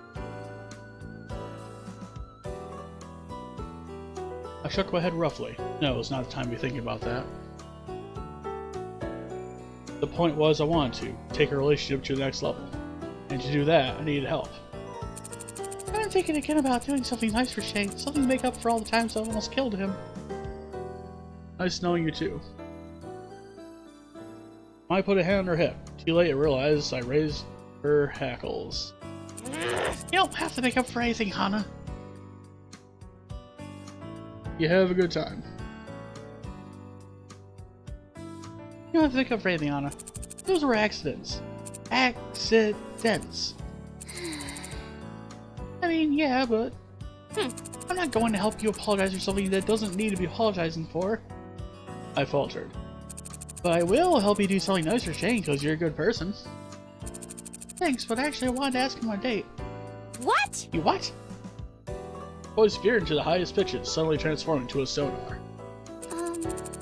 I shook my head roughly. No, it's not the time to be thinking about that. The point was I wanted to take a relationship to the next level. And to do that, I needed help. I'm thinking again about doing something nice for Shane. Something to make up for all the times I almost killed him. Nice knowing you too. I put a hand on her hip. Too late to realize I raised her hackles. You don't have to make up for anything, Hana. You have a good time. You don't have to make up for anything, Hana. Those were accidents. Accidents. I mean, yeah, but... I'm not going to help you apologize for something that doesn't need to be apologizing for. I faltered. But I will help you do something nice for Shane, because you're a good person. Thanks, but actually I wanted to ask him on a date. What? You what? Voice veered into the highest pitches, suddenly transforming to a sonar.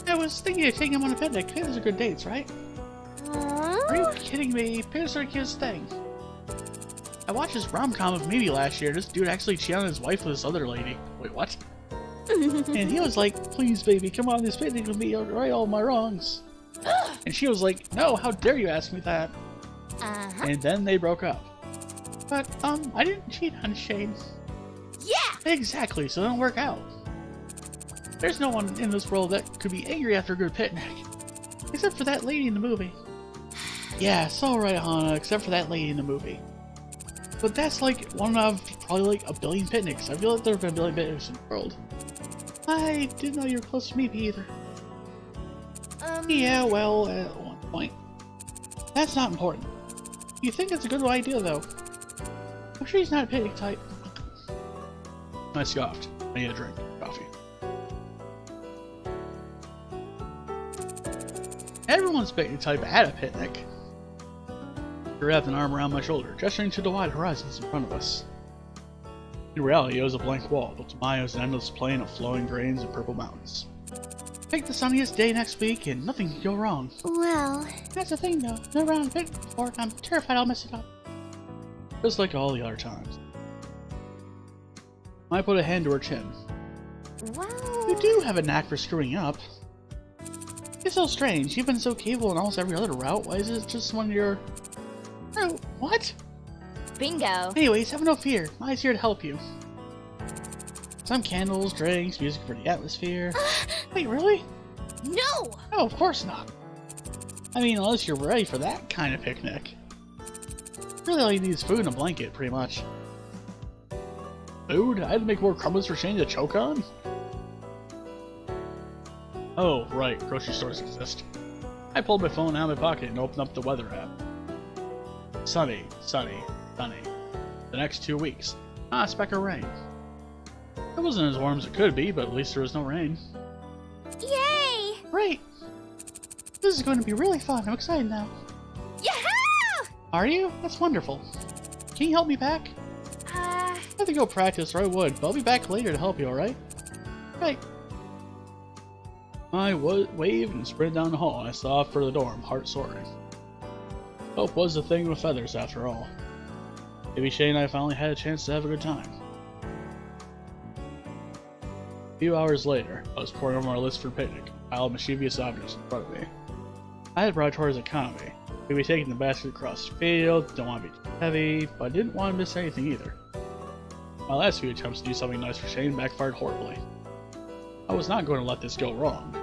I was thinking of taking him on a picnic. Those are good dates, right? Are you kidding me? Picnics are the cutest thing. I watched this rom-com of Mimi last year. This dude actually cheated on his wife with this other lady. Wait, what? And he was like, please baby, come on this picnic with me, I'll right all my wrongs. And she was like, no, how dare you ask me that? And then they broke up. But, I didn't cheat on Shane. Yeah! Exactly, so it don't work out. There's no one in this world that could be angry after a good picnic. Except for that lady in the movie. Yeah, it's alright, Hana, except for that lady in the movie. But that's like one of probably like a billion picnics. I feel like there have been a billion picnics in the world. I didn't know you were close to me either. Yeah, well, at one point. That's not important. You think it's a good idea, though. I'm sure he's not a picnic type. I scoffed. I need a drink. Coffee. Everyone's picnic type at a picnic. She wrapped an arm around my shoulder, gesturing to the wide horizons in front of us. In reality, it was a blank wall, but to mine it was an endless plain of flowing grains and purple mountains. Pick the sunniest day next week and nothing can go wrong. Well... That's the thing though, never on a picnic before, I'm terrified I'll mess it up. Just like all the other times. I put a hand to her chin. Well... You do have a knack for screwing up. It's so strange, you've been so capable in almost every other route, why is it just when you're... Oh, what? Bingo. Anyways, have no fear, I'm here to help you. Some candles, drinks, music for the atmosphere. Wait, really? No! Oh, of course not. I mean, unless you're ready for that kind of picnic. Really all you need is food and a blanket, pretty much. Food? I had to make more crumbles for Shane to choke on? Oh, right, grocery stores exist. I pulled my phone out of my pocket and opened up the weather app. Sunny, sunny, sunny. The next 2 weeks. Not a speck of rain. It wasn't as warm as it could be, but at least there was no rain. Yay! Great! This is going to be really fun, I'm excited now. Yahoo! Are you? That's wonderful. Can you help me back? I have to go practice, or I would, but I'll be back later to help you, alright? Right. I waved and sprinted down the hall, and I saw off for the dorm, heart soaring. Hope was the thing with feathers, after all. Maybe Shane and I finally had a chance to have a good time. A few hours later, I was poring over my list for picnic, a pile of mischievous objects in front of me. I had brought towards economy. Maybe taking the basket across the field, don't want to be too heavy, but I didn't want to miss anything either. My last few attempts to do something nice for Shane backfired horribly. I was not going to let this go wrong.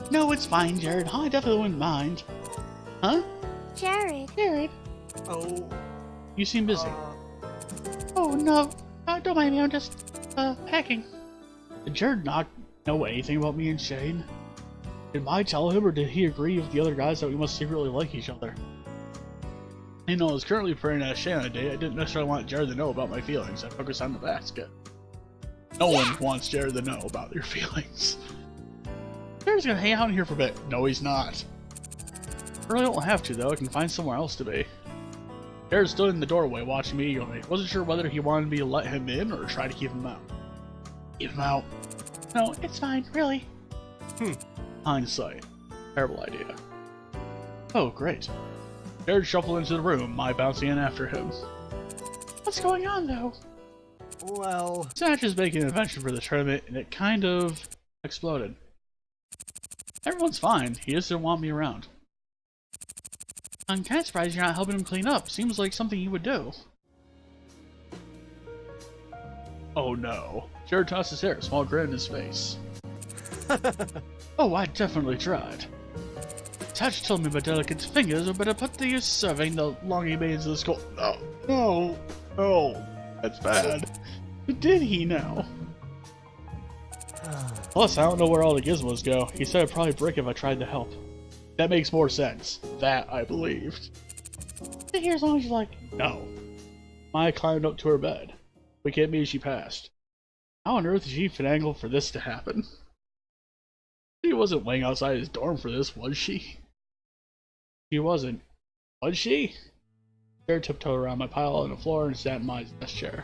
No, it's fine, Jared. I definitely wouldn't mind. Huh? Jared. Jared? Oh. You seem busy. Oh, no. Don't mind me, I'm just, packing. Did Jared not know anything about me and Shane? Did I tell him, or did he agree with the other guys that we must secretly like each other? You know, I was currently praying to Shane on a date. I didn't necessarily want Jared to know about my feelings. I focused on the basket. No one wants Jared to know about your feelings. Jared's gonna hang out in here for a bit. No, he's not. I really don't have to, though. I can find somewhere else to be. Jared stood in the doorway watching me eagerly. Wasn't sure whether he wanted me to let him in or try to keep him out. Keep him out. No, it's fine, really. Hindsight. Terrible idea. Oh, great. Jared shuffled into the room, I bouncing in after him. What's going on, though? Well... Snatch is making an invention for the tournament, and it kind of exploded. Everyone's fine. He just didn't want me around. I'm kind of surprised you're not helping him clean up. Seems like something you would do. Oh no. Jared tossed his hair, a small grin in his face. Oh, I definitely tried. Touch told me my delicate fingers were better put to use serving the longing maidens of the school. Oh, no. Oh, that's bad. Did he now? Plus, I don't know where all the gizmos go. He said I'd probably break if I tried to help. That makes more sense. That I believed. Stay here as long as you like. No. Maya climbed up to her bed. Look at me as she passed. How on earth did she finagle for this to happen? She wasn't waiting outside his dorm for this, was she? She wasn't. Was she? Jared tiptoed around my pile on the floor and sat in my desk chair.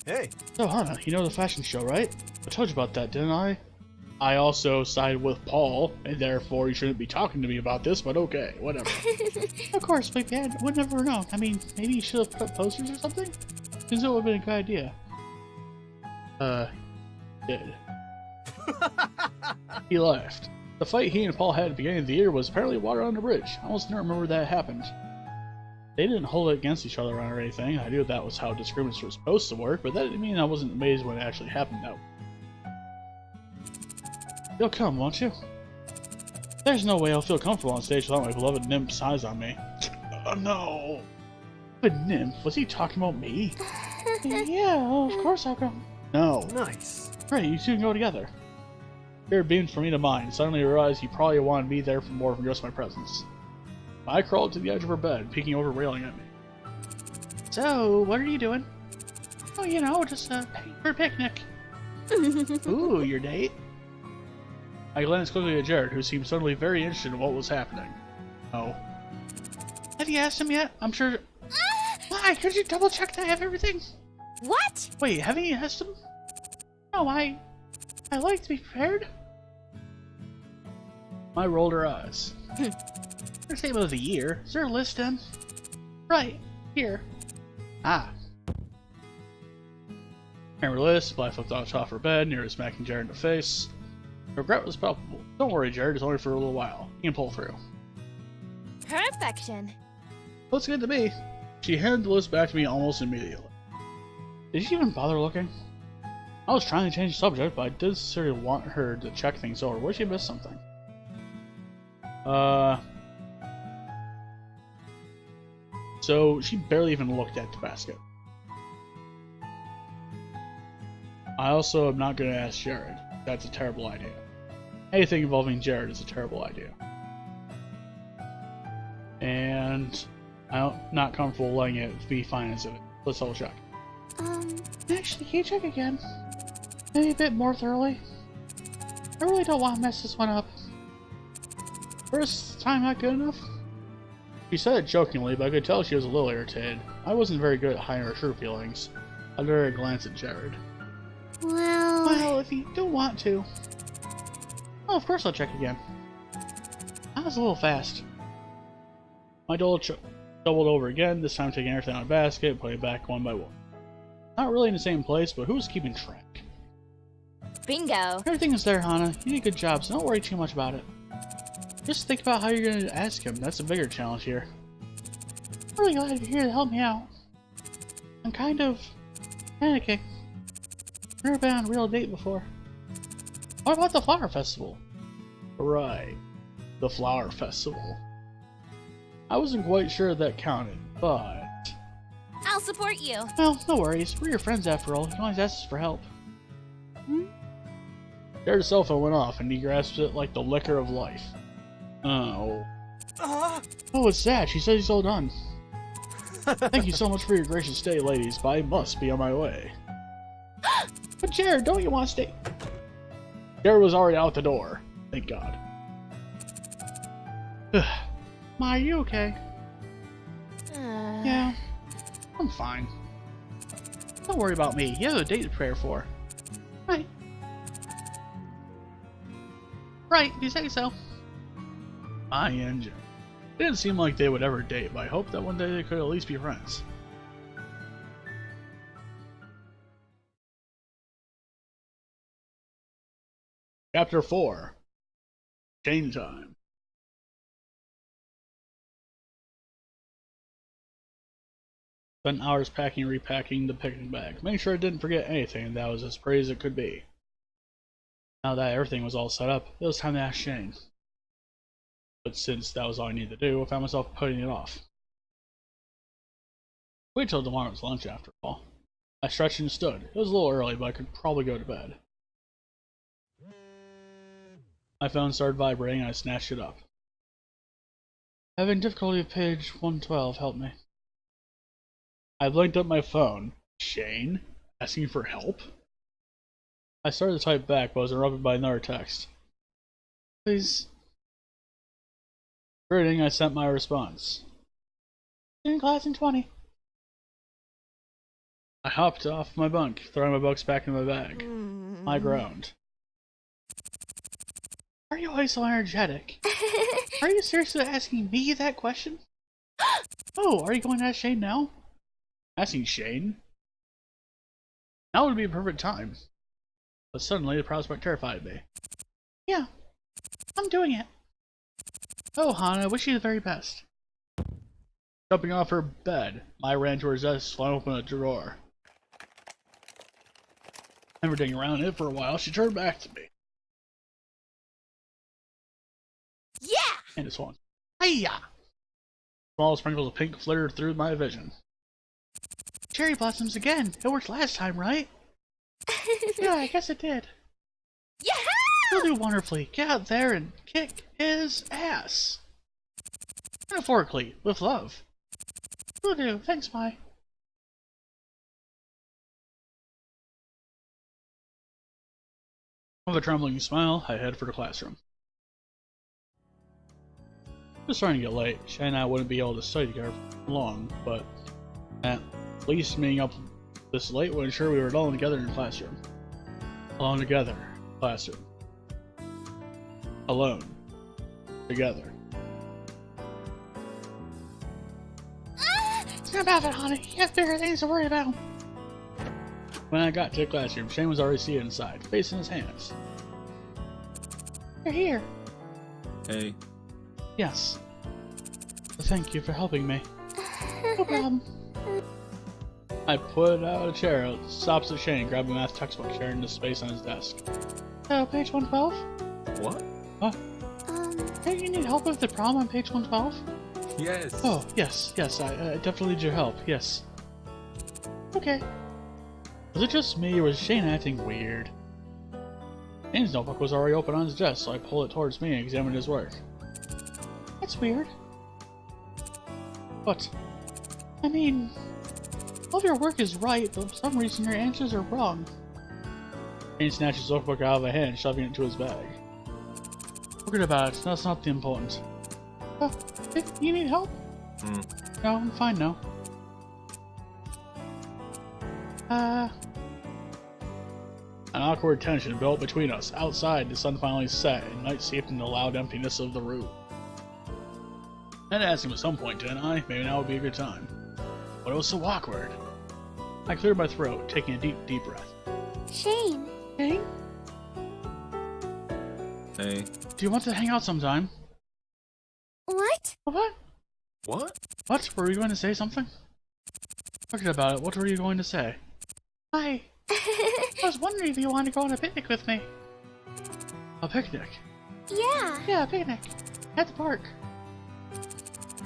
Hey. So, Hannah, you know the fashion show, right? I told you about that, didn't I? I also sided with Paul, and therefore you shouldn't be talking to me about this, but okay, whatever. Of course, Big Dad would never know. I mean, maybe you should have put up posters or something? Seems it would have been a good idea. Did. He laughed. The fight he and Paul had at the beginning of the year was apparently water on the bridge. I almost never remember that happened. They didn't hold it against each other or anything. I knew that was how disagreements were supposed to work, but that didn't mean I wasn't amazed when it actually happened that way. You'll come, won't you? There's no way I'll feel comfortable on stage without my beloved nymph's eyes on me. Oh no! But nymph? Was he talking about me? Yeah, of course I'll come. No. Nice. Great, you two can go together. Jared beamed from me to mine. Suddenly realized he probably wanted me there for more than just my presence. I crawled to the edge of her bed, peeking over, railing at me. So, what are you doing? Oh, you know, just paying for a picnic. Ooh, your date? I glanced quickly at Jared, who seemed suddenly very interested in what was happening. Oh. Have you asked him yet? I'm sure... Why? Could you double check that I have everything? What? Wait, haven't you asked him? No, I like to be prepared. I rolled her eyes. First name of the year. Is there a list in? Right, here. Ah. Camera list, Black flipped off her bed, nearly smacking Jared in the face. Regret was palpable. Don't worry, Jared, it's only for a little while. You can pull through. Perfection. Looks good to me. She handed the list back to me almost immediately. Did she even bother looking? I was trying to change the subject, but I did seriously want her to check things over. What if she missed something? So she barely even looked at the basket. I also am not going to ask Jared. That's a terrible idea. Anything involving Jared is a terrible idea. And I'm not comfortable letting it be financed of it. Let's double check. Actually, can you check again? Maybe a bit more thoroughly. I really don't want to mess this one up. First time not good enough? She said it jokingly, but I could tell she was a little irritated. I wasn't very good at hiding her true feelings. I gave her a glance at Jared. Well, if you don't want to. Oh, of course I'll check again. That was a little fast. My doubled over again, this time taking everything out of the basket and putting it back one by one. Not really in the same place, but who's keeping track? Bingo. Everything is there, Hana. You did a good job, so don't worry too much about it. Just think about how you're going to ask him. That's a bigger challenge here. Really glad you're here to help me out. I'm kind of panicking. I've never been on a real date before. What about the flower festival? Right, the flower festival. I wasn't quite sure that counted, but... I'll support you. Well, no worries. We're your friends after all. You can always ask us for help. Jared's cell phone went off, and he grasped it like the liquor of life. Oh. Oh, what's that? She says he's all done. Thank you so much for your gracious stay, ladies, but I must be on my way. But Jared, don't you want to stay? Jared was already out the door. Thank God. Ma, are you okay? Yeah, I'm fine. Don't worry about me. You have a date to prepare for. Right. Right, if you say so. My engine. It didn't seem like they would ever date, but I hope that one day they could at least be friends. Chapter 4. Chain Time. Spent hours packing and repacking the picnic bag, making sure I didn't forget anything that was as pretty as it could be. Now that everything was all set up, it was time to ask Shane. But since that was all I needed to do, I found myself putting it off. Wait till tomorrow's lunch after all. I stretched and stood. It was a little early, but I could probably go to bed. My phone started vibrating and I snatched it up. Having difficulty with page 112 helped me. I blinked up my phone. Shane? Asking for help? I started to type back, but was interrupted by another text. Please. Grinning, I sent my response. In class in 20. I hopped off my bunk, throwing my books back in my bag. I groaned. Are you always so energetic? Are you seriously asking me that question? Oh, are you going to ask Shane now? Asking Shane? Now would be a perfect time. But suddenly the prospect terrified me. Yeah, I'm doing it. Oh, Hana, I wish you the very best. Jumping off her bed, I ran to her desk, flung open a drawer. After digging around it for a while, she turned back to me. Yeah! And it swung. Hiya! Small sprinkles of pink flittered through my vision. Cherry blossoms again! It worked last time, right? Yeah, I guess it did. Yeah! You'll do wonderfully. Get out there and kick his ass. Metaphorically, with love. Will do. Thanks, Mai. With a trembling smile, I head for the classroom. It was starting to get late. Shane and I wouldn't be able to study together for long, but at least meeting up this late would ensure we were alone together in the classroom. Alone together. Classroom. Alone. Together. Snap out of it, honey. You have bigger things to worry about. When I got to the classroom, Shane was already seated inside, facing his hands. You're here. Hey. Yes. Thank you for helping me. No problem. I put out a chair, stops at Shane, grabbed a math textbook, sharing the space on his desk. So, page 112? What? Huh? Hey, you need help with the problem on page 112? Yes. Oh, yes, I definitely need your help, yes. Okay. Was it just me, or was Shane acting weird? Shane's notebook was already open on his desk, so I pulled it towards me and examined his work. That's weird. What? I mean, all of your work is right, but for some reason your answers are wrong. Shane snatched his notebook out of my hand, shoving it into his bag. Forget about it, that's not the important. Oh, you need help? No, I'm fine now. An awkward tension built between us. Outside, the sun finally set, and night seeped into the loud emptiness of the room. I had to ask him at some point, didn't I? Maybe now would be a good time. But it was so awkward. I cleared my throat, taking a deep breath. Shane. Shane? Hey. Do you want to hang out sometime? What? What? What? What? Were you going to say something? Forget about it. What were you going to say? Hi. I was wondering if you wanted to go on a picnic with me. A picnic? Yeah. Yeah, a picnic. At the park.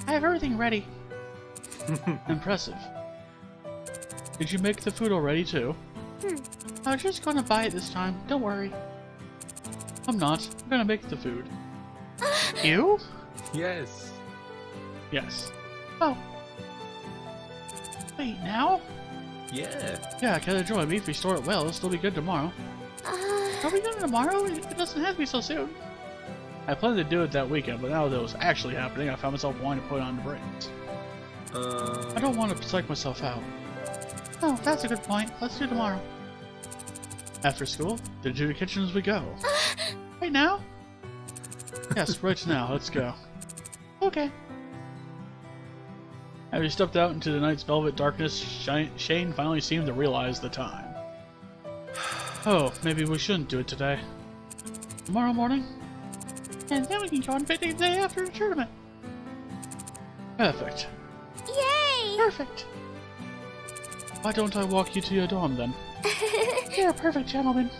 I have everything ready. Impressive. Did you make the food already, too? I was just gonna buy it this time. Don't worry. I'm not. I'm gonna make the food. You? Yes. Yes. Oh. Wait, now? Yeah. Yeah, gotta join me. If we store it well, it'll still be good tomorrow. Are we doing it tomorrow? It doesn't have to be so soon. I planned to do it that weekend, but now that it was actually happening, I found myself wanting to put it on the brakes. I don't want to psych myself out. Oh, that's a good point. Let's do tomorrow. After school, to the kitchen as we go. Right now? Yes, right now. Let's go. Okay. As we stepped out into the night's velvet darkness, Shane finally seemed to realize the time. Oh, maybe we shouldn't do it today. Tomorrow morning? And then we can go on picnic the day after the tournament. Perfect. Yay! Perfect. Why don't I walk you to your dorm then? You're a perfect gentleman.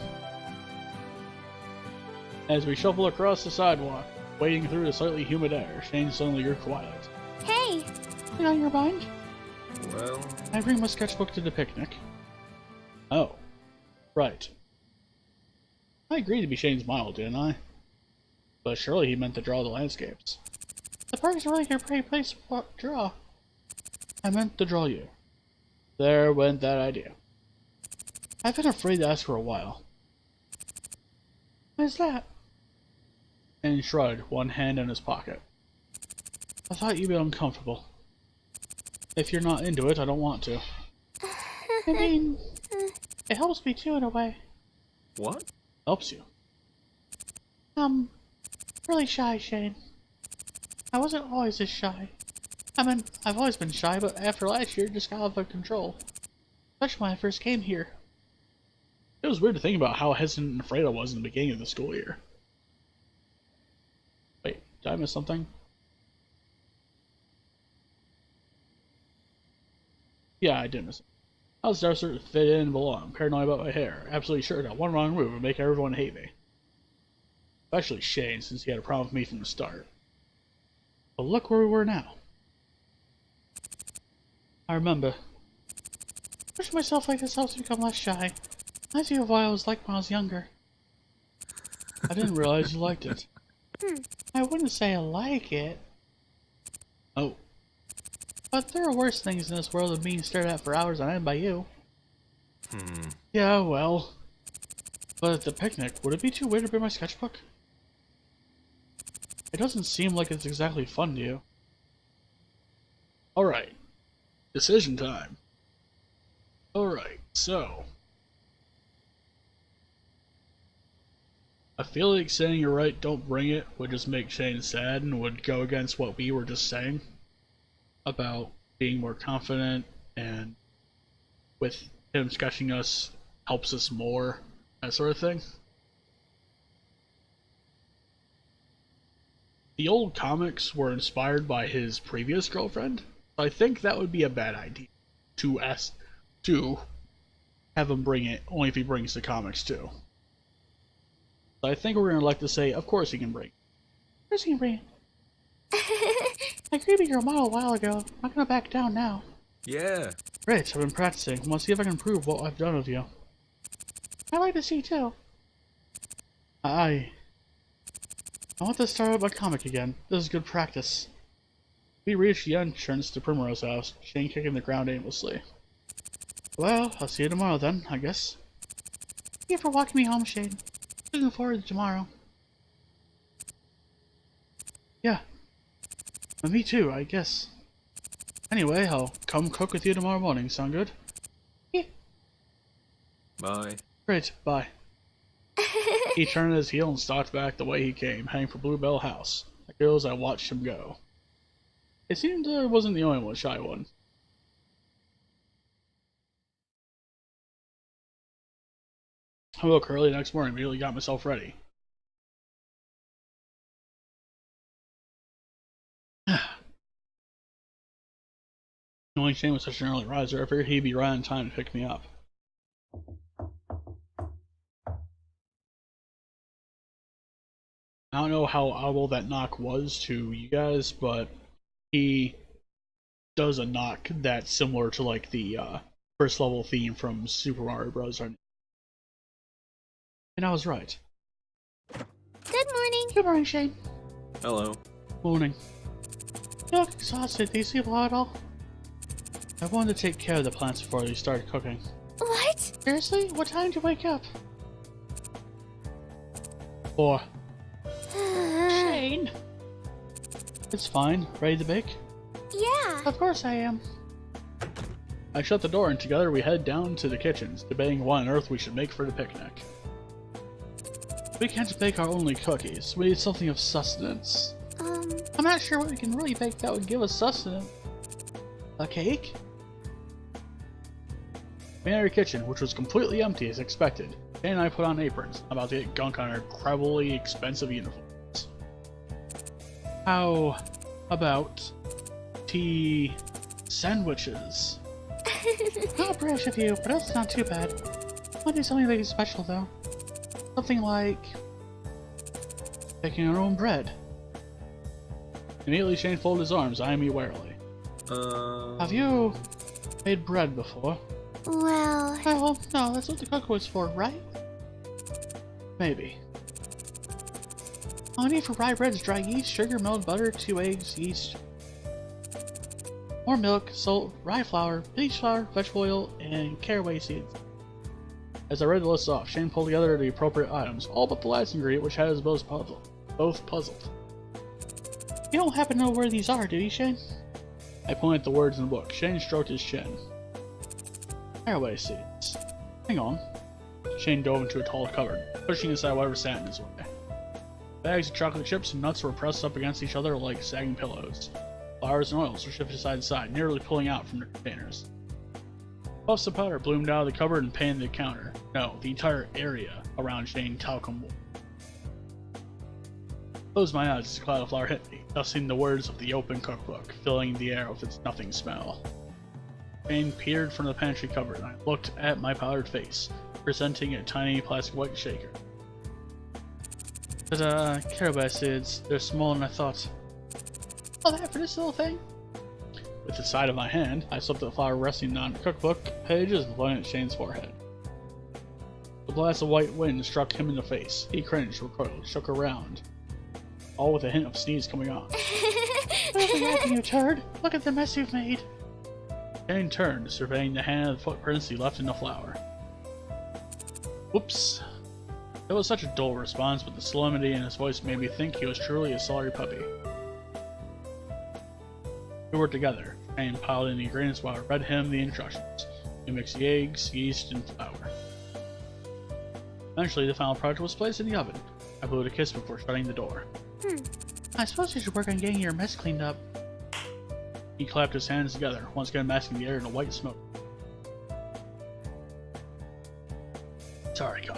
As we shuffle across the sidewalk, wading through the slightly humid air, Shane suddenly grew quiet. Hey! Anything on your mind? Well, I bring my sketchbook to the picnic. Oh. Right. I agreed to be Shane's model, didn't I? But surely he meant to draw the landscapes. The park's a really great place to draw. I meant to draw you. There went that idea. I've been afraid to ask for a while. Why's that? And he shrugged, one hand in his pocket. I thought you'd be uncomfortable. If you're not into it, I don't want to. I mean, it helps me too in a way. what? Helps you. Really shy, Shane. I wasn't always this shy. I mean, I've always been shy, but after last year, it just got out of control. Especially when I first came here. It was weird to think about how hesitant and afraid I was in the beginning of the school year. Wait, did I miss something? Yeah, I did miss it. I was desperate to fit in and belong, paranoid about my hair, absolutely sure that one wrong move would make everyone hate me. Especially Shane, since he had a problem with me from the start. But look where we were now. I remember. Pushing myself like this helps me become less shy. Reminds me of what I was like when I was younger. I didn't realize you liked it. I wouldn't say I like it. Oh. But there are worse things in this world than being stared at for hours on end by you. Yeah, well. But at the picnic, would it be too weird to bring my sketchbook? It doesn't seem like it's exactly fun to you. Alright. Decision time. Alright, so. I feel like saying you're right, don't bring it would just make Shane sad and would go against what we were just saying about being more confident, and with him sketching us helps us more, that sort of thing. The old comics were inspired by his previous girlfriend. I think that would be a bad idea to have him bring it, only if he brings the comics too. So I think we're going to like to say, of course he can bring it. Of course he can bring it. I agreed with your model a while ago. I'm not going to back down now. Yeah. Great, I've been practicing. I want to see if I can prove what I've done of you. I'd like to see too. I want to start up my comic again. This is good practice. We reached the entrance to Primrose House, Shane kicking the ground aimlessly. Well, I'll see you tomorrow then, I guess. Thank you for walking me home, Shane. Looking forward to tomorrow. Yeah. Well, me too, I guess. Anyway, I'll come cook with you tomorrow morning. Sound good? Yeah. Bye. Great, bye. He turned his heel and stalked back the way he came, heading for Bluebell House. The girls I watched him go. It seemed I wasn't the only one shy one. I woke early the next morning and immediately got myself ready. Knowing Shane was such an early riser, I figured he'd be right on time to pick me up. I don't know how audible that knock was to you guys, but he does a knock that's similar to like the first level theme from Super Mario Bros. And I was right. Good morning. Good morning, Shane. Hello. Morning. You look exhausted. These people at all? I wanted to take care of the plants before they started cooking. What? Seriously? What time did you wake up? 4. Shane! It's fine. Ready to bake? Yeah. Of course I am. I shut the door and together we head down to the kitchens, debating what on earth we should make for the picnic. We can't bake our only cookies. We need something of sustenance. I'm not sure what we can really bake that would give us sustenance. A cake? We entered our kitchen, which was completely empty as expected. Shane and I put on aprons, about to get gunk on our incredibly expensive uniforms. How about tea sandwiches? Not brash of you, but that's not too bad. I want to do something really special though. Something like baking our own bread. Immediately Shane folded his arms, eyeing me warily. Have you made bread before? Well, Well, no, that's what the cooker was for, right? Maybe. All I need for rye bread is dry yeast, sugar, melted butter, 2 eggs, yeast, more milk, salt, rye flour, peach flour, vegetable oil, and caraway seeds. As I read the list off, Shane pulled together the appropriate items, all but the last ingredient, which had us both puzzled. You don't happen to know where these are, do you, Shane? I pointed at the words in the book. Shane stroked his chin. Caraway seeds. Hang on. Shane dove into a tall cupboard, pushing aside whatever sat in his way. Bags of chocolate chips and nuts were pressed up against each other like sagging pillows. Flours and oils were shifted side to side, nearly pulling out from their containers. Puffs of powder bloomed out of the cupboard and panned the counter. No, the entire area around Shane talcum wool. Closed my eyes as a cloud of flour hit me, dusting the words of the open cookbook, filling the air with its nothing smell. Shane peered from the pantry cupboard, and I looked at my powdered face, presenting a tiny plastic white shaker. Ta-da, caraway seeds. They're smaller than I thought. All that for this little thing? With the side of my hand, I slipped the flour resting on the cookbook pages and flung it at Shane's forehead. The blast of white wind struck him in the face. He cringed, recoiled, shook around, all with a hint of sneeze coming on. What are you laughing, you turd? Look at the mess you've made. Shane turned, surveying the hand and footprints he left in the flour. Whoops. It was such a dull response, but the solemnity in his voice made me think he was truly a sorry puppy. We worked together. Shane piled in the ingredients while I read him the instructions. We mixed the eggs, yeast, and flour. Eventually, the final product was placed in the oven. I blew it a kiss before shutting the door. I suppose you should work on getting your mess cleaned up. He clapped his hands together, once again masking the air in a white smoke. Sorry, go.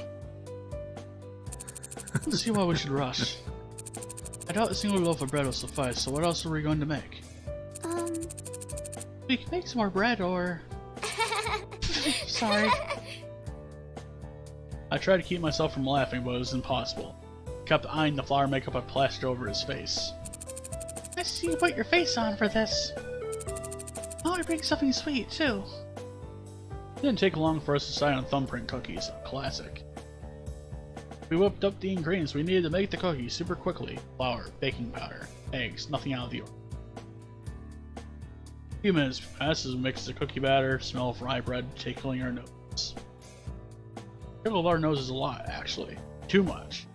Let's see why we should rush. I doubt a single loaf of bread will suffice, so what else are we going to make? We can make some more bread, or... Sorry. I tried to keep myself from laughing, but it was impossible. I kept eyeing the flour makeup I plastered over his face. I see you put your face on for this. I want to bring something sweet, too. It didn't take long for us to decide on thumbprint cookies, a classic. We whipped up the ingredients we needed to make the cookies super quickly. Flour, baking powder, eggs, nothing out of the ordinary. A few minutes passed as we mixed the cookie batter, smell of rye bread tickling our noses. Tickled our noses a lot, actually. Too much.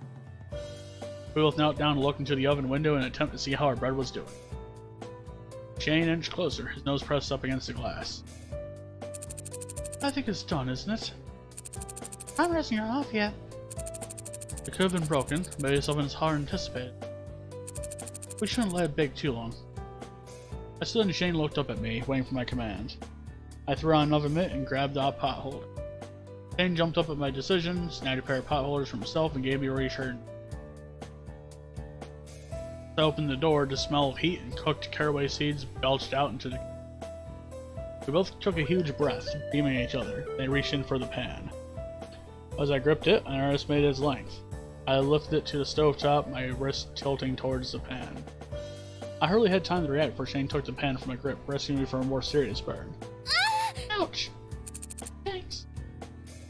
We both knelt down to look into the oven window in an attempt to see how our bread was doing. Shane inched closer, his nose pressed up against the glass. I think it's done, isn't it? I'm resting it off yet. It could have been broken, but this oven is hotter than anticipated. We shouldn't let it bake too long. I stood and Shane looked up at me, waiting for my command. I threw on an oven mitt and grabbed the pot holder. Shane jumped up at my decision, snagged a pair of pot holders for himself, and gave me a reassuring. I opened the door, the smell of heat and cooked caraway seeds belched out into the... We both took a huge breath, beaming at each other, then reached in for the pan. As I gripped it, I underestimated its length. I lifted it to the stovetop, my wrist tilting towards the pan. I hardly had time to react before Shane took the pan from my grip, rescuing me from a more serious burn. Ouch! Thanks.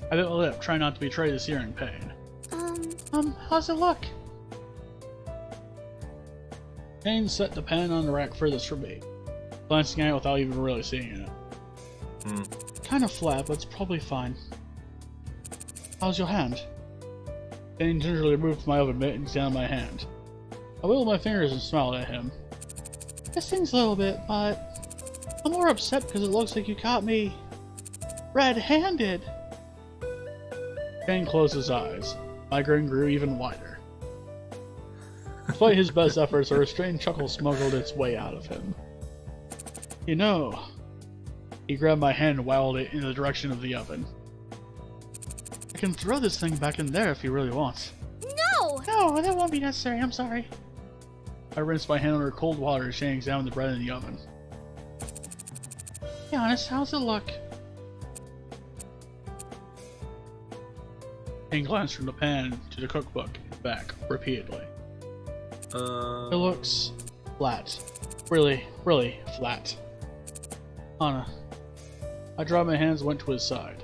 I bit my lip, trying not to betray the searing pain. How's it look? Shane set the pan on the rack furthest from me, glancing at it without even really seeing it. Kind of flat, but it's probably fine. How's your hand? Shane gingerly removed my oven mitt and examined my hand. I wiggled my fingers and smiled at him. This stings a little bit, but I'm more upset because it looks like you caught me red-handed. Shane closed his eyes. My grin grew even wider. Despite his best efforts, a restrained chuckle smuggled its way out of him. You know, he grabbed my hand and waggled it in the direction of the oven. I can throw this thing back in there if you really want. No! No, that won't be necessary. I'm sorry. I rinsed my hand under cold water as Shane examined the bread in the oven. Be honest, how's it look? Shane glanced from the pan to the cookbook and back repeatedly. It looks flat. Really, really flat. Anna. I dropped my hands and went to his side.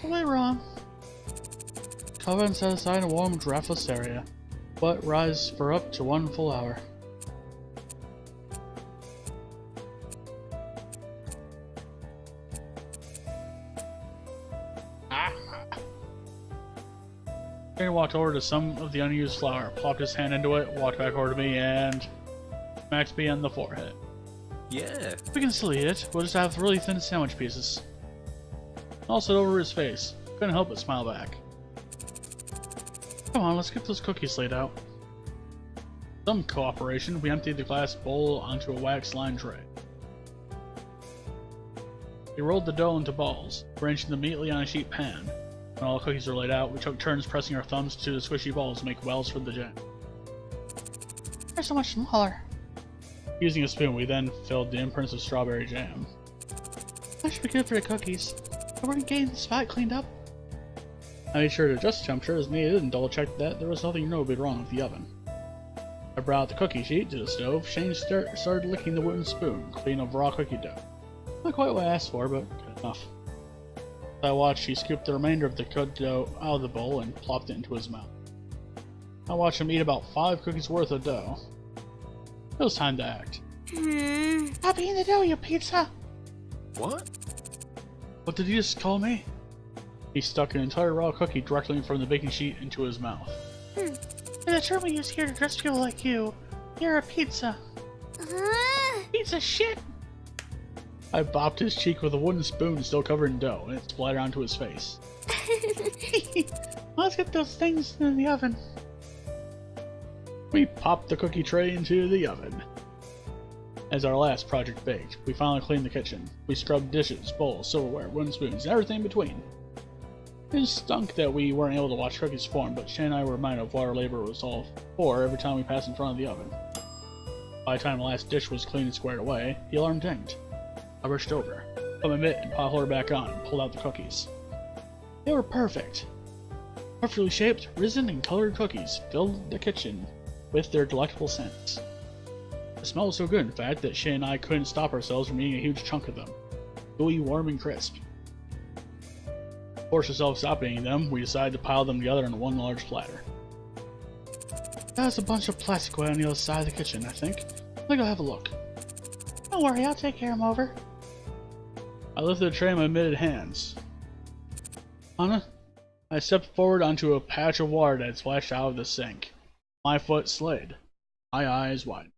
Way wrong. Cover and set aside in a warm, draftless area, but rise for up to 1 full hour. Shane walked over to some of the unused flour, plopped his hand into it, walked back over to me, and smacked me on the forehead. Yeah. We can still eat it. We'll just have really thin sandwich pieces. Also over his face. Couldn't help but smile back. Come on, let's get those cookies laid out. Some cooperation, we emptied the glass bowl onto a wax-lined tray. We rolled the dough into balls, arranging them neatly on a sheet pan. When all the cookies were laid out, we took turns pressing our thumbs to the squishy balls to make wells for the jam. They're so much smaller. Using a spoon, we then filled the imprints of strawberry jam. That should be good for the cookies. Are we getting the spot cleaned up? I made sure to adjust temperature as needed and double-checked that there was nothing notably wrong with the oven. I brought out the cookie sheet to the stove. Shane started licking the wooden spoon, clean of raw cookie dough. Not quite what I asked for, but good enough. As I watched, he scooped the remainder of the cooked dough out of the bowl and plopped it into his mouth. I watched him eat about 5 cookies worth of dough. It was time to act. Stop eating the dough, you pizza! What? What did he just call me? He stuck an entire raw cookie directly from the baking sheet into his mouth. There's a term we use here to address people like you. You're a pizza. Pizza shit! I bopped his cheek with a wooden spoon still covered in dough, and it splattered onto his face. Let's get those things in the oven. We popped the cookie tray into the oven. As our last project baked, we finally cleaned the kitchen. We scrubbed dishes, bowls, silverware, wooden spoons, and everything in between. It stunk that we weren't able to watch cookies form, but Shane and I were reminded of what our labor was all for every time we passed in front of the oven. By the time the last dish was cleaned and squared away, the alarm dinged. I rushed over, put my mitt and pot holder back on, and pulled out the cookies. They were perfect. Perfectly shaped, risen, and colored cookies filled the kitchen with their delectable scents. It smelled so good, in fact, that Shane and I couldn't stop ourselves from eating a huge chunk of them. Gooey, warm, and crisp. To force ourselves to stop eating them, we decided to pile them together in one large platter. There's a bunch of plastic on the other side of the kitchen, I think. Let me go have a look. Don't worry, I'll take care of them over. I lifted the tray in my mitted hands. Anna? I stepped forward onto a patch of water that had splashed out of the sink. My foot slid. My eyes widened.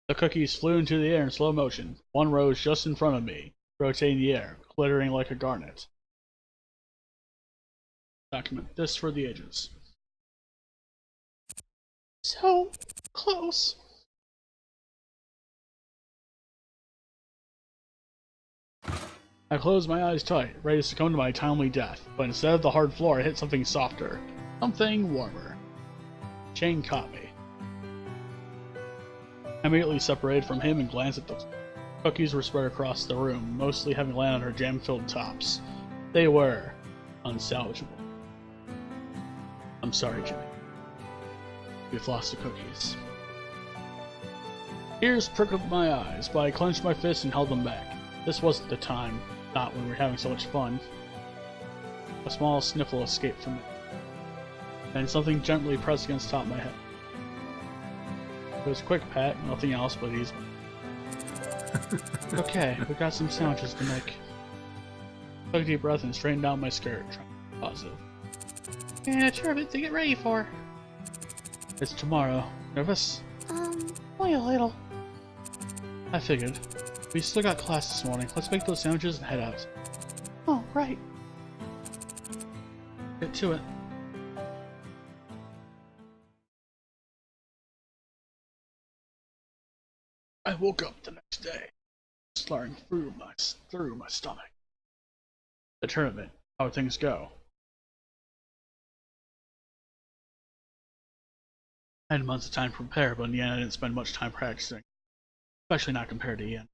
The cookies flew into the air in slow motion. One rose just in front of me, rotating the air, glittering like a garnet. Document this for the ages. So close. I closed my eyes tight, ready to succumb to my timely death, but instead of the hard floor, I hit something softer. Something warmer. Shane caught me. I immediately separated from him and glanced at the cookies were spread across the room, mostly having landed on her jam-filled tops. They were unsalvageable. I'm sorry, Jimmy. We've lost the cookies. Tears prickled my eyes, but I clenched my fists and held them back. This wasn't the time, not when we were having so much fun. A small sniffle escaped from me, and something gently pressed against the top of my head. It was a quick pat, nothing else but easy. Okay, we got some sandwiches to make. I took a deep breath and straightened out my skirt, trying to be positive. Yeah, sure, a bit to get ready for. It's tomorrow. Nervous? Only a little. I figured. We still got class this morning. Let's make those sandwiches and head out. Oh, right. Get to it. I woke up the next day, slurring through my stomach. The tournament. How would things go? I had months of time to prepare, but in the end I didn't spend much time practicing. Especially not compared to Ian.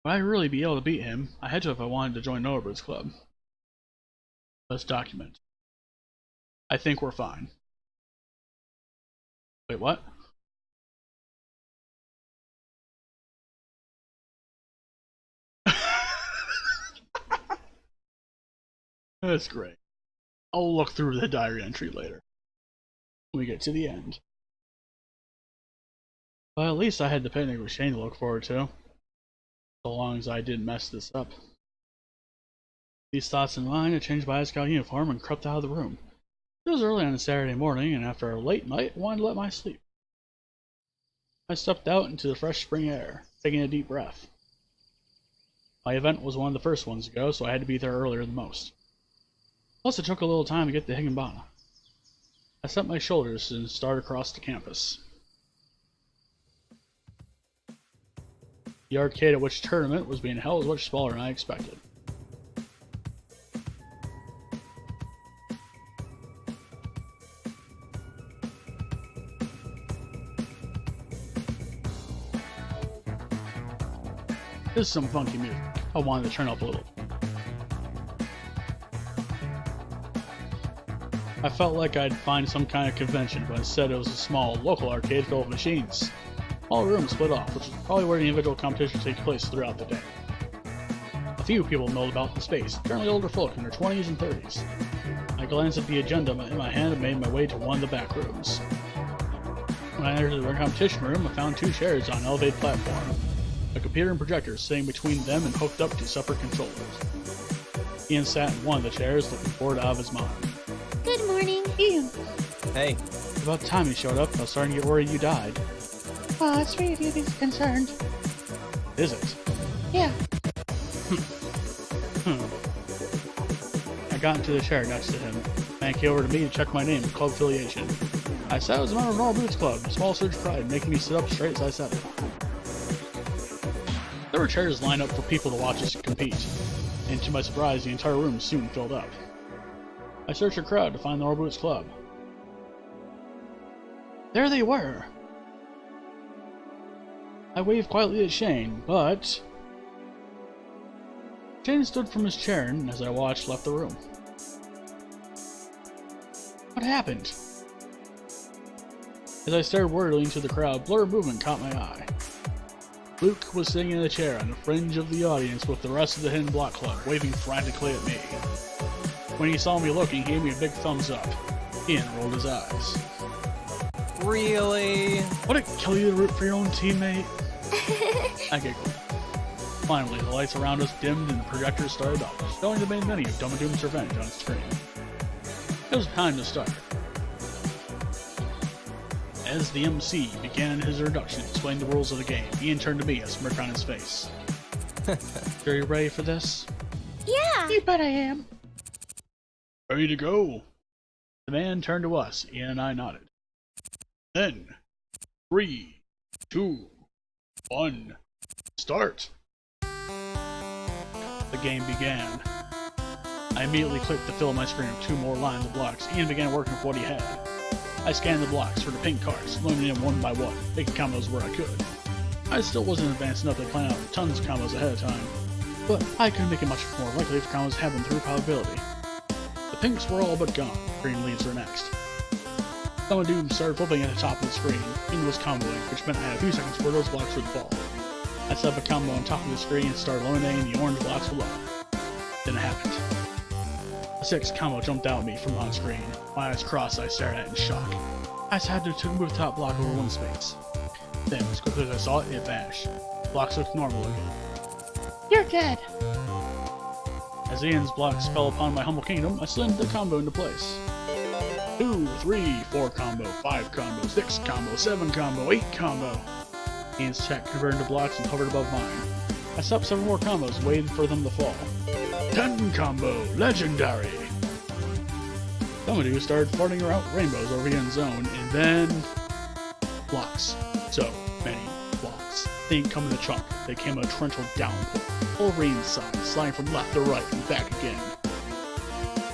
Would I really be able to beat him? I had to if I wanted to join Norberd's club. Let's document. I think we're fine. Wait, what? That's great. I'll look through the diary entry later. When we get to the end. But at least I had the picnic with Shane to look forward to. So long as I didn't mess this up. These thoughts in mind, I changed my Asagao uniform and crept out of the room. It was early on a Saturday morning, and after a late night, I wanted to let my sleep. I stepped out into the fresh spring air, taking a deep breath. My event was one of the first ones to go, so I had to be there earlier than most. Plus, it took a little time to get to Higginbana. I set my shoulders and started across the campus. The arcade at which the tournament was being held was much smaller than I expected. This is some funky music. I wanted to turn up a little. I felt like I'd find some kind of convention, but instead it was a small, local arcade full of machines. All rooms split off, which is probably where the individual competitions take place throughout the day. A few people milled about the space, generally older folk in their 20s and 30s. I glanced at the agenda in my hand and made my way to one of the back rooms. When I entered the competition room, I found two chairs on an elevated platform. A computer and projector sitting between them and hooked up to separate controllers. Ian sat in one of the chairs, looking bored out of his mind. Good morning. Ian. Hey, About the time he showed up, I was starting to get worried you died. Oh, it's sweet of you to be concerned. Is it? Yeah. I got into the chair next to him. The man came over to me and checked my name and club affiliation. I said I was a member of Normal Boots Club, a small surge of pride, making me sit up straight as I said it. There were chairs lined up for people to watch us compete, and to my surprise, the entire room soon filled up. I searched the crowd to find the Normal Boots Club. There they were! I waved quietly at Shane, but Shane stood from his chair and, as I watched, left the room. What happened? As I stared worriedly into the crowd, blurred movement caught my eye. Luke was sitting in a chair on the fringe of the audience with the rest of the Hidden Block Club, waving frantically at me. When he saw me looking, he gave me a big thumbs up. Ian rolled his eyes. really? Would it kill you to root for your own teammate? I giggled. Finally, the lights around us dimmed and the projector started up, showing the main menu of Dumb and Doom's Revenge on screen. It was time to start. As the MC began his introduction to explain the rules of the game, Ian turned to me, a smirk on his face. Are you ready for this? Yeah. You bet I am. Ready to go? The man turned to us. Ian and I nodded. Then, 3, 2, 1, start! The game began. I immediately clicked to fill my screen with 2 more lines of blocks. Ian began working with what he had. I scanned the blocks for the pink cards, loading them one by one, making combos where I could. I still wasn't advanced enough to plan out tons of combos ahead of time, but I could make it much more likely if combos happened through probability. The pinks were all but gone, green leaves were next. Some dude started flipping at the top of the screen, and was comboing, which meant I had a few seconds before those blocks would fall. I set up a combo on top of the screen and started eliminating the orange blocks below. Then it happened. A sixth combo jumped out at me from on screen. My eyes crossed, I stared at it in shock. I just had to move the top block over one space. Then, as quickly as I saw it, it vanished. Blocks looked normal again. You're dead. As Ian's blocks fell upon my humble kingdom, I slammed the combo into place. 2, 3, 4 combo, 5 combo, 6 combo, 7 combo, 8 combo. Ian's check converted into blocks and hovered above mine. I stopped several more combos and waited for them to fall. 10 combo, legendary! Somebody started farting around rainbows over Ian's zone, and then... blocks. So many blocks. They didn't come in a chunk, they came in a torrential downpour. All rain sides, sliding from left to right and back again.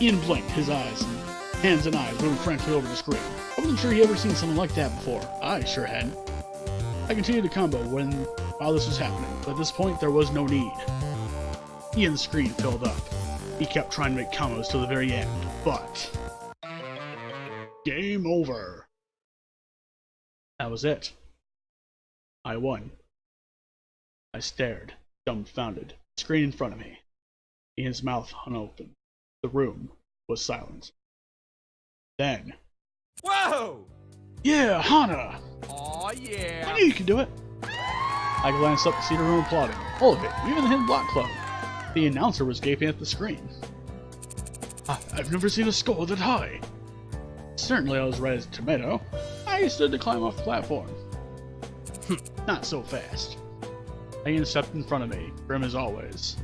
Ian blinked, his eyes and hands and eyes moved frantically over the screen. I wasn't sure he'd ever seen something like that before. I sure hadn't. I continued the combo while this was happening, but at this point there was no need. Ian's screen filled up. He kept trying to make combos till the very end, but... game over. That was it. I won. I stared, dumbfounded, at the screen in front of me. Ian's mouth hung open. The room was silent. Then... Whoa! yeah, Hana! Aw, yeah! I knew you could do it! I glanced up to see the room applauding. All of it, even the hidden block club. The announcer was gaping at the screen. I've never seen a skull that high! Certainly I was right as a tomato. I stood to climb off the platform. Not so fast. Ian stepped in front of me, grim as always.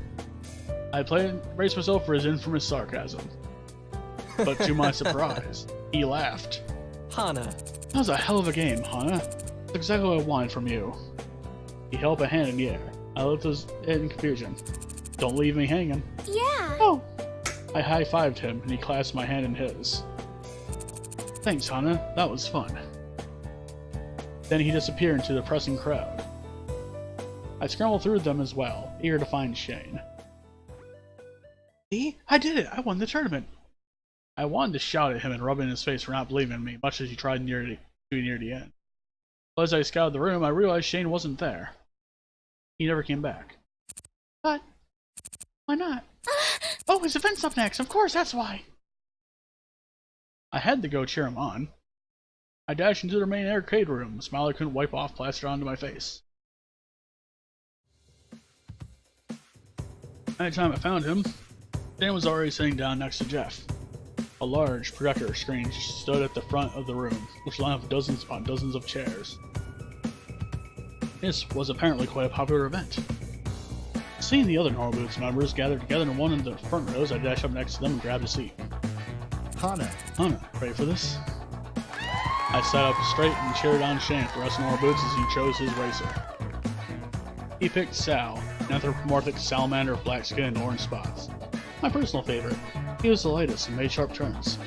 I braced myself for his infamous sarcasm. But to my surprise, he laughed. Hana. That was a hell of a game, Hana. That's exactly what I wanted from you. He held a hand in the air. I lifted his head in confusion. Don't leave me hanging. Yeah. Oh! I high-fived him, and he clasped my hand in his. Thanks, Hana. That was fun. Then he disappeared into the pressing crowd. I scrambled through them as well, eager to find Shane. See? I did it! I won the tournament! I wanted to shout at him and rub it in his face for not believing in me, much as he tried near the end. But as I scouted the room, I realized Shane wasn't there. He never came back. But why not? Oh, his event's up next! Of course, that's why! I had to go cheer him on. I dashed into the main arcade room, a smile I couldn't wipe off plastered onto my face. Anytime I found him, Dan was already sitting down next to Jeff. A large projector screen stood at the front of the room, which lined up dozens upon dozens of chairs. This was apparently quite a popular event. Seeing the other Normal Boots members gathered together in one of the front rows, I dashed up next to them and grabbed a seat. Hana. Hana, ready for this? I sat up straight and cheered on Shane for us Normal Boots as he chose his racer. He picked Sal, an anthropomorphic salamander with black skin and orange spots. My personal favorite. He was the lightest and made sharp turns.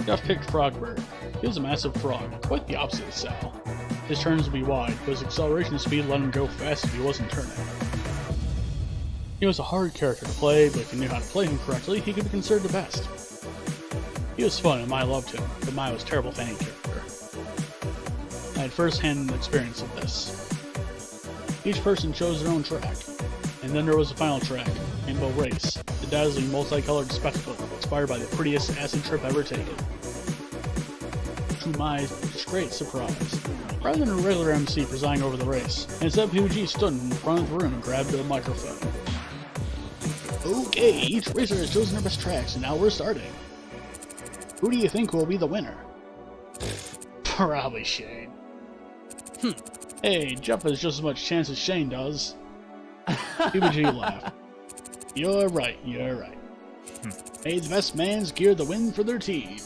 Jeff picked Frogbird. He was a massive frog, quite the opposite of Sal. His turns would be wide, but his acceleration speed let him go fast if he wasn't turning. He was a hard character to play, but if you knew how to play him correctly, he could be considered the best. He was fun and Mai loved him, but Mai was a terrible fanny character. I had first-hand experience of this. Each person chose their own track, and then there was the final track, Rainbow Race, the dazzling multicolored spectacle inspired by the prettiest acid trip ever taken. To my great surprise, rather than a regular MC presiding over the race, instead PUG stood in front of the room and grabbed the microphone. Okay, each racer has chosen their best tracks, and now we're starting. Who do you think will be the winner? Probably Shane. Hey, Jeff has just as much chance as Shane does. PUG laughed. You're right, you're right. May the best man's gear the win for their team.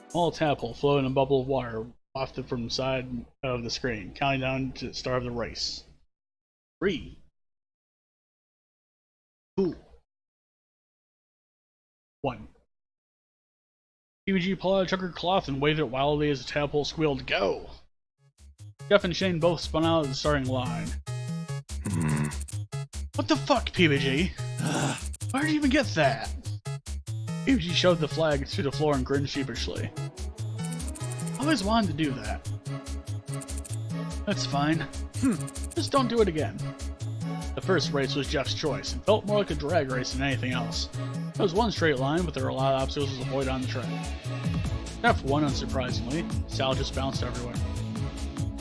Small tadpole floated in a bubble of water wafted from the side of the screen, counting down to the start of the race. 3, 2, 1. PBG pulled out a checkered cloth and waved it wildly as the tadpole squealed, "Go!" Jeff and Shane both spun out of the starting line. What the fuck, PBG? Where did you even get that? PBG shoved the flag through the floor and grinned sheepishly. I always wanted to do that. That's fine. Just don't do it again. The first race was Jeff's choice, and felt more like a drag race than anything else. It was one straight line, but there were a lot of obstacles to avoid on the track. Jeff won, unsurprisingly. Sal just bounced everywhere.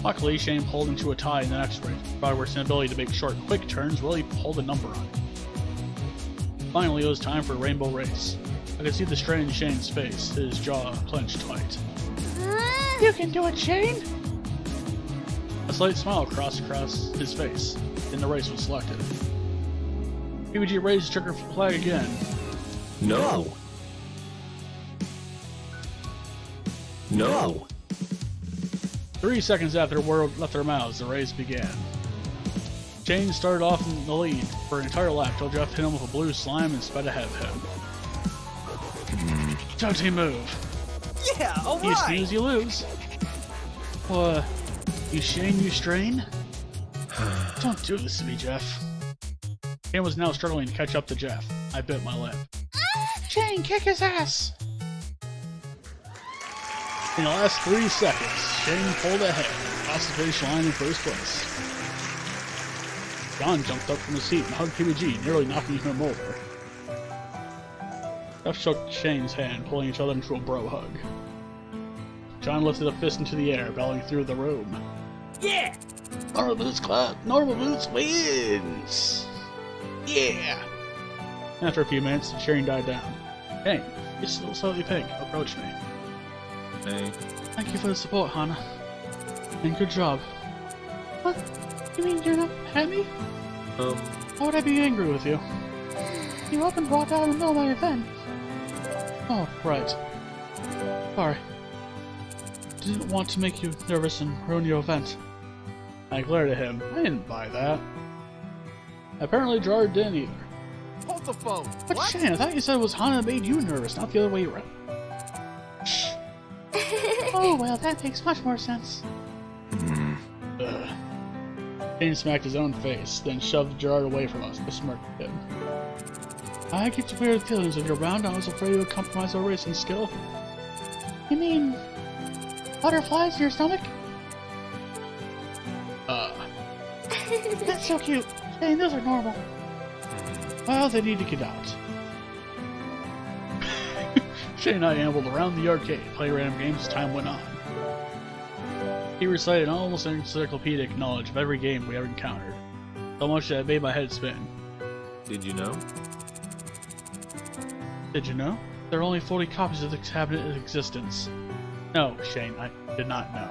Luckily, Shane pulled into a tie in the next race, brought worse inability to make short, quick turns really pulled a number on it. Finally, it was time for a rainbow race. I could see the strain in Shane's face, his jaw clenched tight. You can do it, Shane! A slight smile crossed across his face, and the race was selected. PBG raised the checker flag again. No. No. 3 seconds after the word left their mouths, the race began. Shane started off in the lead for an entire lap till Jeff hit him with a blue slime and sped ahead of him. Don't he move? Yeah, You alright! snooze, you lose. You Shane, you strain? Don't do this to me, Jeff. Shane was now struggling to catch up to Jeff. I bit my lip. Shane, kick his ass! In the last 3 seconds, Shane pulled ahead and crossed the finish line in first place. John jumped up from his seat and hugged PBG, nearly knocking him over. Jeff shook Shane's hand, pulling each other into a bro hug. John lifted a fist into the air, bellowing through the room. Yeah! Normal Boots Club! Normal Boots wins! Yeah! After a few minutes, the cheering died down. Shane, you're still slightly pink. Approach me. Hey. Thank you for the support, Hana. And good job. What? You mean you're not happy? Why would I be angry with you? You up and brought out in the middle of my event. Oh, right. Sorry. Didn't want to make you nervous and ruin your event. I glared at him. I didn't buy that. Apparently Gerard didn't either. Hold the phone. But Shane, I thought you said it was Hana that made you nervous, not the other way around. Shh. Oh, well, that makes much more sense. Ugh. Shane smacked his own face, then shoved Gerard away from us, besmirked him. I get weird feelings when you're around. I was afraid it would compromise our racing skill. You mean butterflies in your stomach? That's so cute. Shane, those are normal. Well, they need to get out. Shane and I ambled around the arcade, playing random games as time went on. He recited almost encyclopedic knowledge of every game we ever encountered, so much that it made my head spin. Did you know? Did you know? There are only 40 copies of the cabinet in existence. No, Shane, I did not know.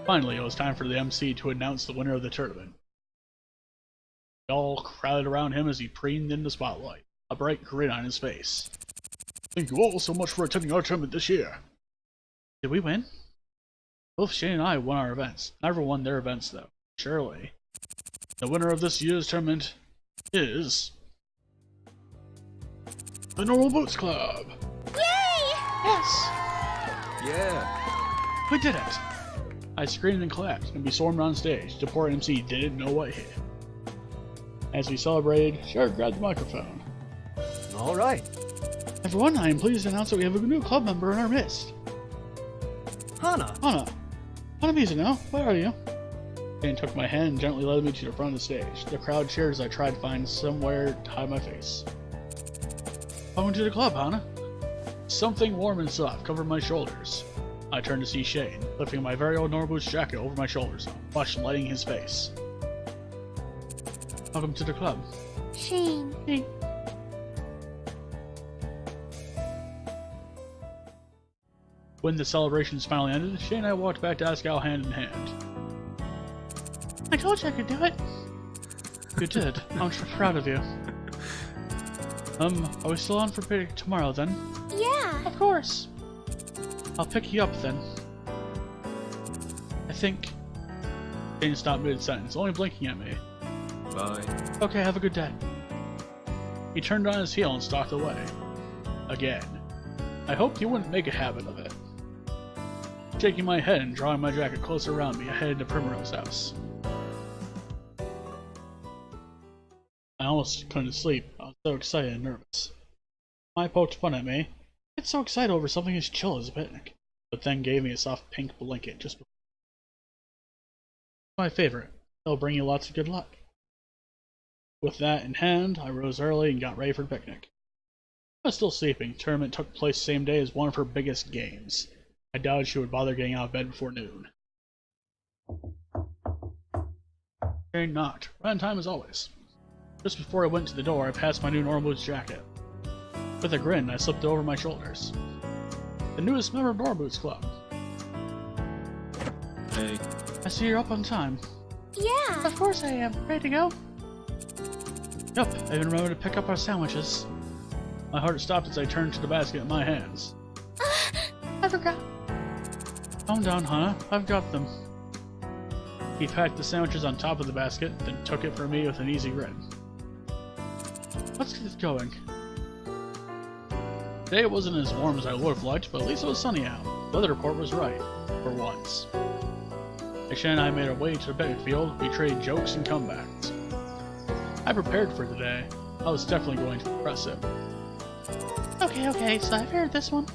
Finally, it was time for the MC to announce the winner of the tournament. We all crowded around him as he preened in the spotlight, a bright grin on his face. Thank you all so much for attending our tournament this year. Did we win? Both Shane and I won our events. Never won their events, though. Surely. The winner of this year's tournament is the Normal Boots Club! Yes! Yeah. We did it! I screamed and clapped, and we stormed on stage. The poor MC didn't know what hit. As we celebrated, Shark grabbed the microphone. Alright. Everyone, I am pleased to announce that we have a new club member in our midst. Hana. Hana Mizano, where are you? Shane took my hand and gently led me to the front of the stage. The crowd cheered as I tried to find somewhere to hide my face. Welcome to the club, Hana. Something warm and soft covered my shoulders. I turned to see Shane, lifting my very old Norbush jacket over my shoulders, flush lighting his face. Welcome to the club. Shane. Hey. When the celebrations finally ended, Shane and I walked back to Asagao hand in hand. I told you I could do it. You did. I'm so proud of you. Are we still on for pick tomorrow then? Yeah. Of course. I'll pick you up then. I think. Shane stopped mid-sentence, only blinking at me. Bye. Okay, have a good day. He turned on his heel and stalked away. Again. I hoped you wouldn't make a habit of it. Shaking my head and drawing my jacket closer around me, I headed to Primrose's house. I almost couldn't sleep. I was so excited and nervous. I poked fun at me. I get so excited over something as chill as a picnic, but then gave me a soft pink blanket just before. My favorite. It'll bring you lots of good luck. With that in hand, I rose early and got ready for the picnic. I was still sleeping. The tournament took place the same day as one of her biggest games. I doubted she would bother getting out of bed before noon. Jane knocked, right on time as always. Just before I went to the door, I passed my new Normal Boots jacket. With a grin, I slipped it over my shoulders. The newest member of Normal Boots Club. Hey. I see you're up on time. Yeah. Of course I am. Ready to go? Yup, I even remembered to pick up our sandwiches. My heart stopped as I turned to the basket in my hands. I forgot. Calm down, Hannah. I've got them. He packed the sandwiches on top of the basket, then took it from me with an easy grin. Let's get it going. Today it wasn't as warm as I would have liked, but at least it was sunny out. The weather report was right. For once. As Shannon and I made our way to the picnic field, we traded jokes and comebacks. I prepared for today. I was definitely going to impress him. Okay, so I've heard this one.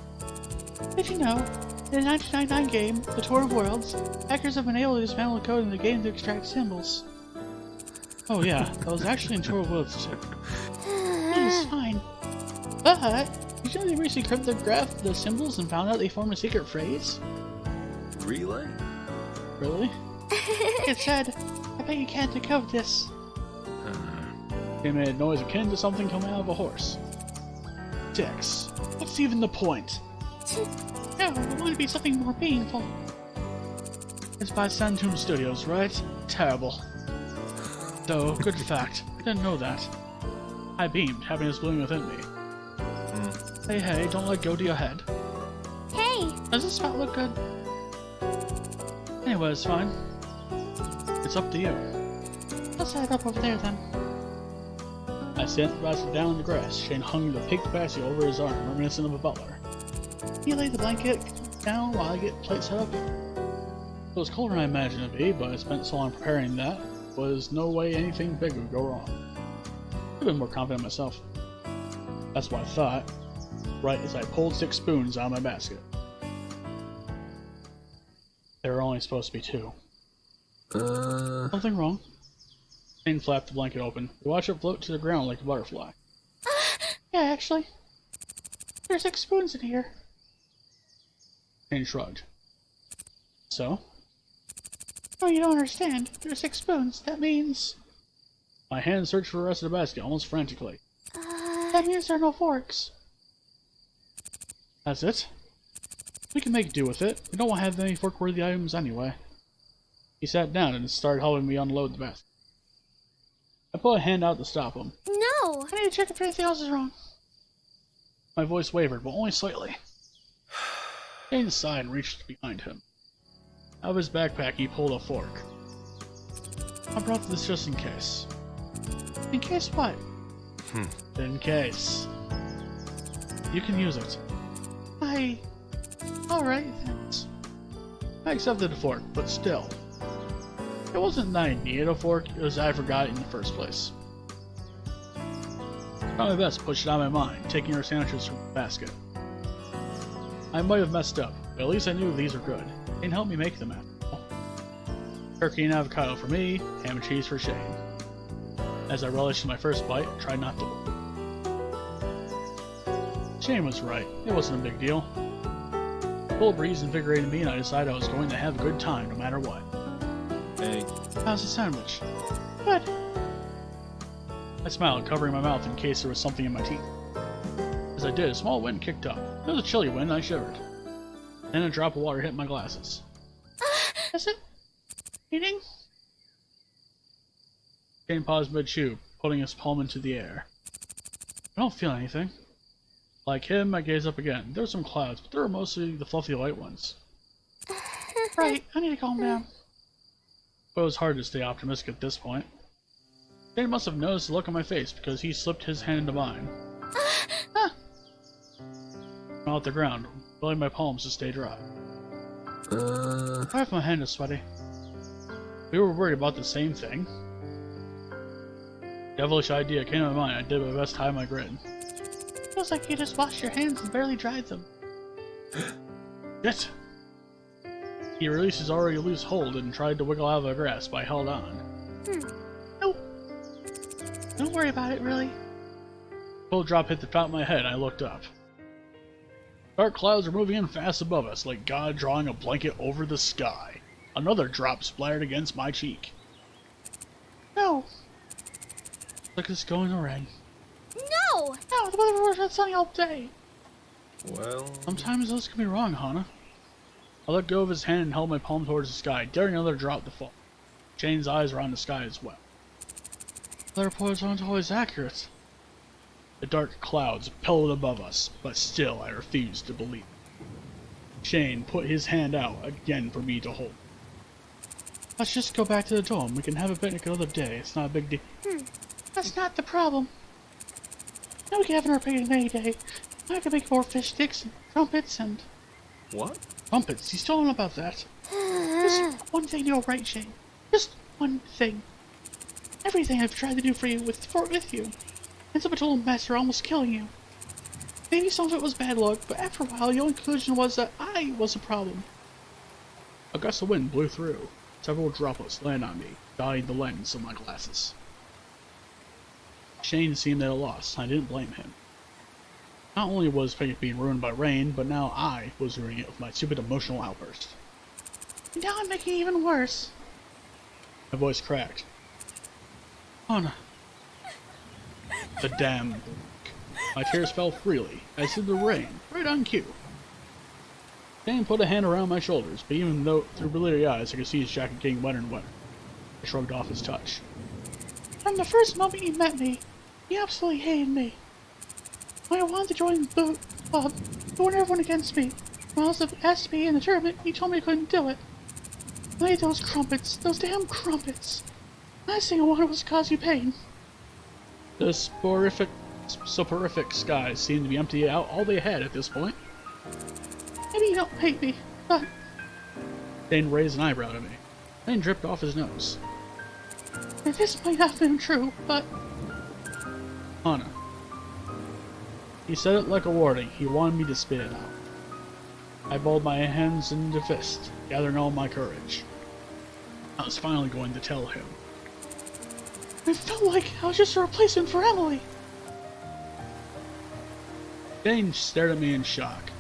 Did you know, in the 1999 game, The Tour of Worlds, hackers have been able to dismantle the code in the game to extract symbols? Oh yeah, that was actually in Tour of Worlds too. It's fine. But, did you know they recently cryptographed the symbols and found out they formed a secret phrase? Relay? Really? It said, I bet you can't decode this. They made a noise akin to something coming out of a horse. Dicks. What's even the point? No, I want to be something more meaningful. It's by Santoon Studios, right? Terrible. Though, good fact. I didn't know that. I beamed, happiness blooming within me. Hey, don't let go to your head. Hey! Does this spot look good? Anyway, it's fine. It's up to you. Let's head up over there then. I sat the basket down in the grass. Shane hung the pink basket over his arm, reminiscent of a butler. You lay the blanket down while I get Plate set up. It was colder than I imagined it to be, but I spent so long preparing that was no way anything big would go wrong. I've been more confident myself. That's what I thought, right as I pulled 6 spoons out of my basket. There were only supposed to be 2. Something wrong? Shane flapped the blanket open. We watched it float to the ground like a butterfly. Yeah, actually. There's 6 spoons in here. Shane shrugged. So? Oh, you don't understand. There's 6 spoons. That means... My hand searched for the rest of the basket almost frantically. That means there are no forks. That's it? We can make do with it. We don't have any fork-worthy items anyway. He sat down and started helping me unload the basket. I put a hand out to stop him. No! I need to check if anything else is wrong. My voice wavered, but only slightly. Shane sighed and reached behind him. Out of his backpack, he pulled a fork. I brought this just in case. In case what? In case. You can use it. Alright, thanks. I accepted the fork, but still. It wasn't that I needed a fork, it was I forgot it in the first place. I tried my best to push it out of my mind, taking our sandwiches from the basket. I might have messed up, but at least I knew these were good. They helped me make them after all. Turkey and avocado for me, ham and cheese for Shane. As I relished my first bite, I tried not to look. Shane was right, it wasn't a big deal. The cool breeze invigorated me and I decided I was going to have a good time no matter what. Hey. How's the sandwich? Good. I smiled, covering my mouth in case there was something in my teeth. As I did, a small wind kicked up. It was a chilly wind and I shivered. Then a drop of water hit my glasses. Is it eating? Shane paused mid-chew, putting his palm into the air. I don't feel anything. Like him, I gazed up again. There were some clouds, but they were mostly the fluffy light ones. Right, I need to calm down. But it was hard to stay optimistic at this point. Shane must have noticed the look on my face because he slipped his hand into mine. out the ground, willing my palms to stay dry. Uh, Half my hand is sweaty. We were worried about the same thing. Devilish idea came to my mind. I did my best to hide my grin. Feels like you just washed your hands and barely dried them. Shit! He released his already loose hold and tried to wiggle out of the grasp. I held on. No. Don't worry about it, really. Cold drop hit the top of my head and I looked up. Dark clouds were moving in fast above us, like God drawing a blanket over the sky. Another drop splattered against my cheek. No. Like it's going to rain. No! No, the weather was been sunny all day. well, Sometimes those can be wrong, Hana. I let go of his hand and held my palm towards the sky, daring another drop to fall. Shane's eyes were on the sky as well. The reports aren't always accurate. The dark clouds pillowed above us, but still I refused to believe. Shane put his hand out again for me to hold. Let's just go back to the dorm. We can have a picnic another day. It's not a big deal. That's not the problem. Now we can have our picnic any day. I can make more fish sticks and trumpets and... what? Trumpets? You still don't know about that? Just one thing to go right, Shane. Just one thing. Everything I've tried to do for you with you ends up a total mess or almost killing you. Maybe some of it was bad luck, but after a while the only conclusion was that I was a problem. A gust of wind blew through. Several droplets landed on me, dotting the lens of my glasses. Shane seemed at a loss. I didn't blame him. Not only was picnic being ruined by rain, but now I was ruining it with my stupid emotional outburst. And now I'm making it even worse. My voice cracked. Anna. The damn book. My tears fell freely, as did the rain, right on cue. Shane put a hand around my shoulders, but even though through bleary eyes I could see his jacket getting wetter and wetter, I shrugged off his touch. From the first moment you met me, you absolutely hated me. When I wanted to join the club, you warned everyone against me. When I was asked to be in the tournament, you told me I couldn't do it. I made those crumpets, those damn crumpets. The last thing I wanted was to cause you pain. The soporific skies seemed to be emptying out all they had at this point. Maybe you don't hate me, but Shane raised an eyebrow at me, then dripped off his nose. this might not have been true, but Hana. He said it like a warning. He wanted me to spit it out. I balled my hands into fists, gathering all my courage. I was finally going to tell him. I felt like I was just a replacement for Emily. Shane stared at me in shock.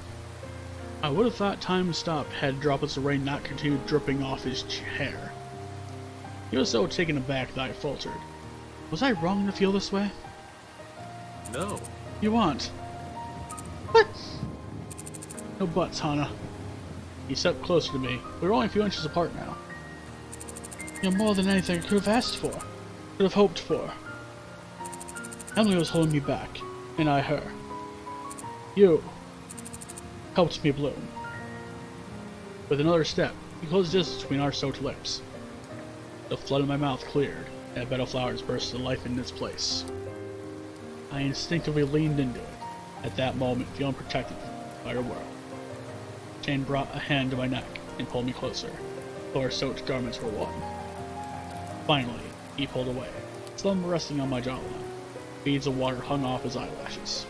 I would have thought time stopped had droplets of rain not continued dripping off his hair. He was so taken aback that I faltered. Was I wrong to feel this way? No. You want? But No buts, Hana. He stepped closer to me. We were only a few inches apart now. You're more than anything I could have asked for. Could have hoped for. Emily was holding me back, and I her. You helped me bloom. With another step, he closed the distance between our soaked lips. The flood in my mouth cleared, and a bed of flowers burst to life in its place. I instinctively leaned into it, at that moment feeling protected from the entire world. Shane brought a hand to my neck and pulled me closer, though our soaked garments were one. Finally, he pulled away, his thumb resting on my jawline. Beads of water hung off his eyelashes.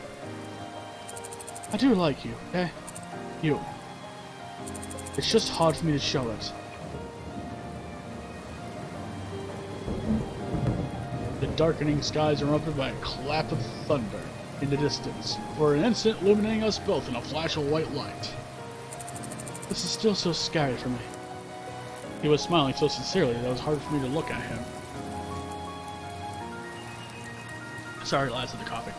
I do like you, okay? You. It's just hard for me to show it. The darkening skies erupted by a clap of thunder in the distance, for an instant illuminating us both in a flash of white light. This is still so scary for me. He was smiling so sincerely that it was hard for me to look at him. Sorry, lads, of the coffee.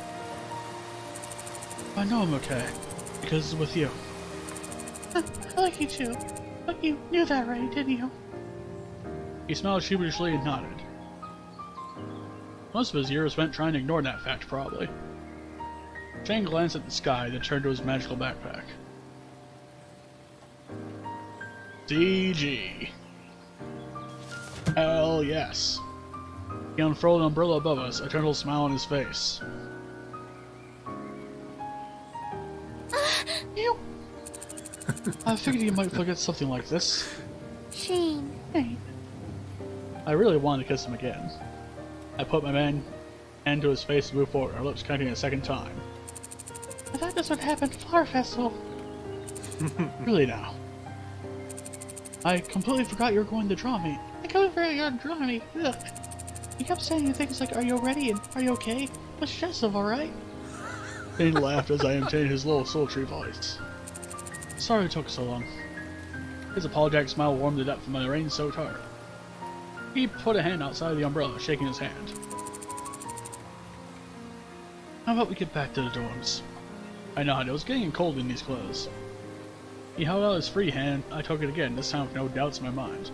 I know I'm okay, because it's with you. I like you too. But you knew that, right, didn't you? He smiled sheepishly and nodded. Most of his years spent trying to ignore that fact, probably. Shane glanced at the sky, then turned to his magical backpack. DG. Hell yes. He unfurled an umbrella above us, a gentle smile on his face. You? I figured you might forget something like this. Shane. Hey, I really wanted to kiss him again. I put my hand to his face and moved forward, our lips connecting a second time. I thought this would happen at Flower Festival. Really now. I completely forgot you were going to draw me. I couldn't figure out your drawing. Ugh. You kept saying things like, "Are you ready?" and "Are you okay?" What's Joseph, alright? He laughed as I imitated his little sultry voice. Sorry it took so long. His apologetic smile warmed the depth of my rain-soaked heart. He put a hand outside the umbrella, shaking his hand. How about we get back to the dorms? I nodded. It was getting cold in these clothes. He held out his free hand. I took it again, this time with no doubts in my mind.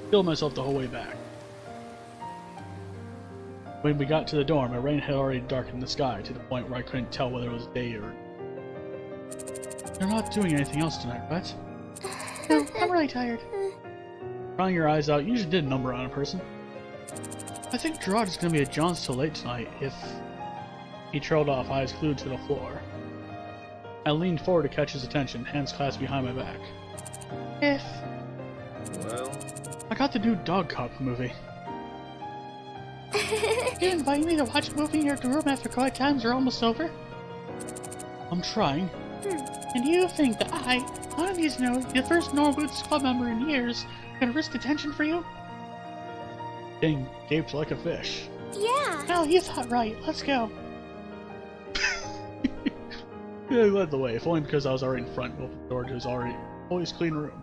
Killed myself the whole way back. When we got to the dorm, the rain had already darkened the sky to the point where I couldn't tell whether it was day or... You're not doing anything else tonight, right? No, I'm really tired. Crying your eyes out usually did a number on a person. I think Gerard is going to be at John's till late tonight if... He trailed off, eyes glued to the floor. I leaned forward to catch his attention, hands clasped behind my back. If... Well, I got the new Dog Cop movie. You invite me to watch a movie in your room after quiet times are almost over? I'm trying. And you think that I, one of these know, the first Norwood's club member in years, gonna risk detention for you? Ding gaped like a fish. Yeah. Well, you thought right. Let's go. Yeah, he led the way, if only because I was already in front and opened the door to his always clean room.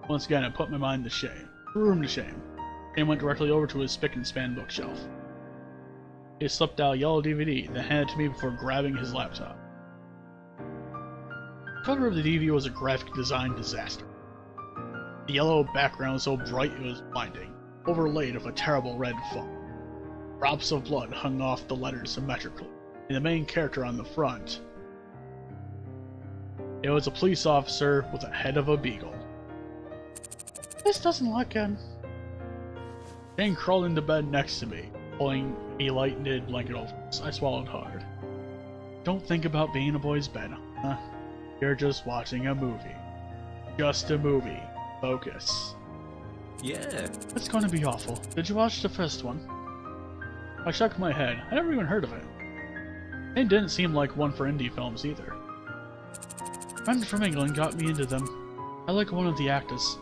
Once again, I put my mind to shame. Room to shame. And went directly over to his spick and span bookshelf. He slipped out a yellow DVD, then handed it to me before grabbing his laptop. The cover of the DVD was a graphic design disaster. The yellow background was so bright it was blinding, overlaid with a terrible red font. Drops of blood hung off the letters symmetrically, and the main character on the front. It was a police officer with the head of a beagle. This doesn't look good. Jane crawled into bed next to me, pulling a light knitted blanket over us. I swallowed hard. Don't think about being in a boy's bed, huh? You're just watching a movie. Just a movie. Focus. yeah. It's gonna be awful. Did you watch the first one? I shook my head. I never even heard of it. It didn't seem like one for indie films either. A friend from England got me into them. I like one of the actors.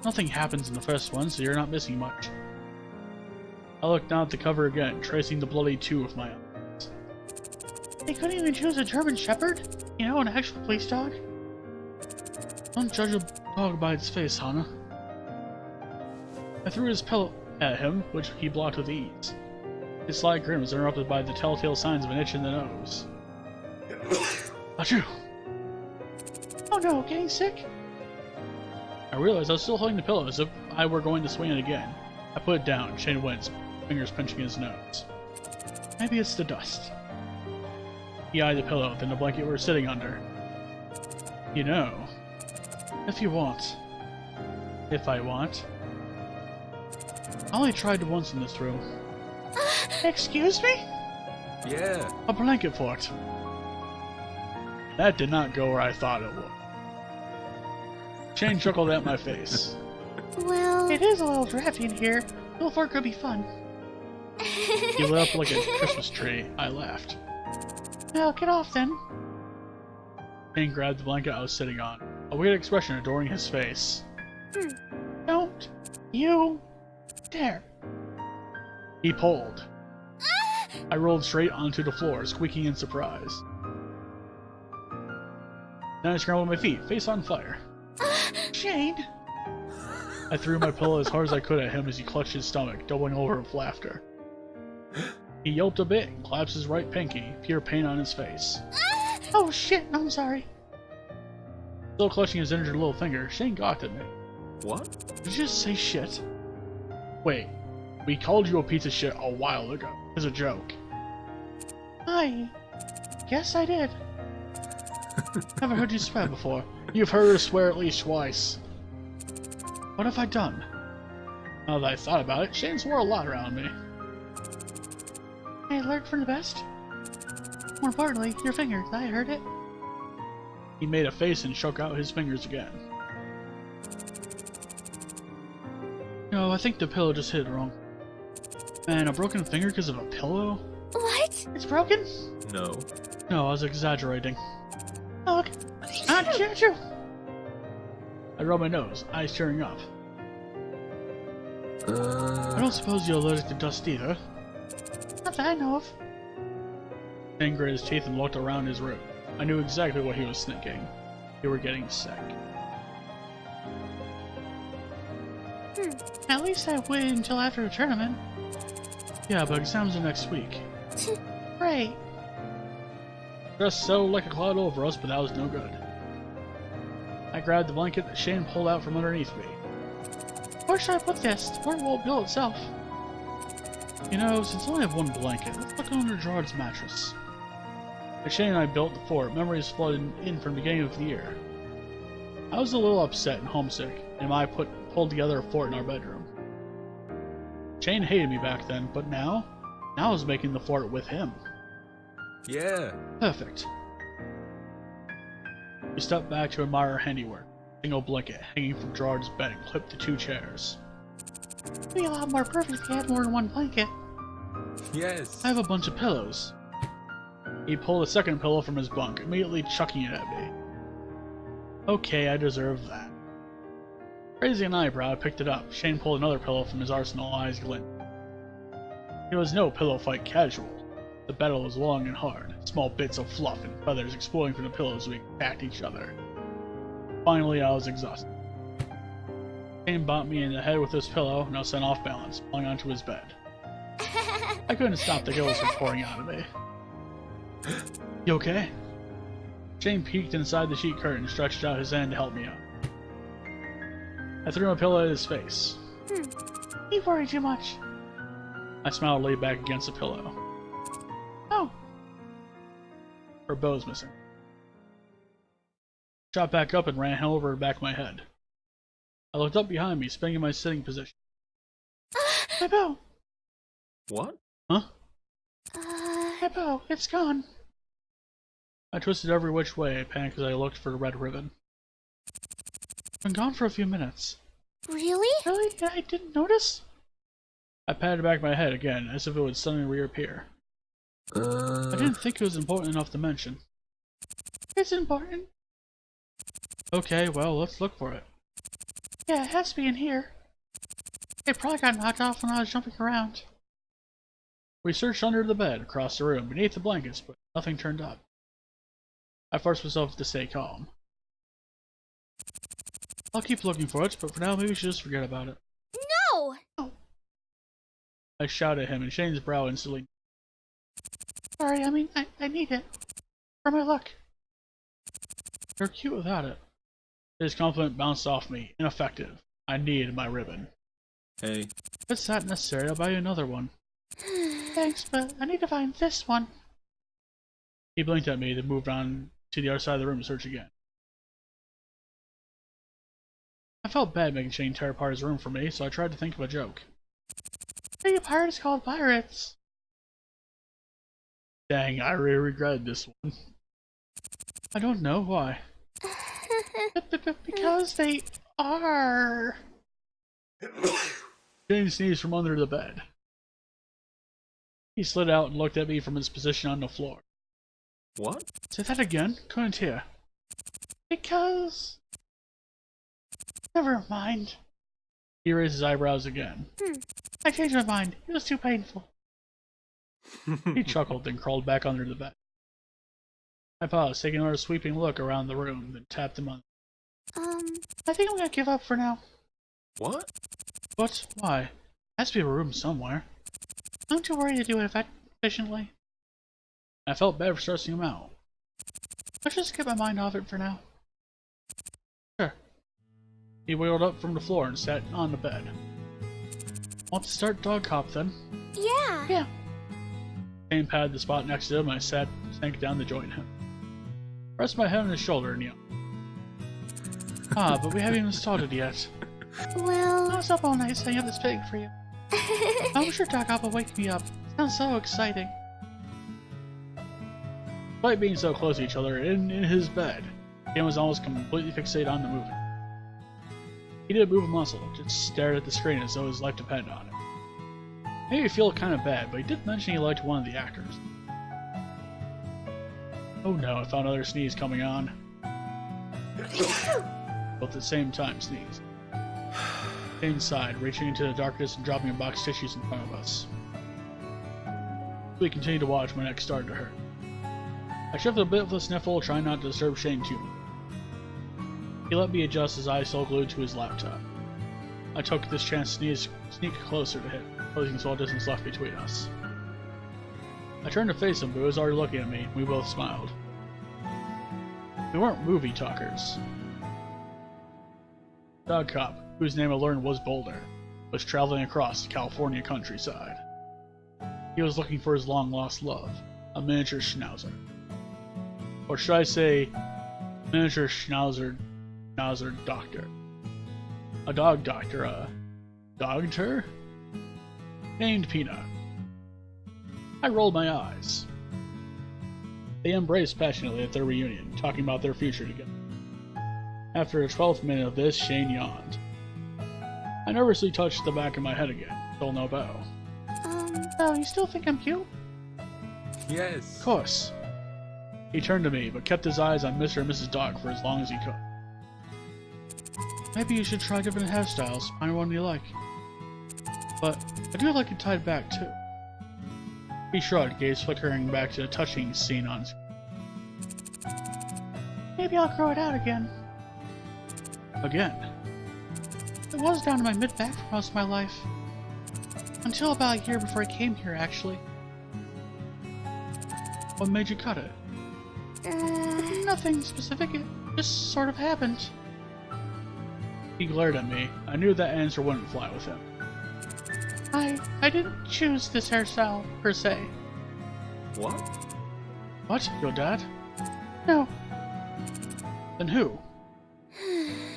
Nothing happens in the first one, so you're not missing much. I looked down at the cover again, tracing the bloody 2 with my eyes. They couldn't even choose a German Shepherd? You know, an actual police dog? Don't judge a dog by its face, Hannah. I threw his pillow at him, which he blocked with ease. His sly grin was interrupted by the telltale signs of an itch in the nose. Achoo! Oh no, getting sick? I realized I was still holding the pillow as if I were going to swing it again. I put it down, Shane winced, fingers pinching his nose. Maybe it's the dust. He eyed the pillow, then the blanket we were sitting under. You know, if you want. If I want. I only tried once in this room. Excuse me? Yeah. A blanket fort. That did not go where I thought it would. Shane chuckled at my face. Well, It is a little drafty in here. Little fort could be fun. He lit up like a Christmas tree. I laughed. Now get off then. Shane grabbed the blanket I was sitting on, a weird expression adoring his face. Don't you dare. He pulled. I rolled straight onto the floor, squeaking in surprise. Then I scrambled my feet, face on fire. Shane! I threw my pillow as hard as I could at him as he clutched his stomach, doubling over with laughter. He yelped a bit and collapsed his right pinky, pure pain on his face. Oh shit, I'm sorry. Still clutching his injured little finger, Shane gawked at me. What? Did you just say shit? Wait, we called you a piece of shit a while ago, as a joke. I guess I did. Never heard you swear before. You've heard her swear at least twice. What have I done? Now that I thought about it, Shane swore a lot around me. I learned from the best. More importantly, your finger. Did I hurt it? He made a face and shook out his fingers again. No, I think the pillow just hit it wrong. Man, a broken finger because of a pillow? What? It's broken? No. No, I was exaggerating. Oh, look. Ah, choo-choo! I rubbed my nose, eyes tearing up. I don't suppose you're allergic to dust either. Not that I know of. Shane gritted his teeth and looked around his room. I knew exactly what he was thinking. They were getting sick. At least I waited until after the tournament. Yeah, but exams are next week. Great. Just so like a cloud over us, but that was no good. I grabbed the blanket that Shane pulled out from underneath me. Where should I put this? The fort won't build itself. You know, since I only have one blanket, let's look under Gerard's mattress. As Shane and I built the fort, memories flooded in from the beginning of the year. I was a little upset and homesick, and I pulled together a fort in our bedroom. Shane hated me back then, but now I was making the fort with him. Yeah. Perfect. We stepped back to admire our handiwork. A single blanket hanging from Gerard's bed and clipped to 2 chairs. It'd be a lot more perfect if you had more than one blanket. Yes. I have a bunch of pillows. He pulled a second pillow from his bunk, immediately chucking it at me. Okay, I deserve that. Raising an eyebrow, I picked it up. Shane pulled another pillow from his arsenal, eyes glinting. It was no pillow fight casual. The battle was long and hard, small bits of fluff and feathers exploding from the pillows as we attacked each other. Finally, I was exhausted. Shane bopped me in the head with his pillow, and I was sent off balance, falling onto his bed. I couldn't stop the giggles from pouring out of me. You okay? Shane peeked inside the sheet curtain and stretched out his hand to help me out. I threw a pillow at his face. You worry too much. I smiled, laid back against the pillow. Oh, Her bow was missing. Shot back up and ran over the back of my head. I looked up behind me, spinning in my sitting position. my bow. What? Huh? My bow. It's gone. I twisted every which way. I panicked as I looked for the red ribbon. It's been gone for a few minutes. Really? Really? I didn't notice? I patted the back of my head again, as if it would suddenly reappear. I didn't think it was important enough to mention. It's important. Okay, well, let's look for it. Yeah, it has to be in here. It probably got knocked off when I was jumping around. We searched under the bed, across the room, beneath the blankets, but nothing turned up. I forced myself to stay calm. I'll keep looking for it, but for now maybe we should just forget about it. No! I shouted at him, and Shane's brow instantly. Sorry, I need it. For my luck. You're cute without it. His compliment bounced off me, ineffective. I needed my ribbon. Hey. If it's that necessary, I'll buy you another one. Thanks, but I need to find this one. He blinked at me, then moved on to the other side of the room to search again. I felt bad making Shane tear apart his room for me, so I tried to think of a joke. Being a pirate is called pirates. Dang, I really regretted this one. I don't know why. Because they are. Shane sneezed from under the bed. He slid out and looked at me from his position on the floor. What? Say that again? Couldn't hear. Because. Never mind. He raised his eyebrows again. I changed my mind. It was too painful. He chuckled and crawled back under the bed. I paused, taking another sweeping look around the room, then tapped him on. I think I'm gonna give up for now. What? What? Why? Has to be a room somewhere. I'm too worried to do it efficiently. I felt bad for stressing him out. Let's just get my mind off it for now. Sure. He wheeled up from the floor and sat on the bed. Want to start dog cop then? Yeah. Yeah. Shane patted the spot next to him and I sank down to join him. Pressed my head on his shoulder and yelled. Ah, but we haven't even started yet. I Well, was up all night setting up this pig for you. I'm sure Doc Hop will wake me up. Sounds so exciting. Despite being so close to each other in his bed, Shane was almost completely fixated on the movie. He didn't move a muscle, just stared at the screen as though his life depended on it. Made me feel kind of bad, but he did mention he liked one of the actors. Oh no, I found another sneeze coming on. Both at the same time sneeze. Shane sighed, reaching into the darkness and dropping a box of tissues in front of us. We continued to watch. My neck started to hurt. I shifted a bit with a sniffle, trying not to disturb Shane too much. He let me adjust his eyes still glued to his laptop. I took this chance to sneak closer to him, closing small distance left between us. I turned to face him, but he was already looking at me, and we both smiled. We weren't movie talkers. Dog Cop, whose name I learned was Boulder, was traveling across the California countryside. He was looking for his long-lost love, a miniature schnauzer. Or should I say, miniature schnauzer doctor. A dog doctor, a dogter? Named Peanut. I rolled my eyes. They embraced passionately at their reunion, talking about their future together. After the 12th minute of this, Shane yawned. I nervously touched the back of my head again, still no bow. Oh, you still think I'm cute? Yes. Of course. He turned to me, but kept his eyes on Mr. and Mrs. Dog for as long as he could. Maybe you should try different hairstyles, find one you like. But I do like it tied back too. He shrugged, gaze flickering back to the touching scene on screen. Maybe I'll grow it out again. Again. It was down to my mid-back for most of my life. Until about a year before I came here, actually. What made you cut it? Nothing specific, it just sort of happened. He glared at me. I knew that answer wouldn't fly with him. I didn't choose this hairstyle, per se. What? What? Your dad? No. Then who?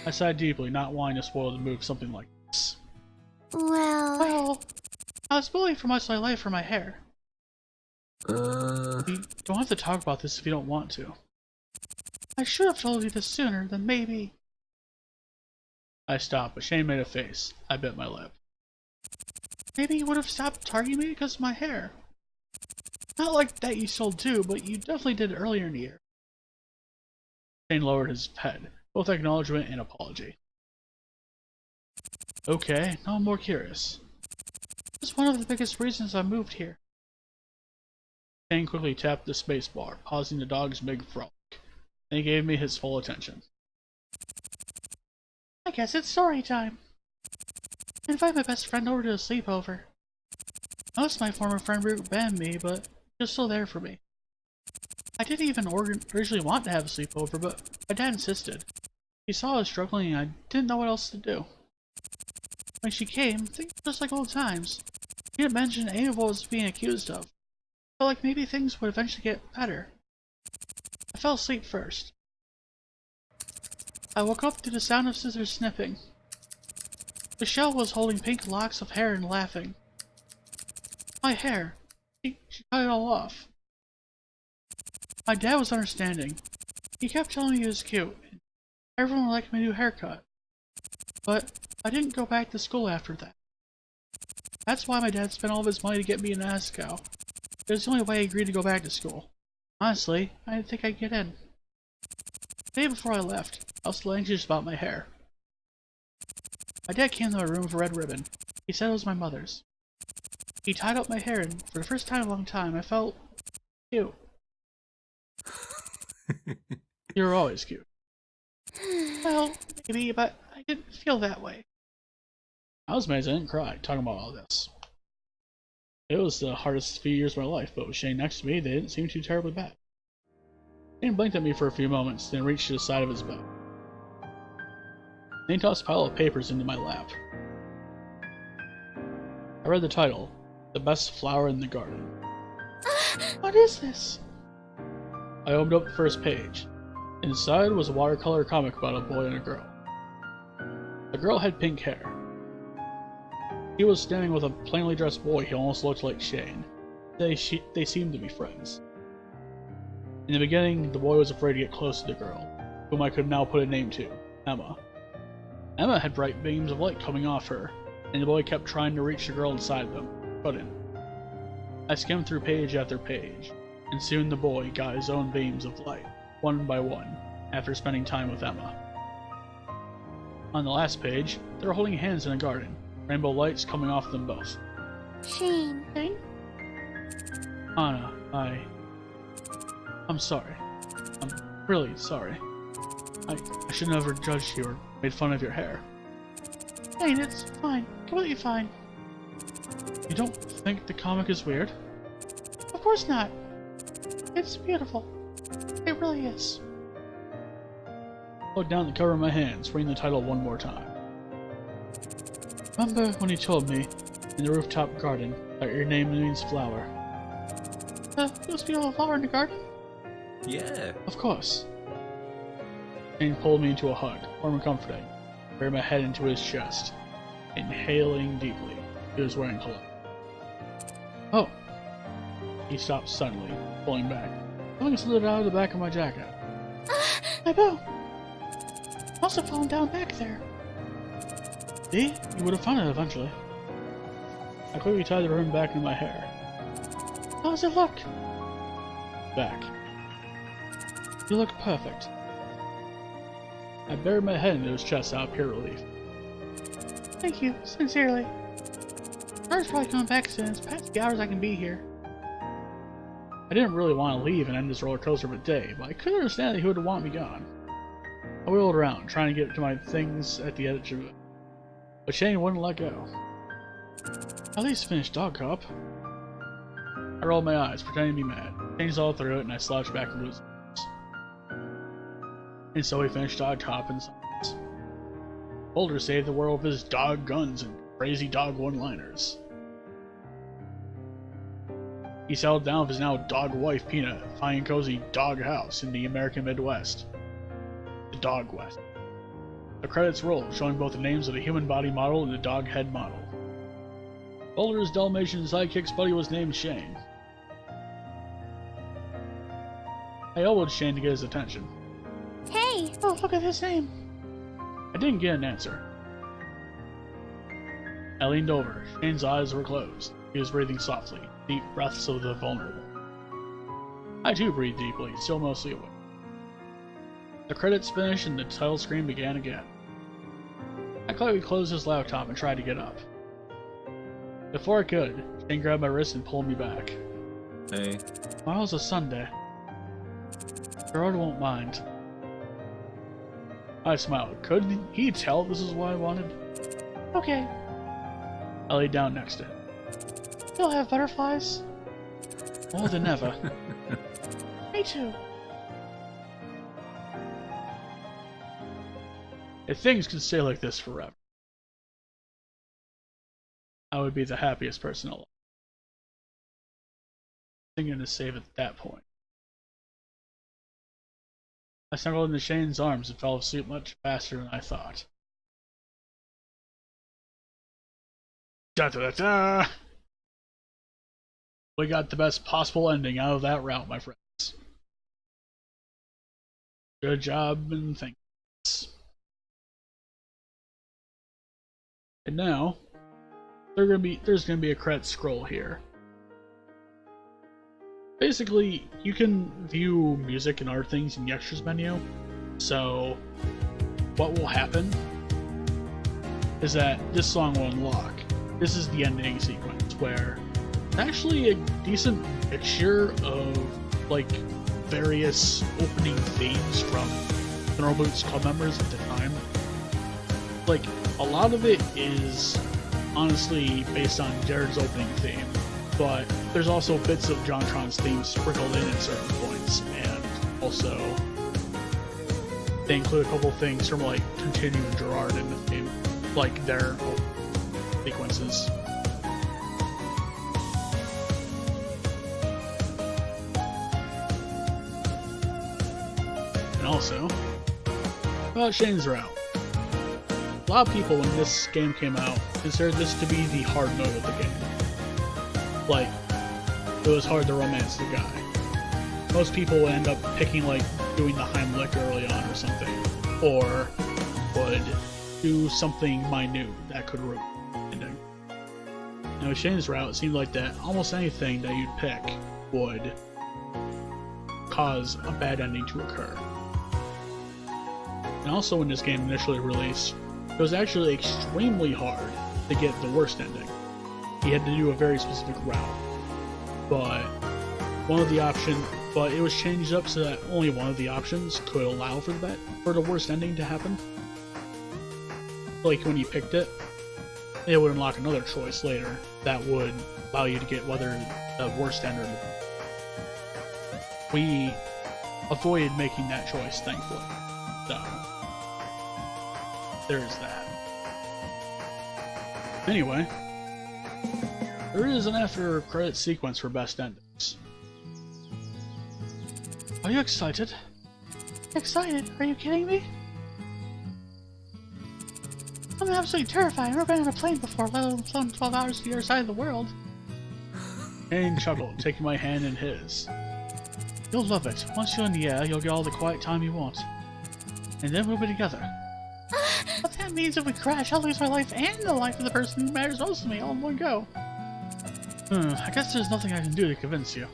I sighed deeply, not wanting to spoil the move something like this. Well, I was bullied for much of my life for my hair. You don't have to talk about this if you don't want to. I should have told you this sooner, then maybe. I stopped, but Shane made a face. I bit my lip. Maybe you would have stopped targeting me because of my hair. Not like that you sold too, but you definitely did earlier in the year. Shane lowered his head, both acknowledgement and apology. Okay, now I'm more curious. It's one of the biggest reasons I moved here. Shane quickly tapped the spacebar, pausing the dog's big frolic. Then he gave me his full attention. I guess it's story time. I invite my best friend over to a sleepover. Most of my former friend group banned me, but she was still there for me. I didn't even originally want to have a sleepover, but my dad insisted. He saw I was struggling and I didn't know what else to do. When she came, things were just like old times. She didn't mention any of what I was being accused of. I felt like maybe things would eventually get better. I fell asleep first. I woke up to the sound of scissors snipping. Michelle was holding pink locks of hair and laughing. My hair. She cut it all off. My dad was understanding. He kept telling me he was cute. Everyone liked my new haircut. But I didn't go back to school after that. That's why my dad spent all of his money to get me an Asagao. It was the only way I agreed to go back to school. Honestly, I didn't think I'd get in. The day before I left, I was still anxious about my hair. My dad came to my room with a red ribbon. He said it was my mother's. He tied up my hair, and for the first time in a long time, I felt cute. You were always cute. Well, maybe, but I didn't feel that way. I was amazed I didn't cry talking about all this. It was the hardest few years of my life, but with Shane next to me, they didn't seem too terribly bad. Shane blinked at me for a few moments, then reached to the side of his bed. Then he tossed a pile of papers into my lap. I read the title, The Best Flower in the Garden. What is this? I opened up the first page. Inside was a watercolor comic about a boy and a girl. The girl had pink hair. He was standing with a plainly dressed boy who almost looked like Shane. They seemed to be friends. In the beginning, the boy was afraid to get close to the girl, whom I could now put a name to, Emma. Emma had bright beams of light coming off her, and the boy kept trying to reach the girl inside them, couldn't. I skimmed through page after page, and soon the boy got his own beams of light, one by one, after spending time with Emma. On the last page, they were holding hands in a garden, rainbow lights coming off them both. Shane. Shane? Anna, I'm sorry. I'm really sorry. I should never judged you or made fun of your hair. Shane, it's fine. Completely fine. You don't think the comic is weird? Of course not. It's beautiful. It really is. I looked down the cover of my hands, reading the title one more time. Remember when you told me, in the rooftop garden, that your name means flower? Those beautiful flower in the garden? Yeah. Of course. Shane pulled me into a hug, warm and comforting, buried my head into his chest, inhaling deeply. He was wearing clothes. Oh! He stopped suddenly, pulling back. Something slid out of the back of my jacket. My bow! Must have fallen down back there. See? You would have found it eventually. I quickly tied the ribbon back into my hair. How does it look? Back. You look perfect. I buried my head into his chest out of pure relief. Thank you, sincerely. Car's probably coming back soon. It's past the hours I can be here. I didn't really want to leave and end this roller coaster of a day, but I could understand that he would want me gone. I wheeled around, trying to get to my things at the edge of it, but Shane wouldn't let go. At least finish Dog Cop. I rolled my eyes, pretending to be mad. Shane saw through it, and I slouched back into his arms. And so he finished Dog Cop in silence. Boulder saved the world with his dog guns and crazy dog one-liners. He settled down with his now dog wife Peanut, finding a cozy dog house in the American Midwest. The Dog West. The credits rolled, showing both the names of the human body model and the dog head model. Boulder's Dalmatian sidekick's buddy was named Shane. I elbowed Shane to get his attention. Hey! Oh, look at his name. I didn't get an answer. I leaned over. Shane's eyes were closed. He was breathing softly, deep breaths of the vulnerable. I too breathed deeply, still mostly awake. The credits finished and the title screen began again. I quietly closed his laptop and tried to get up. Before I could, Shane grabbed my wrist and pulled me back. Hey. Tomorrow's a Sunday. Gerard won't mind. I smiled. Could he tell this is what I wanted? Okay. I lay down next to him. You'll have butterflies? More than ever. Me too. If things could stay like this forever, I would be the happiest person alive. Thinking to save at that point. I snuggled into Shane's arms and fell asleep much faster than I thought. Da-da-da-da! We got the best possible ending out of that route, my friends. Good job, and thanks. And now, there's gonna be a credit scroll here. Basically, you can view music and other things in the extras menu. So, what will happen is that this song will unlock. This is the ending sequence where it's actually a decent mixture of like various opening themes from Mineral Boots Club members at the time. Like, a lot of it is honestly based on Jared's opening theme, but there's also bits of JonTron's theme sprinkled in at certain points, and also they include a couple things from like Continue and Gerard in the theme, like their sequences. And also, about Shane's route. A lot of people, when this game came out, considered this to be the hard mode of the game. Like, it was hard to romance the guy. most people would end up picking, like, doing the Heimlich early on or something, or would do something minute that could ruin the ending. Now, with Shane's route, it seemed like that almost anything that you'd pick would cause a bad ending to occur. And also, when this game initially released, it was actually extremely hard to get the worst ending. You had to do a very specific route, but it was changed up so that only one of the options could allow for the worst ending to happen. Like when you picked it, it would unlock another choice later that would allow you to get whether the worst end or the... We avoided making that choice, thankfully. So, there's that. Anyway, there is an after credit sequence for best endings. Are you excited? Excited? Are you kidding me? I'm absolutely terrified. I've never been on a plane before, let alone flown 12 hours to the other side of the world. Shane chuckled, taking my hand in his. You'll love it. Once you're in the air, you'll get all the quiet time you want. And then we'll be together. But that means if we crash, I'll lose my life and the life of the person who matters most to me all in one go. I guess there's nothing I can do to convince you.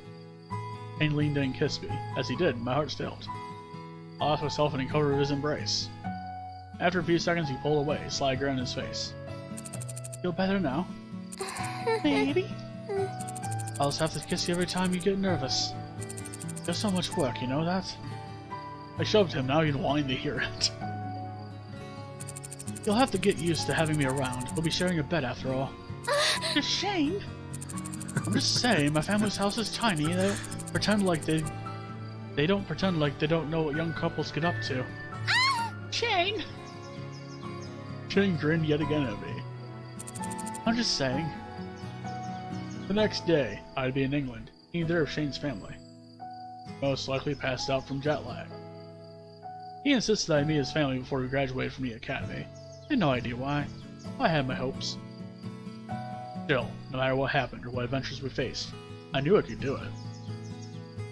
Shane leaned in and kissed me. As he did, my heart stilled. I lost myself in the cover of his embrace. After a few seconds, he pulled away, a sly grin on his face. Feel better now? Maybe. I'll just have to kiss you every time you get nervous. There's so much work, you know that? I shoved him, now he's wanting to hear it. You'll have to get used to having me around. We'll be sharing a bed after all. Shane? I'm just saying, my family's house is tiny. They don't pretend like they don't know what young couples get up to. Shane? Shane grinned yet again at me. I'm just saying. The next day, I'd be in England, neither of Shane's family. Most likely passed out from jet lag. He insisted I meet his family before we graduated from the academy. I had no idea why. I had my hopes. Still, no matter what happened or what adventures we faced, I knew I could do it.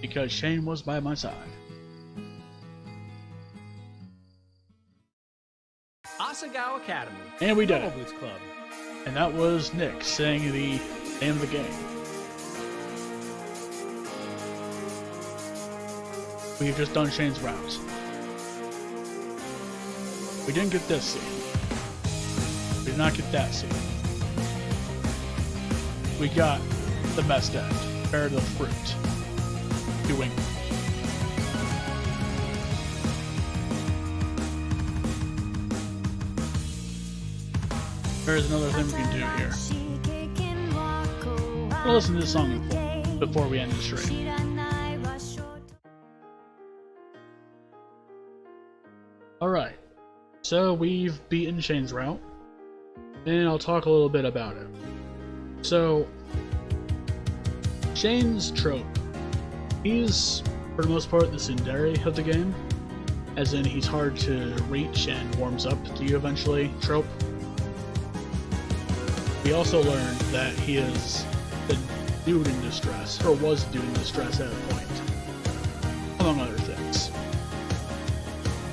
Because Shane was by my side. Asagao Academy. And we did Double it. Boots Club. And that was Nick saying the name of the game. We've just done Shane's route. We didn't get this scene. We did not get that scene. We got the best end. Bear the fruit. Doing. There's another thing we can do here. We'll listen to the song in full before we end the stream. Alright, so we've beaten Shane's route, and I'll talk a little bit about it. So, Shane's trope, he's, for the most part, the tsundere of the game, as in he's hard to reach and warms up to you eventually trope. We also learned that he is the dude in distress, or was the dude in distress at a point, among other things.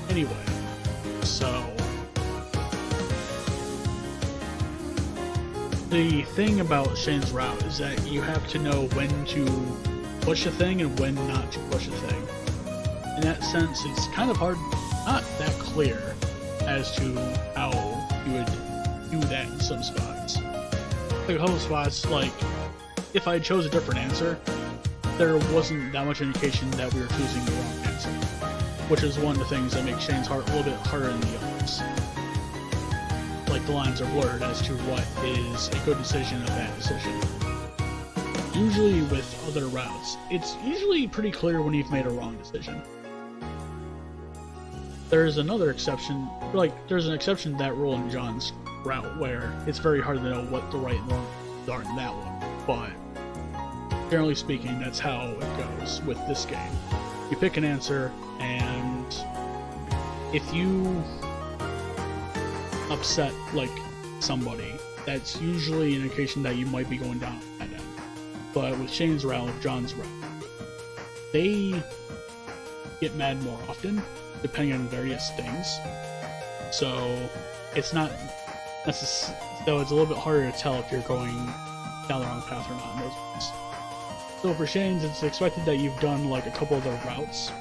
Anyway, so the thing about Shane's route is that you have to know when to push a thing and when not to push a thing. In that sense, it's kind of hard, not that clear, as to how you would do that in some spots. Like a couple spots, like, if I chose a different answer, there wasn't that much indication that we were choosing the wrong answer, which is one of the things that makes Shane's heart a little bit harder than the others. Like, the lines are blurred as to what is a good decision and a bad decision. Usually with other routes, it's usually pretty clear when you've made a wrong decision. There's another exception, there's an exception to that rule in John's route where it's very hard to know what the right and wrong are in that one, but generally speaking, that's how it goes with this game. You pick an answer, and if you upset, somebody, that's usually an indication that you might be going down that end. But with Shane's route, John's route, they get mad more often, depending on various things. So it's not necessarily, so it's a little bit harder to tell if you're going down the wrong path or not in those ones. So for Shane's, it's expected that you've done like a couple of the routes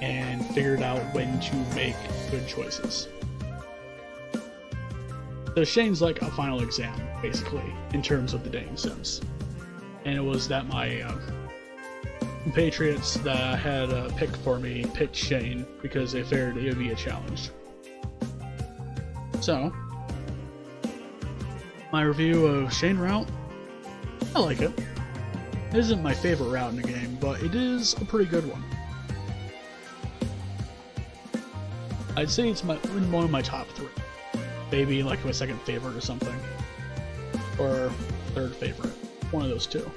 and figured out when to make good choices. So Shane's like a final exam, basically, in terms of the dating sims. And it was that my compatriots that I had picked for me picked Shane because they figured it would be a challenge. So, my review of Shane route, I like it. It isn't my favorite route in the game, but it is a pretty good one. I'd say it's one of my top 3. Maybe like my second favorite or something. Or third favorite. One of those two.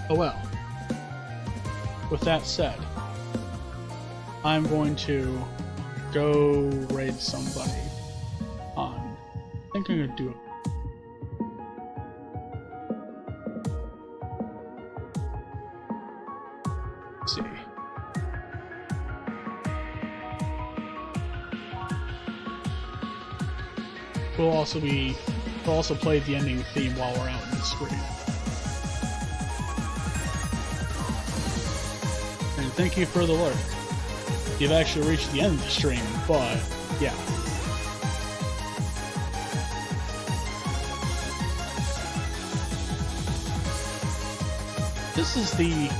Oh well. With that said, I'm going to go raid somebody on... I think I'm going to do it. Let's see. We'll also play the ending theme while we're out in the screen. And thank you for the alert. You've actually reached the end of the stream, but yeah. This is the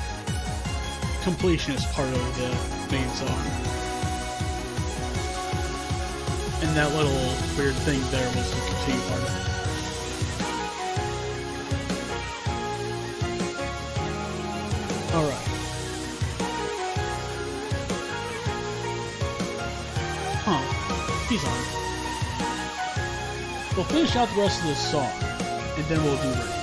completionist part of the main song. And that little weird thing there was the continue part of it. Alright. Huh. He's on. We'll finish out the rest of this song, and then we'll do it.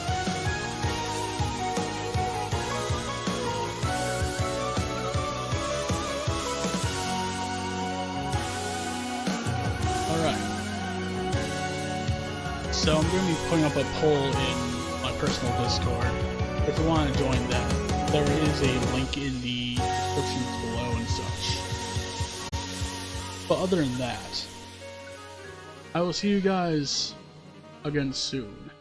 So I'm going to be putting up a poll in my personal Discord. If you want to join that, there is a link in the descriptions below and such. But other than that, I will see you guys again soon.